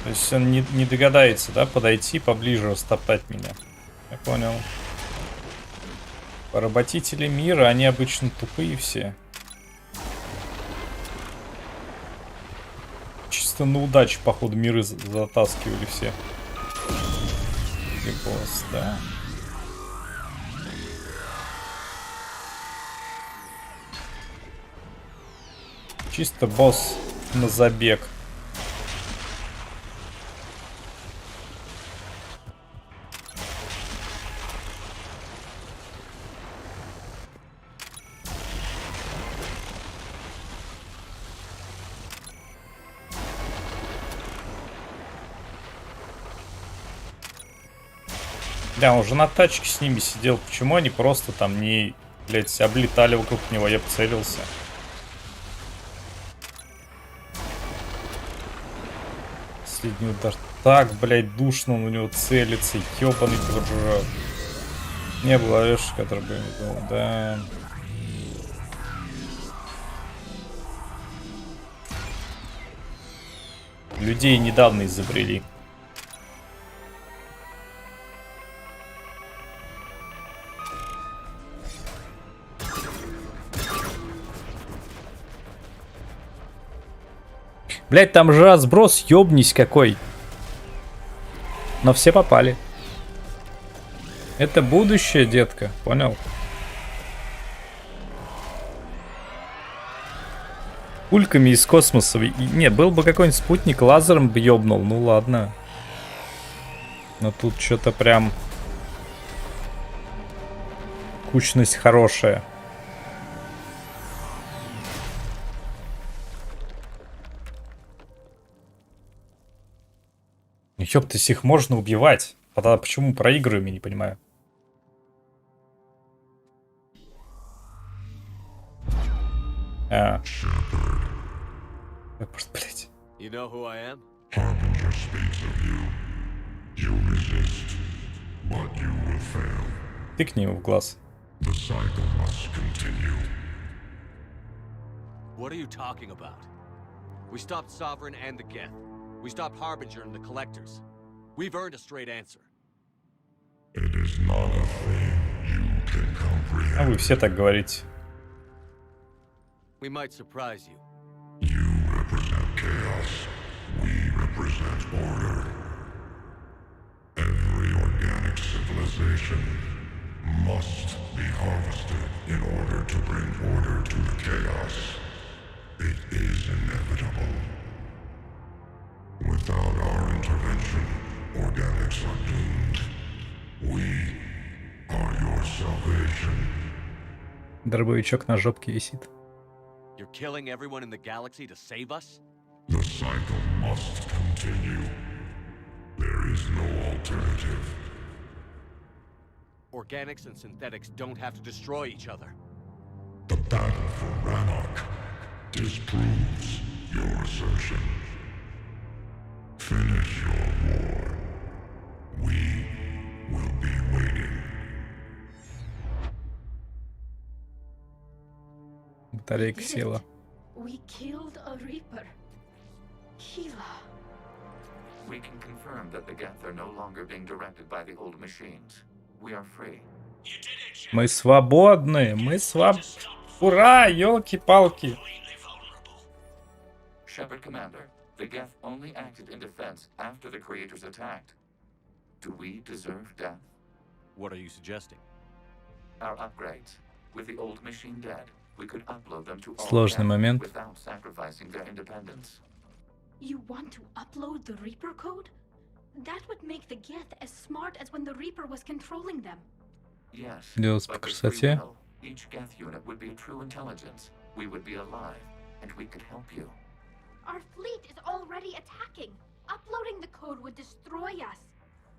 То есть он не догадается, да, подойти поближе, растоптать меня. Я понял. Поработители мира, они обычно тупые все. Чисто на удачу, походу, миры затаскивали все. И босс, да. Чисто босс на забег. Да, он уже на тачке с ними сидел. Почему они просто там не, блядь, облетали вокруг него? Я поцелился. Последний удар. Так, блядь, душно он у него целится. Ёбаный рот. Не было Лёши, который бы не был, да. Людей недавно изобрели. Блять, там же разброс, ёбнись какой. Но все попали. Это будущее, детка, понял? Пульками из космоса. Не, был бы какой-нибудь спутник, лазером бы ёбнул, ну ладно. Но тут что-то прям... Кучность хорошая. Ёпта, их можно убивать. Тогда почему проигрываем, я не понимаю. Просто, блядь. Тыкни его в глаз. What are you talking about? We stopped Sovereign and the Geth. We stopped Harbinger and the Collectors. We've earned a straight answer. It is not a thing you can comprehend. А вы все так говорите. We might surprise you. You represent chaos. We represent order. Every organic civilization must be harvested in order to bring order to the chaos. It is inevitable. Without our intervention, organics are doomed. We are your salvation. Дробовичок на жопке висит. You're killing everyone in the galaxy to save us? The cycle must continue. There is no alternative. Organics and synthetics don't have to destroy each other. The battle for Rannoch disproves your assertion. Finish your war. We will be waiting. Батарейка села. We killed a Reaper. Kila. We can confirm that the Geth are no longer being directed by the old machines. We are free. Мы свободны, мы Ура, ёлки-палки. Shepard Commander, the Geth only acted in defense after the creators attacked. Do we deserve death? What are you suggesting? Our upgrades. With the old machine dead, we could upload them to all Сложный момент. without sacrificing their independence. You want to upload the Reaper code? That would make the Geth as smart as when the Reaper was controlling them. Yes, Делать по but with красоте. free will, each Geth unit would be a true intelligence. We would be alive, and we could help you. Our fleet is already attacking. Uploading the code would destroy us.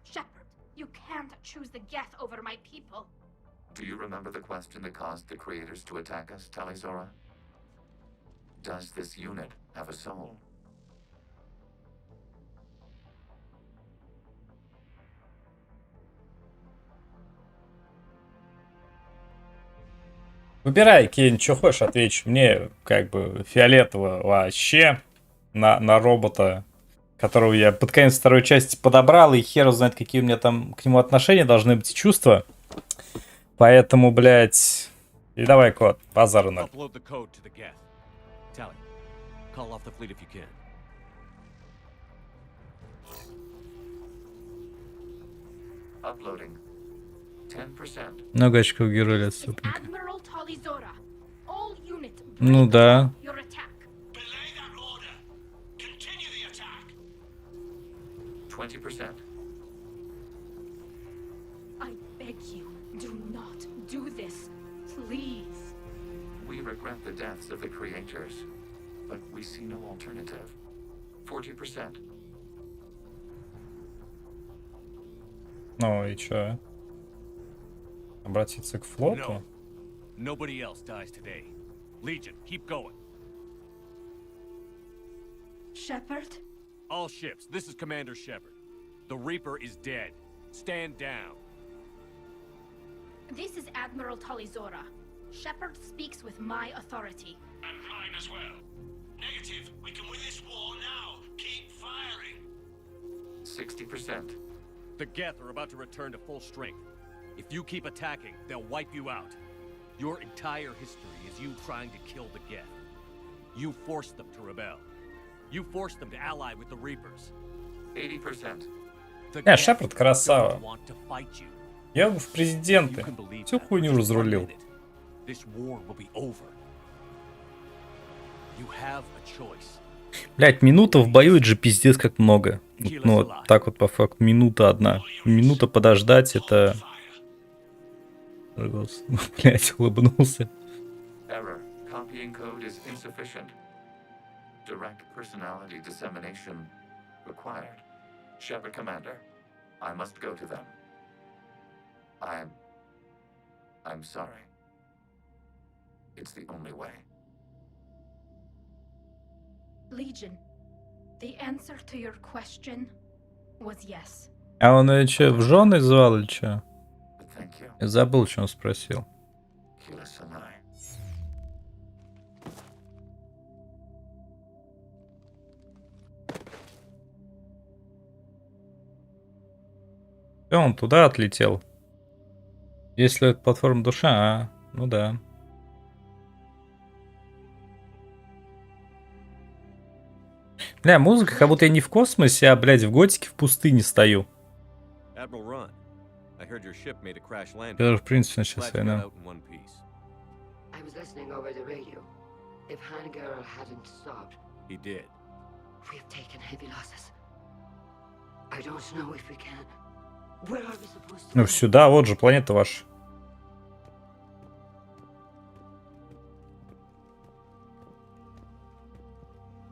Shepard, you can't choose the Geth over my people. Do you remember the question that caused the creators to attack us, Talizora? Does this unit have a soul? Выбирай, Кейн, что хочешь, ответишь. Мне как бы фиолетово вообще на робота, которого я под конец второй части подобрал, и хер знает, какие у меня там к нему отношения должны быть и чувства. Поэтому, блядь, и давай, код, базару ноль. Upload the code to the Geth. Tally, call off the fleet if you can. Uploading. 10%. Много очков героя отступника. Admiral Talizora. All units Ну да. your attack. 20%. I beg you, do not do this. Please. We regret the deaths of the creators, but we see no alternative. 40%. Ну и чё? Обратиться к флоту? No. Nobody else dies today. Legion, keep going. Shepard? All ships, this is Commander Shepard. The Reaper is dead. Stand down. This is Admiral Talizora. Shepard speaks with my authority. And mine as well. Negative. We can win this war now. Keep firing. 60%. The Geth are about to return to full strength. If you keep attacking, they'll wipe you out. Your entire history is you trying to kill the Geth. You forced them to rebel. You forced them to ally with the Reapers. 80%. Не, Шепард красава. Я бы в президенты. Всю хуйню разрулил. This war will be over. You have a choice. Блять, минута в бою, это же пиздец как много. Ну вот так вот по факту, минута одна. Минута подождать, это... Блять, улыбнулся. Error. Copying code is insufficient. Direct personality dissemination required. Shepard Commander, I must go to them. I'm sorry. It's the only way. Legion, the answer to your question was yes. А он ее что, в жены звал или что? Thank you. Я забыл, что он спросил. И он туда отлетел. Если это платформа душа, ну да. Бля, музыка, как будто я не в космосе, а, блядь, в готике в пустыне стою. Даже, в принципе, сейчас я, да. I was listening over the radio. If Hangirl hadn't stopped, he did. We have taken heavy losses. I don't know if we can. Where are we supposed to Ну сюда, вот же планета ваша.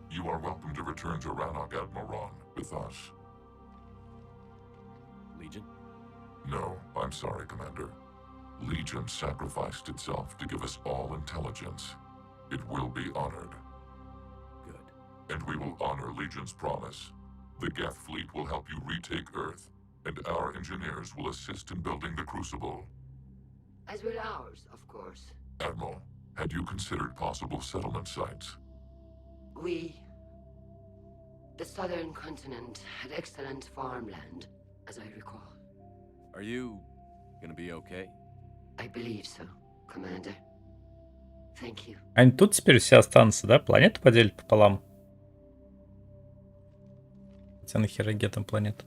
You are welcome to return to Rannoch, Admiral, with us. Legion? No, I'm sorry, Commander. Legion sacrificed itself to give us all intelligence. It will be honored. Good. And we will honor Legion's promise. The Geth fleet will help you retake Earth, and our engineers will assist in building the Crucible. As will ours, of course. Admiral, had you considered possible settlement sites? The southern continent had excellent farmland, as I recall. Are you gonna be okay? I believe so, Commander. Thank you. Они тут теперь все останутся, да? Планету поделят пополам. Хотя нахера где там планета?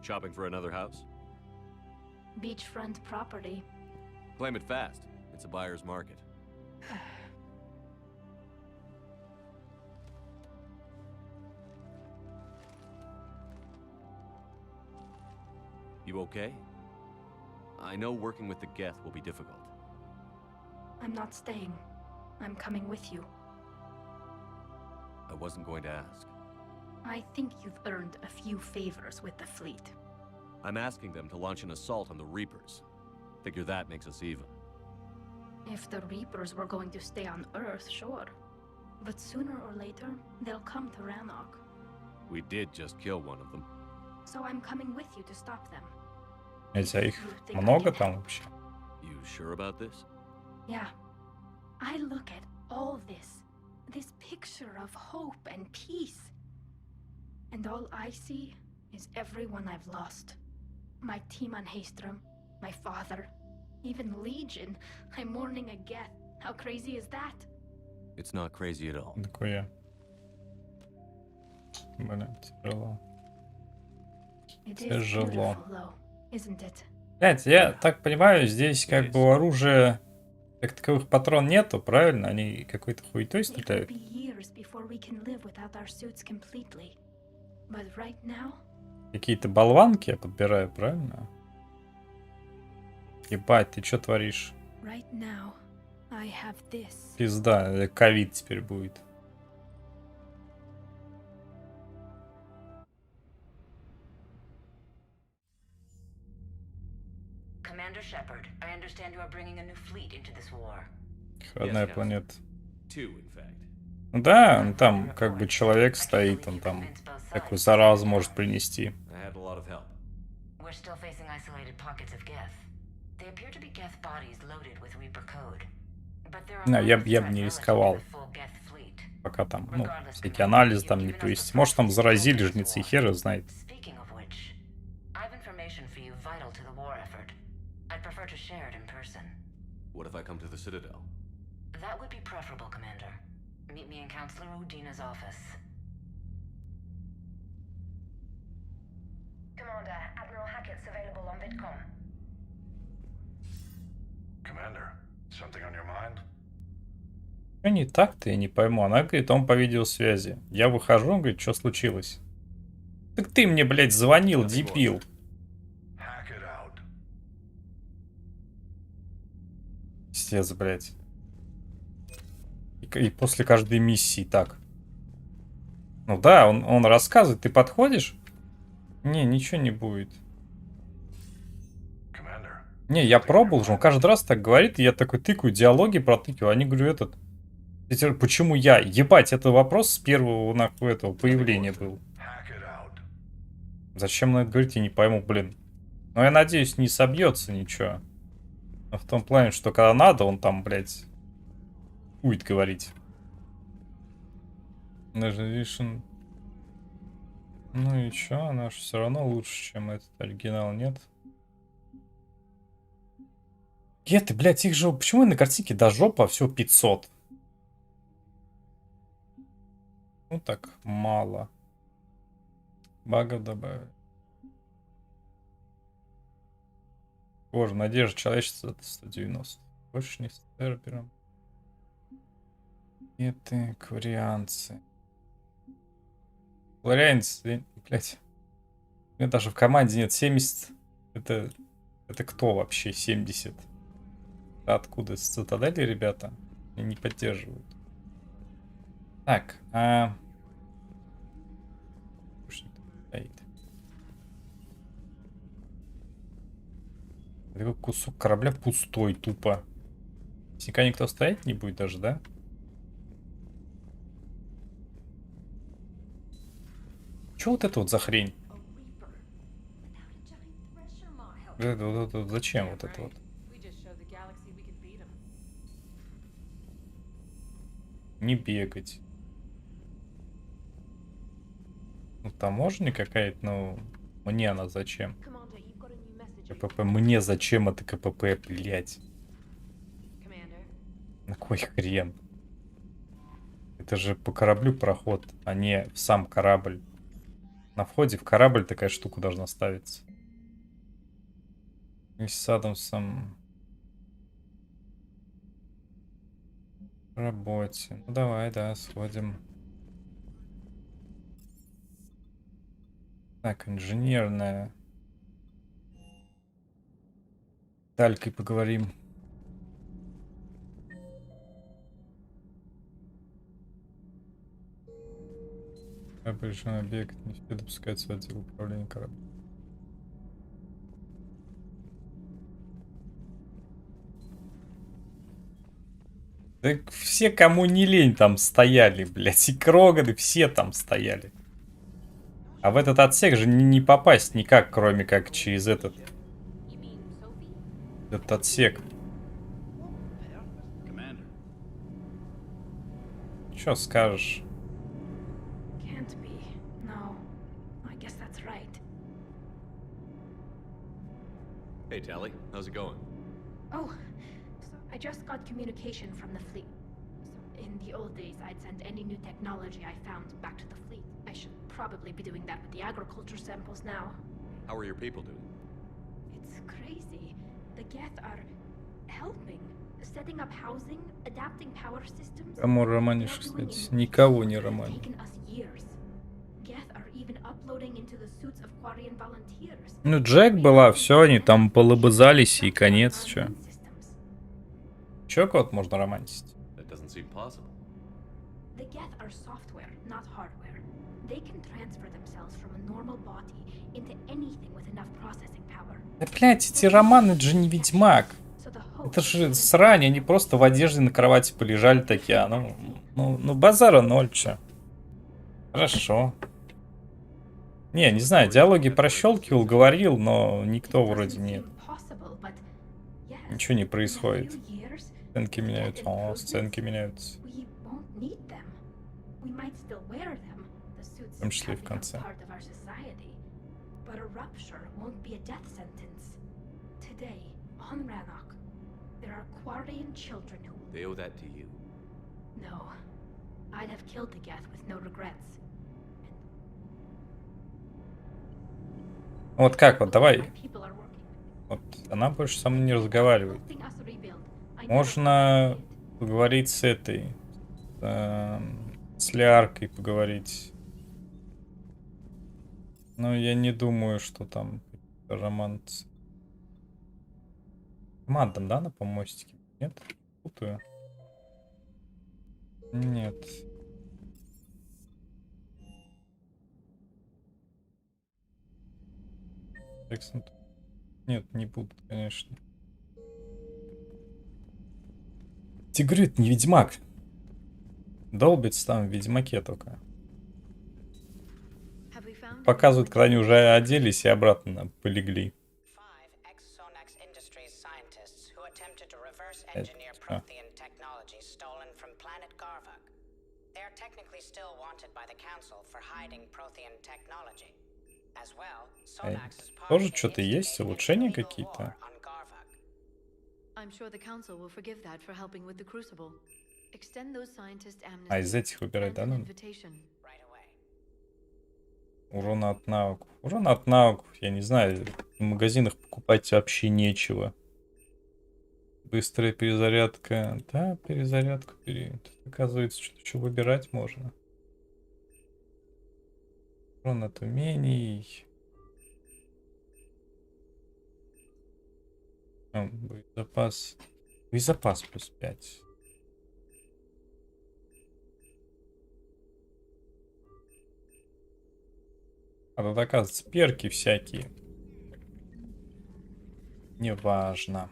Shopping for another house? Beachfront property. Claim it fast. It's a buyer's market. You okay? I know working with the Geth will be difficult. I'm not staying. I'm coming with you. I wasn't going to ask. I think you've earned a few favors with the fleet. I'm asking them to launch an assault on the Reapers. Figure that makes us even. If the Reapers were going to stay on Earth, sure. But sooner or later, they'll come to Rannoch. We did just kill one of them. So I'm coming with you to stop them. Хотя их много там вообще. You sure about this? Yeah. I look at all this picture of hope and peace. And all I see is everyone I've lost. My team on Haestrom, my father, even Legion. I'm mourning a Geth. How crazy is that? It's not crazy at all. Такое. Блин, тяжело. Тяжело. Блять, я так понимаю, здесь как бы оружие Как таковых патрон нету, правильно? Они какой-то хуетой It will стреляют. be years before we can live without our suits completely. But right now, Какие-то болванки я подбираю, правильно? Ебать, ты что творишь? right now, I have this. Пизда, ковид теперь будет. Commander Shepard, I understand you are bringing a new fleet into this war. Родная планета. Two, in fact. Ну да, он там как бы человек стоит, он там такую заразу может принести. I had a lot of help. We're still facing isolated pockets of Geth. They appear to be Geth bodies loaded with Reaper code. But there are Не, я lines бы не threat рисковал. relative to the full Geth fleet. Пока там, ну, всякие анализы там не провести. Может, там заразили жнецы, хер его знает. Speaking of which, I have information for you vital to the war effort. I'd prefer to share it in person. What if I come to the Citadel? That would be preferable, Commander. Meet me in Counselor Udina's office. Commander, Admiral Hackett's available on VidCom. Commander, something on your mind? Что не так-то, я не пойму. Она говорит, он по видеосвязи. Я выхожу, он говорит, что случилось? Так ты мне, блядь, звонил, дебил. Пиздец, блядь. И после каждой миссии так. Ну да, он рассказывает, ты подходишь? Не, ничего не будет. Не, я пробовал же, он каждый раз так говорит, и я такой тыкаю, диалоги протыкиваю. Они говорю, почему я? Ебать, это вопрос с первого нахуй этого появления был. Зачем на это говорить, я не пойму, блин. Но я надеюсь, не собьется ничего. Но в том плане, что когда надо, он там, блядь, будет говорить. Даже Вишен. Ну и чё, она же все равно лучше, чем этот оригинал, нет? Геты, блядь, их же... Почему на картинке до жопа всего 500? Ну так, мало. Багов добавили. Боже, надежда человечества это 190. Больше не с сервером. Это кварианцы. Кварианцы, блядь. У меня даже в команде нет 70. Это кто вообще 70? Откуда? С Цитадели, ребята? Меня не поддерживают. Так, такой кусок корабля пустой, тупо. Никогда никто стоять не будет даже, да? Чё вот это вот за хрень? Зачем вот это вот? Не бегать. Ну, таможня какая-то, ну... Мне она зачем? КПП. Мне зачем это КПП, блять? На кой хрен? Это же по кораблю проход, а не в сам корабль. На входе в корабль такая штука должна ставиться. И с Адамсом... В работе. Ну давай, да, сходим. Так, инженерная. Талькой поговорим. Решен объект не все допускается в отдел управления кораблем. Да все, кому не лень, там стояли, блядь. И Кроганы, все там стояли. А в этот отсек же не попасть никак, кроме как через этот отсек. Чё скажешь? Hey, Tally, how's it going? Oh, so I just got communication from the fleet. So in the old days, I'd send any new technology I found back to the fleet. I should probably be doing that with the agriculture samples now. How are your people doing? It's crazy. The Geth are helping. Setting up housing, adapting power systems. Кому романишь, кстати? Никого не романю. Taken us years. Geth are even uploading into the suits of Quarian volunteers. Ну, Джек была, все, они там полобызались и конец, чё. Чё кого-то можно романтить? That doesn't seem possible. The Geth are software, not hardware. They can transfer themselves from a normal body into anything with enough processing power. Да, блядь, эти романы, это же не Ведьмак. Это же срань, они просто в одежде на кровати полежали такие, ну базара ноль, чё. Хорошо. Не знаю, диалоги прощелкивал, говорил, но никто вроде нет. Ничего не происходит. Сценки меняются. О, сценки меняются. В том числе и в конце. They owe that to you. No, I'd have killed the Geth with no regrets. Вот как вот, давай. Вот, она больше со мной не разговаривает. Можно поговорить с этой. С Лиаркой поговорить. Но я не думаю, что там романс. Командам, да, на помостике? Нет? Путаю. Нет. Нет, не будут, конечно. Тебе это не Ведьмак. Долбится там в Ведьмаке только. Показывают, когда они уже оделись и обратно полегли. Тоже что-то есть? Улучшения какие-то? А из этих выбирать, да? Ну? Урон от навыков. Урон от навыков, я не знаю. В магазинах покупать вообще нечего. Быстрая перезарядка. Да, перезарядку период. Оказывается, что выбирать можно. Урон от умений. Боезапас. Боезапас плюс 5. А тут, оказывается, перки всякие. Неважно.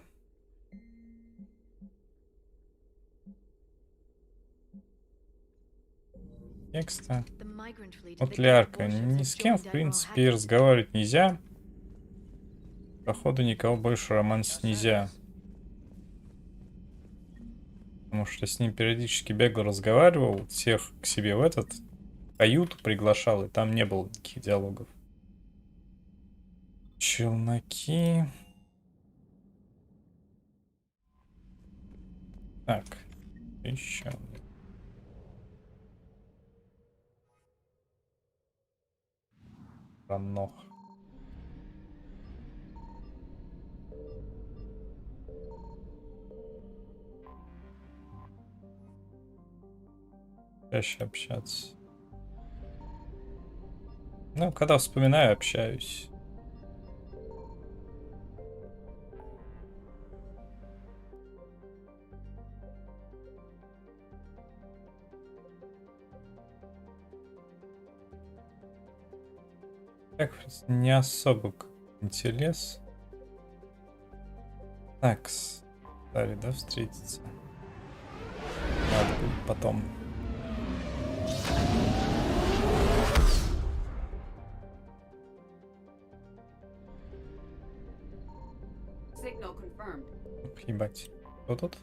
Текста. Вот Лиарка. Ни с кем, в принципе, разговаривать нельзя. Походу, никого больше романсить нельзя. Потому что с ним периодически бегал, разговаривал. Всех к себе в этот каюту приглашал, и там не было никаких диалогов. Челноки. Так. Еще. Ранох. Чаще общаться. Ну, когда вспоминаю, общаюсь. Так, не особо интерес. Так, стали, да, встретиться. Надо будет потом. Ебать. Кто тут?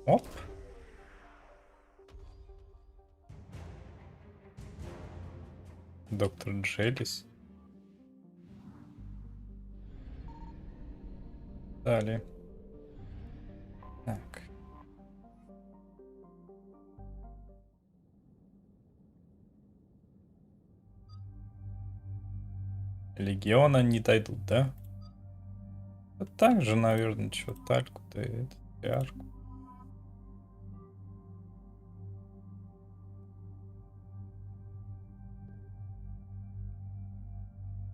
Оп. Доктор Джелис. Далее. Так. Легиона не дойдут, да? Вот так же, наверное, что тальку-то и арку.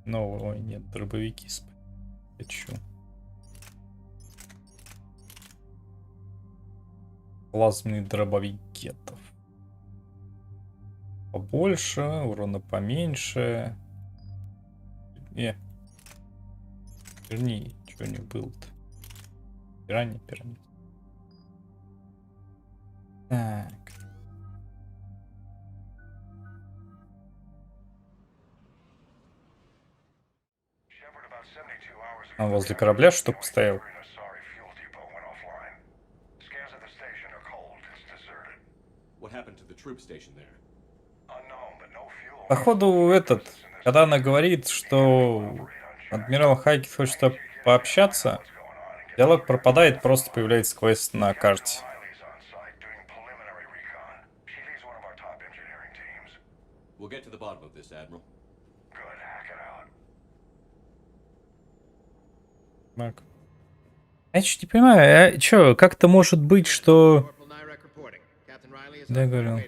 Нового нет, дробовики хочу. Плазменный дробовик гетов. Побольше, урона поменьше. Верни, что не был-то. Пиранья. Так. А возле корабля что постоял? Походу когда она говорит, что адмирал Хайкет хочет пообщаться, диалог пропадает, просто появляется квест на карте. Так. Я чуть не понимаю, как-то может быть, что... Да, говорю.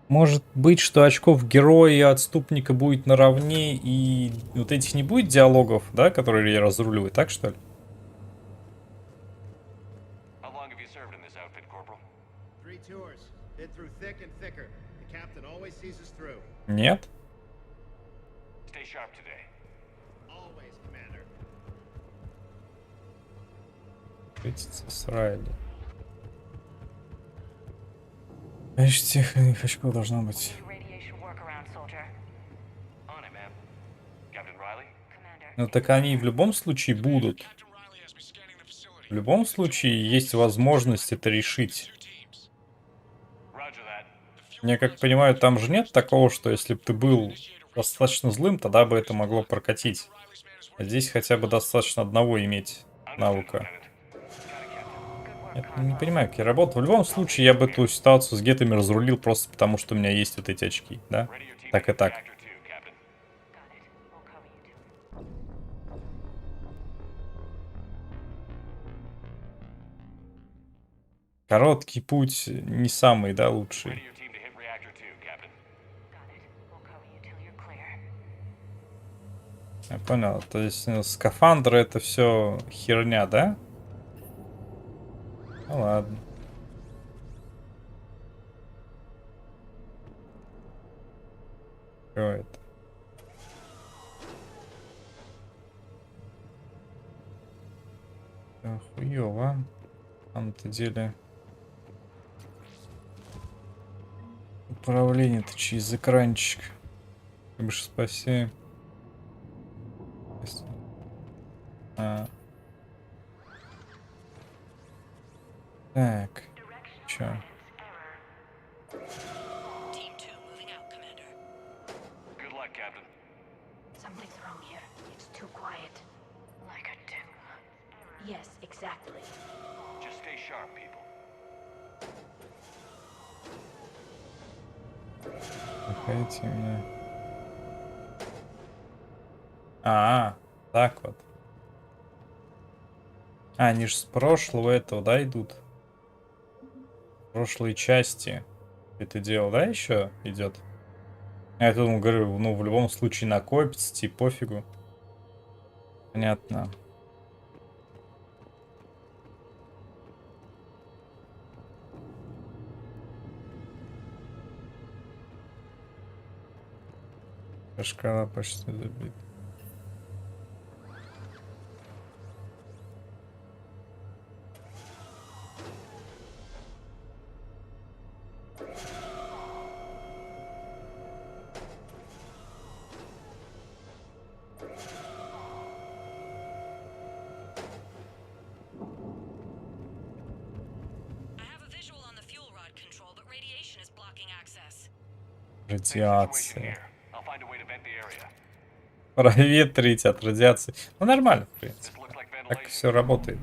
Может быть, что очков героя и отступника будет наравне, и вот этих не будет диалогов, да, которые я разруливаю, так что ли? Нет? Срали. Значит, тех очков должно быть. Ну так они в любом случае будут. В любом случае есть возможность это решить. Я как понимаю, там же нет такого, что если бы ты был достаточно злым, тогда бы это могло прокатить. А здесь хотя бы достаточно одного иметь навыка. Я не понимаю, как я работаю. В любом случае, я бы эту ситуацию с гетами разрулил просто потому, что у меня есть вот эти очки, да? Так и так. Короткий путь не самый, да, лучший. Я понял. То есть скафандры это все херня, да? Ну ладно. Что это? Хуёво. На самом-то деле. Управление-то через экранчик. Больше спаси. Так. Чё? Заходите мне. Так вот. Они же с прошлого этого, да, идут? Прошлой части. Это дело, да, еще идет? Я думаю, говорю, ну, в любом случае накопится, типа, пофигу. Понятно. Шкала почти забита. Радиация. Проветрить от радиации. Ну, нормально, в принципе. Так все работает.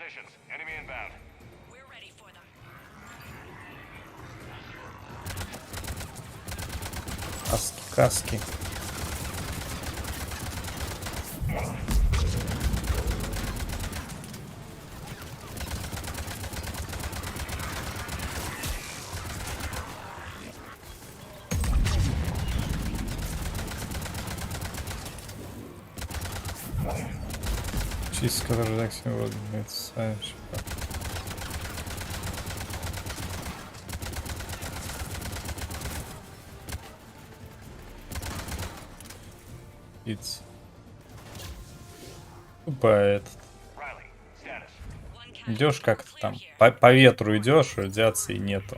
positions. Enemy inbound. We're ready for them. Каски. Чистка рождак сегодня. It's тупо этот. Идешь как-то там. По ветру идешь, радиации нету.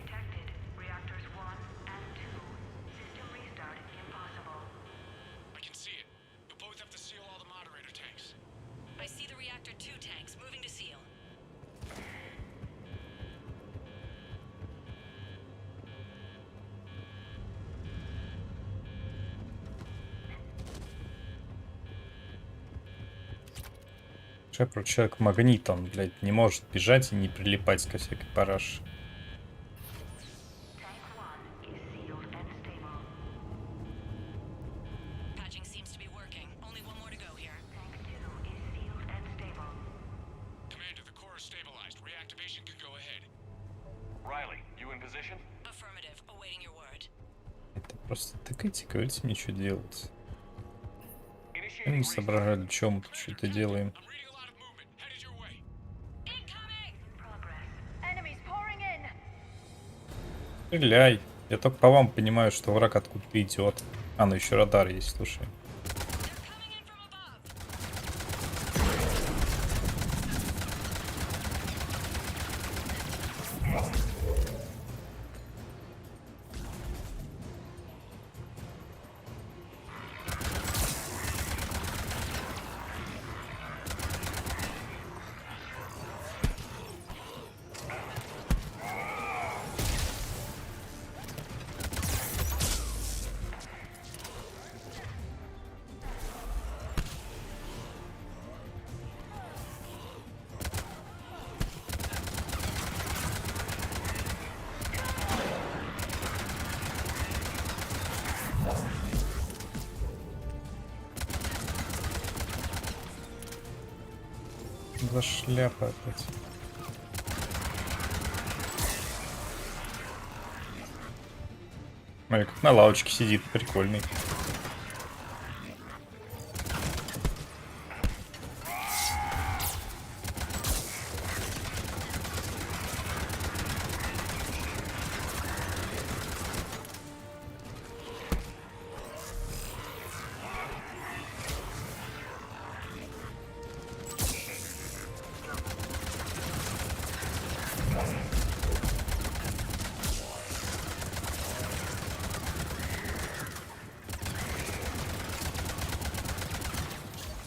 Шепард человек-магнит, он, блядь, не может бежать и не прилипать ко всякой параше. Это просто тыкайте, говорите мне, что делать. Я не соображаю, для чего мы тут что-то делаем. Стреляй. Я только по вам понимаю, что враг откуда-то идет. А, ну еще радар есть, слушай. За шляпа опять. Смотри, как на лавочке сидит, прикольный.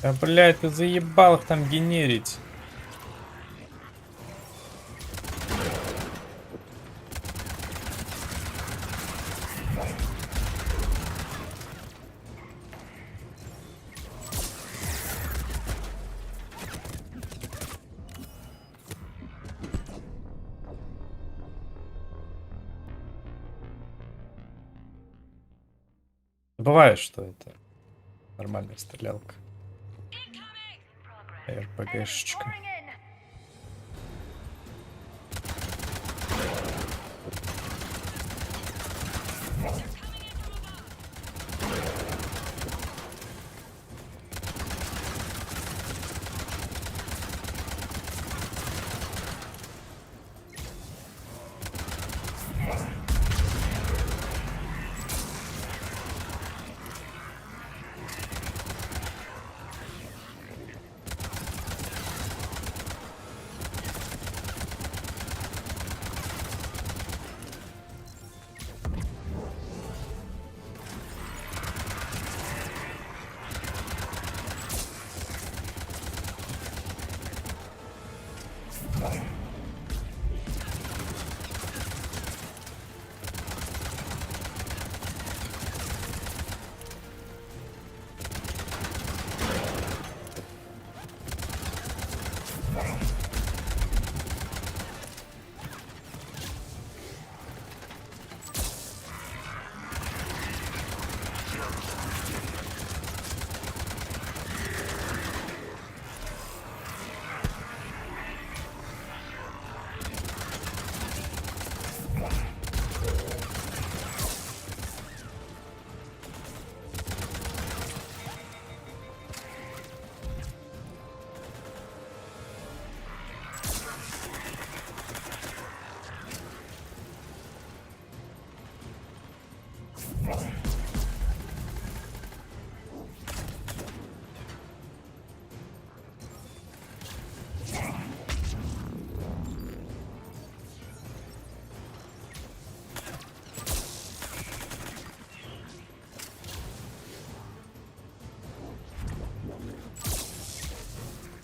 Да, блядь, ты заебал их там генерить. Забываешь, что это нормальная стрелялка. РПГшечка.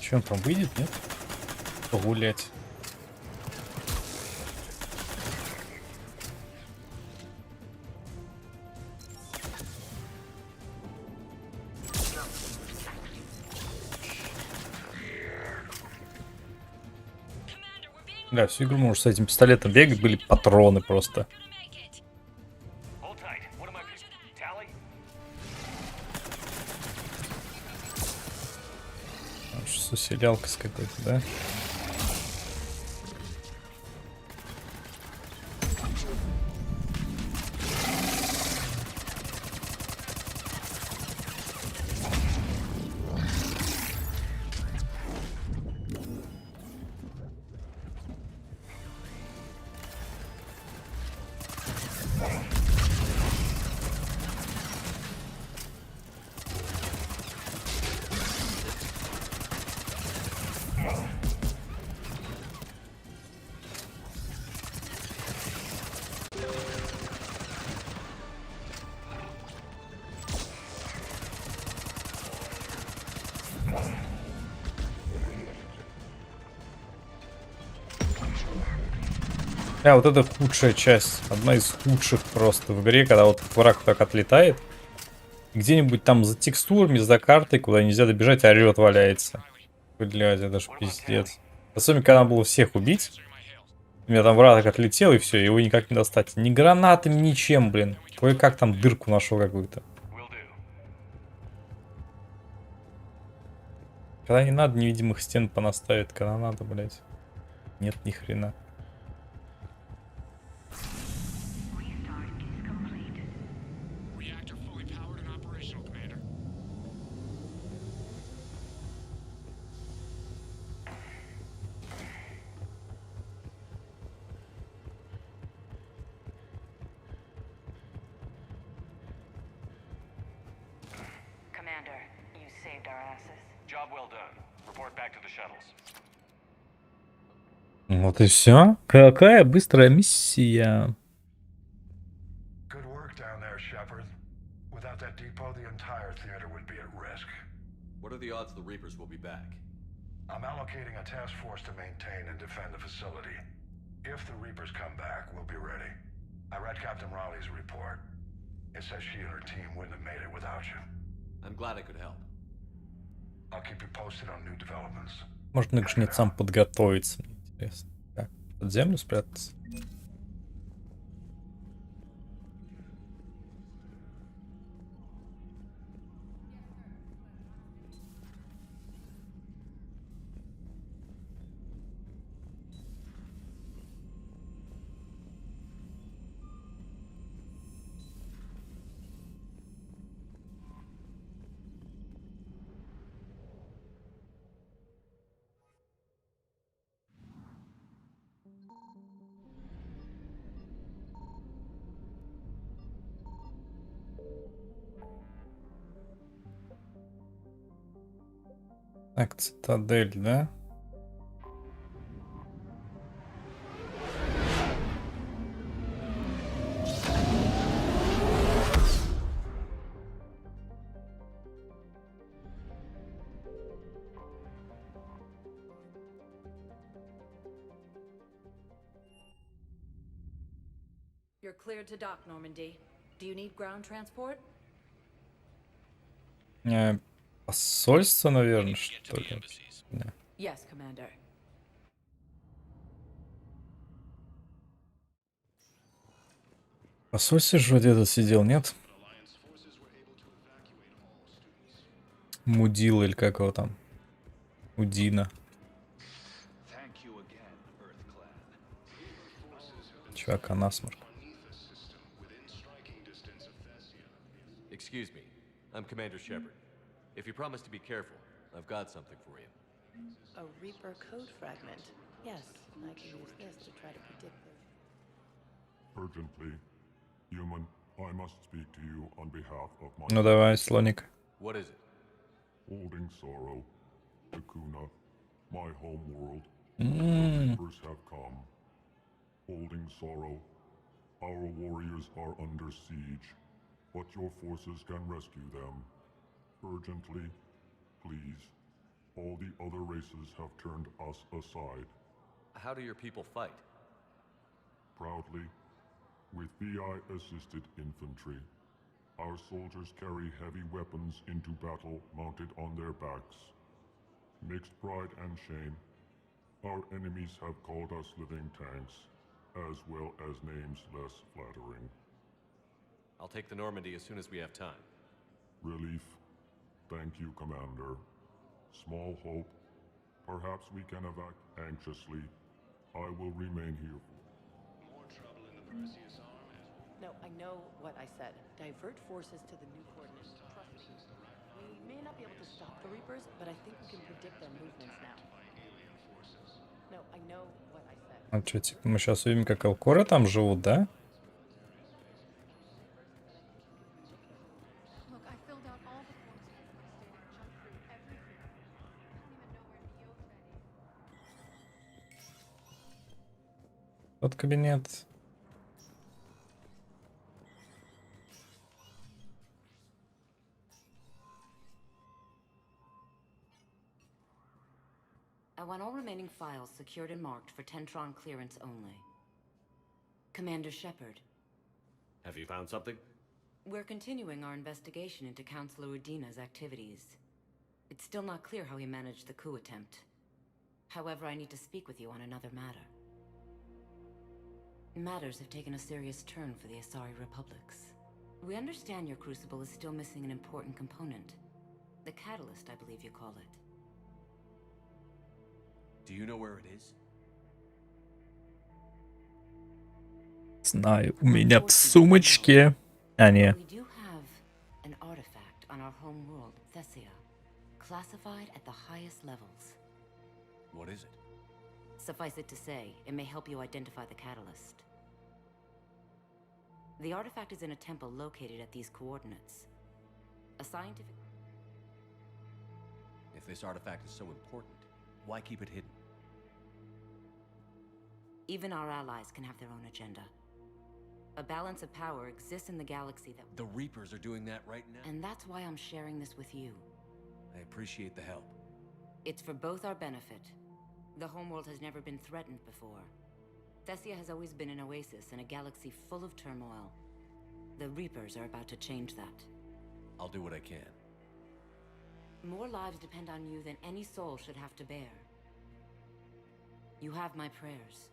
Че он там выйдет, нет? Погулять. Да, всю игру можешь с этим пистолетом бегать, были патроны просто. Что, усилялка с какой-то, да? Вот это худшая часть. Одна из худших просто в игре, когда вот враг так отлетает. Где-нибудь там за текстурами, за картой, куда нельзя добежать, орёт, валяется. Блядь, это ж пиздец. Особенно, когда надо было всех убить. У меня там враг так отлетел, и все, его никак не достать. Ни гранатами, ничем, блин. Кое-как там дырку нашел какую-то. Когда не надо, невидимых стен понаставить, когда надо, блядь. Нет, ни хрена. Commander, you saved our asses. Job well done. Report back to the shuttles. Вот и все. Какая быстрая миссия. Good work down there, Shepard. Without that depot, the entire theater would be at risk. What are the odds the Reapers will be back? I'm allocating a task force to maintain and defend the facility. If the Reapers come back, we'll be ready. I read Captain Raleigh's report. It says she and her team wouldn't have made it without you. I'm glad I could help. I'll keep you posted on new developments. Можно к жнецам подготовиться. Мне интересно. Так, под землю спрятаться. Так, цитадель, да? You're cleared to dock, Normandy. Do you need ground transport? Посольство, наверное, что ли? Да. Yes, Commander. Посольство же где-то сидел, нет? Мудил или как его там? Удина. Чувака, насморк. Excuse me. I'm Commander Shepard. If you promise to be careful, I've got something for you. A Reaper code fragment. Yes, I can use this to try to predict this. Urgently, human, I must speak to you on behalf of my... Ну давай, слоник. What is it? Holding sorrow, Hakuna, my home world. Mm. The Reapers have come. Holding sorrow, our warriors are under siege, but your forces can rescue them. Urgently, please. all the other races have turned us aside. How do your people fight? Proudly, with VI-assisted infantry. Our soldiers carry heavy weapons into battle mounted on their backs. Mixed pride and shame, our enemies have called us living tanks, as well as names less flattering. I'll take the Normandy as soon as we have time. Relief. Thank you, Commander. Small hope. Perhaps we can evac anxiously. I will remain here. No, I know what I said. Divert forces to the new coordinates. Trust me. We may not be able to stop the Reapers, but I think we can predict their movements now. No, I know what I said. А что, типа, мы сейчас увидим, как Алкоры там живут, да? Тот кабинет. I want all remaining files secured and marked for Tentron clearance only. Commander Shepard. Have you found something? We're continuing our investigation into Councilor Udina's activities. It's still not clear how he managed the coup attempt. However, I need to speak with you on another matter. Matters have taken a serious turn for the Asari Republics. We understand your crucible is still missing an important component. The catalyst, I believe you call it. Do you know where it is? Знаю, у меня в сумочке. А, не. We do have an artifact on our home world, Thessia, classified at the highest levels. What is it? Suffice it to say, it may help you identify the catalyst. The artifact is in a temple located at these coordinates. A scientific... If this artifact is so important, why keep it hidden? Even our allies can have their own agenda. A balance of power exists in the galaxy that... The Reapers are doing that right now? And that's why I'm sharing this with you. I appreciate the help. It's for both our benefit. The homeworld has never been threatened before. Thessia has always been an oasis in a galaxy full of turmoil. The Reapers are about to change that. I'll do what I can. More lives depend on you than any soul should have to bear. You have my prayers.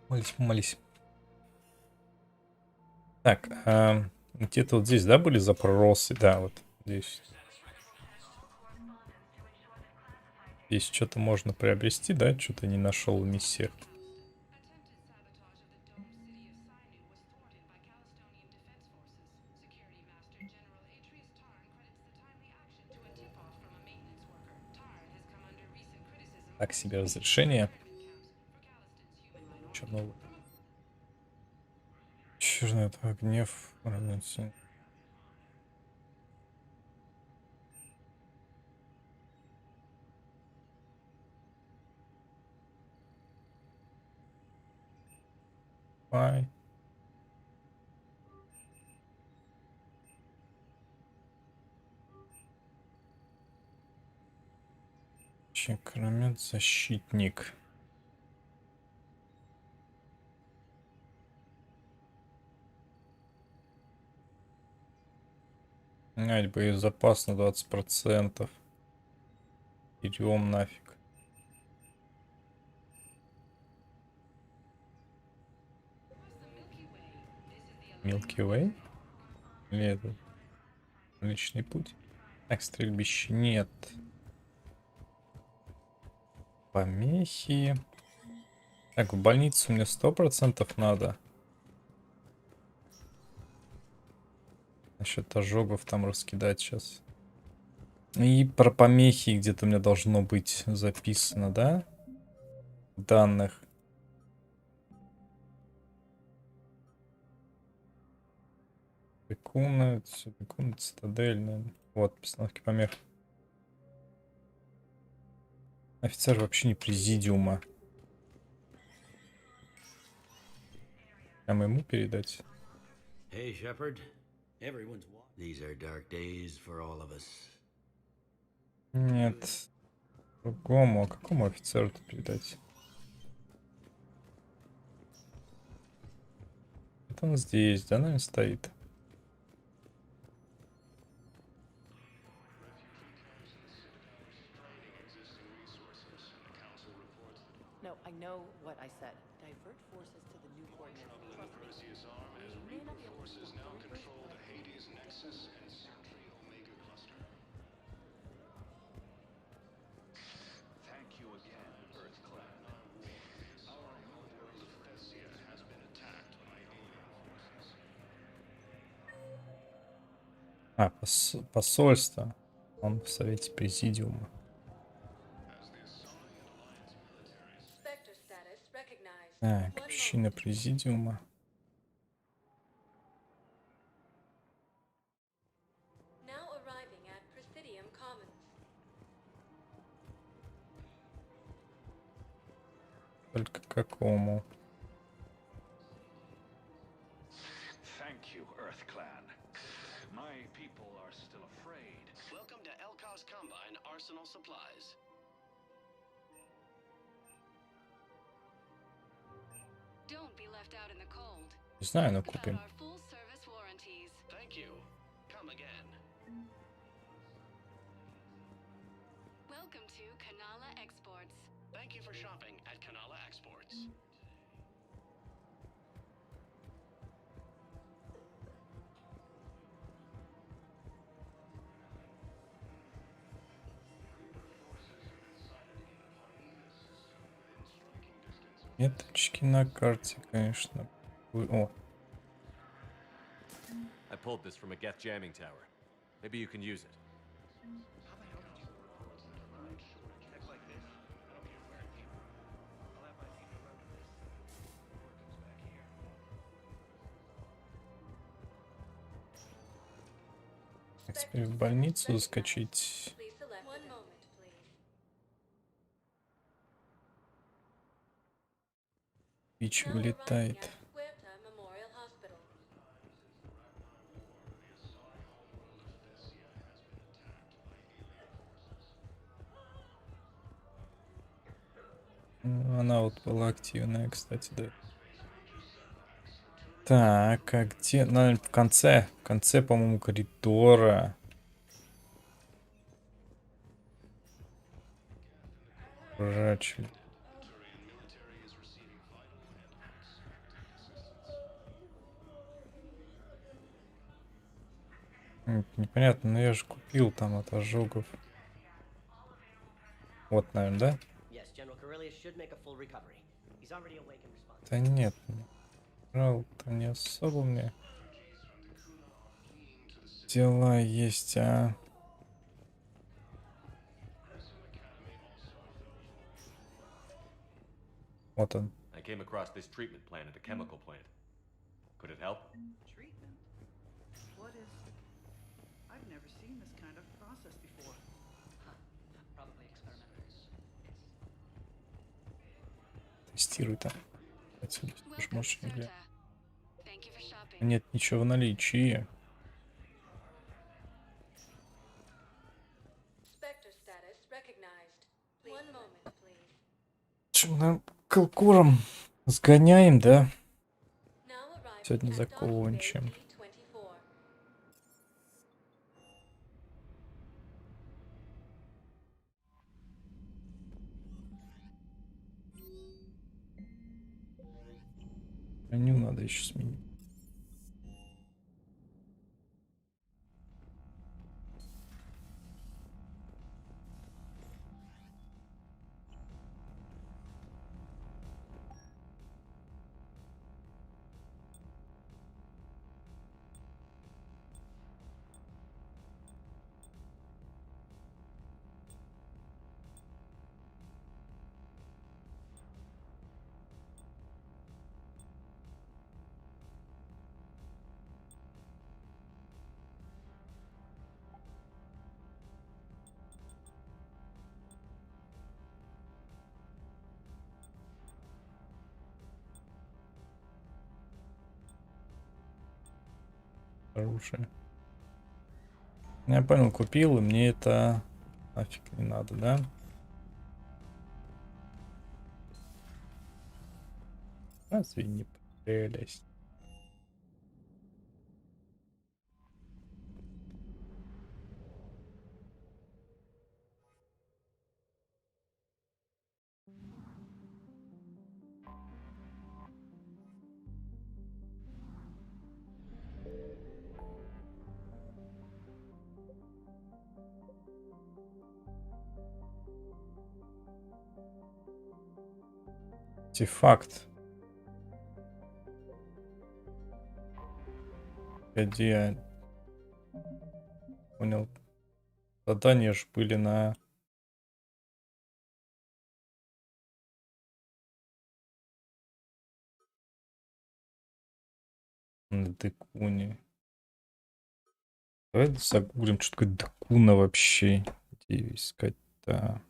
Молись, молись. Так, где-то вот здесь, да, были запросы? Да, вот здесь. Здесь что-то можно приобрести, да? Что-то не нашел в миссиях. Так себе разрешение. Что нового? Черный это гнев. Равняется. Ай. Чекромет защитник. Боезапас на 20%. Идем нафиг. Milky Way? Или это Млечный Путь? Так, стрельбища нет. Помехи. Так, в больницу мне 100% надо. Насчет ожогов там раскидать сейчас. И про помехи где-то у меня должно быть записано, да? В данных. Бекуна, цитадель. Вот, постановки помех. Офицер вообще не президиума. Прямо ему передать? Hey, Shepard. These are dark days for all of us. Нет. Другому. А какому офицеру-то передать? Это он здесь, да, наверное, стоит. No, I know what I said. Divert forces to the new coordinates. Trust me. We may not be able to stop the Reapers, but I think Hades Nexus and Sentry Omega Cluster. Thank you again, Earth Clan. Our moon world of Thessia has been attacked by alien forces. А, посольство. Он в Совете Президиума. Так, община Президиума. Только какому? Thank you, Earth Clan. My people are still afraid. Welcome to Elkos Combine Arsenal Supplies. Don't be left out in the cold. Не знаю, но купим. Our full service warranties. Thank you. Come again. Welcome to Kanala Exports. Thank you for shopping at Kanala Exports. Меточки на карте, конечно. О. I pulled this from a Geth jamming tower. Maybe you can use it. Теперь в больницу заскочить. Пич вылетает. Она вот была активная, кстати, да. Так, а где? Наверное, в конце, по-моему, коридора. Разворачивается. Непонятно, но я же купил там от ожогов. Вот, наверное, да? Да нет, то не особо мне дела есть, а. Вот он. I came across this treatment plant at a chemical plant. Could it help? Treatment? What is... I've never seen this kind of process before. Probably experimental. Тестируй там. Отсюда уж можешь не глядеть. Нет ничего в наличии. Что, на Калкуром сгоняем, да? Сегодня закончим. Меню надо еще сменить. оружие. Я понял, купил, и мне это нафиг не надо, да? Разве не прелесть? Артефакт. Где? Понял. Задания же были на... На Декуне. Давай загуглим, что такое Декуна вообще. Где искать-то?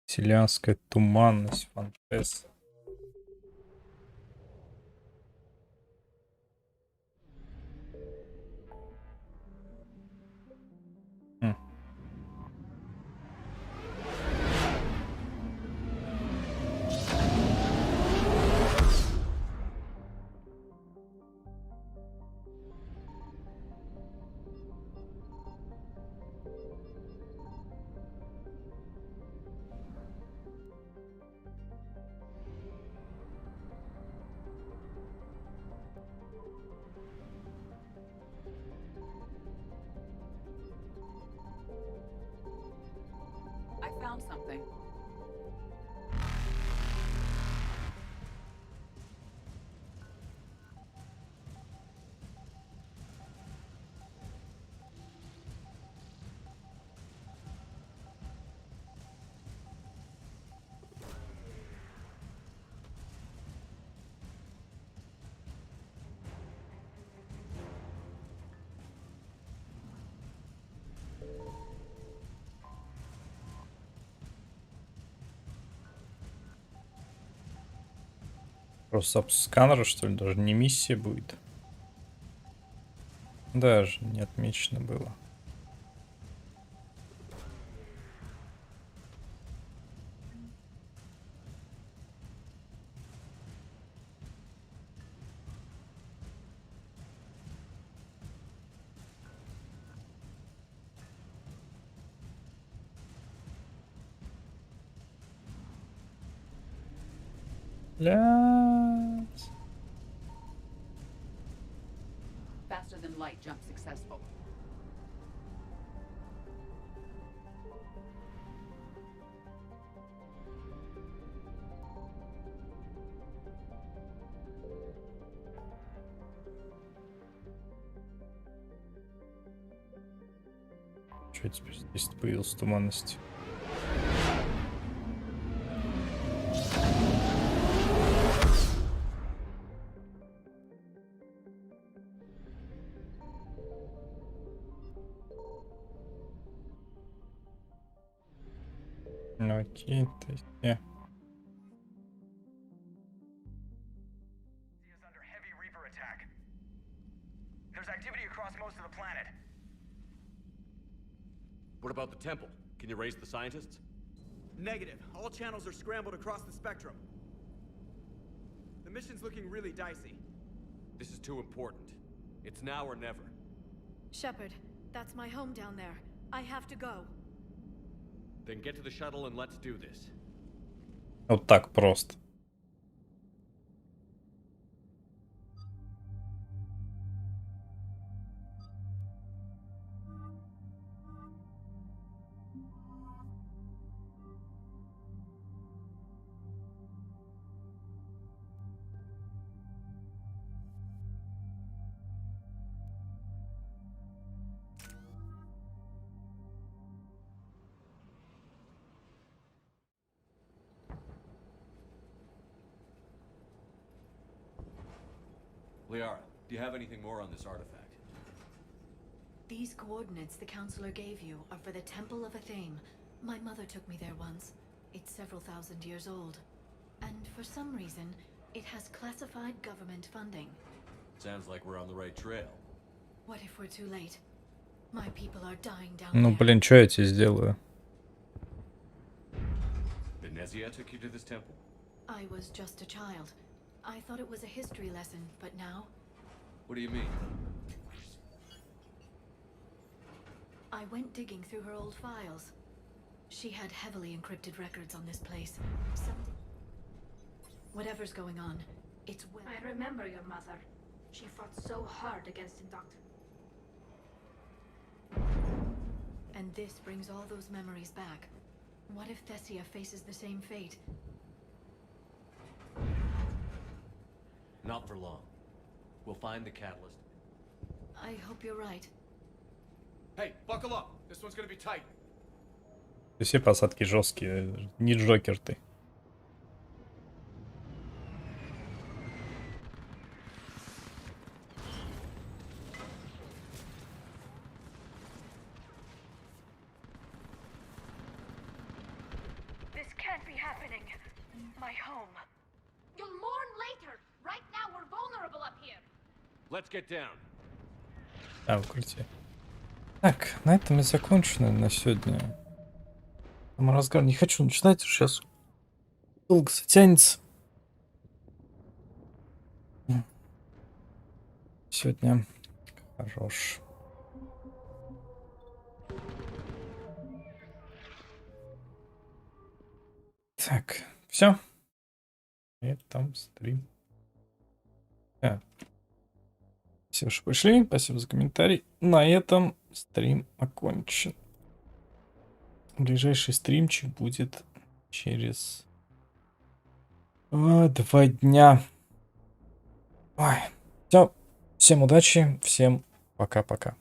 Селянская туманность, фантез. I found something. Просто сканера, что ли? Даже не миссия будет. Даже не отмечено было. Блядь. Faster than light jump successful. Что теперь здесь появилась туманность? Ну окей, то есть я. Is under heavy Reaper attack. There's activity across most of the planet. What about the temple? Can you raise the scientists? Negative. All channels are scrambled across the spectrum. The mission's looking really dicey. This is too important. It's now or never. Shepard, that's my home down there. I have to go. Then get to the shuttle and let's do this. Вот так просто. Liara, do you have anything more on this artifact? These coordinates the counselor gave you are for the Temple of Athame. My mother took me there once. It's several thousand years old. And for some reason, it has classified government funding. Sounds like we're on the right trail. What if we're too late? My people are dying down Ну, there. блин, что я тебе сделаю? Venezia took you to this temple? I was just a child. I thought it was a history lesson, but now What do you mean? I went digging through her old files. She had heavily encrypted records on this place. Whatever's going on, it's well. I remember your mother. She fought so hard against indoctrination. And this brings all those memories back. What if Thessia faces the same fate? Not for long. We'll find the catalyst. I hope you're right. Hey, buckle up. This one's gonna be tight. Все посадки жесткие, не Джокер ты. This can't be happening. My home. You'll mourn later. Right now we're vulnerable up here. Let's get down. А, укрытие. Так, на этом и закончено на сегодня. Там разговор не хочу начинать, сейчас долго затянется. Сегодня хорош. Так, все. И там стрим. Спасибо, что пришли. Спасибо за комментарий. На этом стрим окончен. Ближайший стримчик будет через 2 дня. Ой. Все. Всем удачи. Всем пока-пока.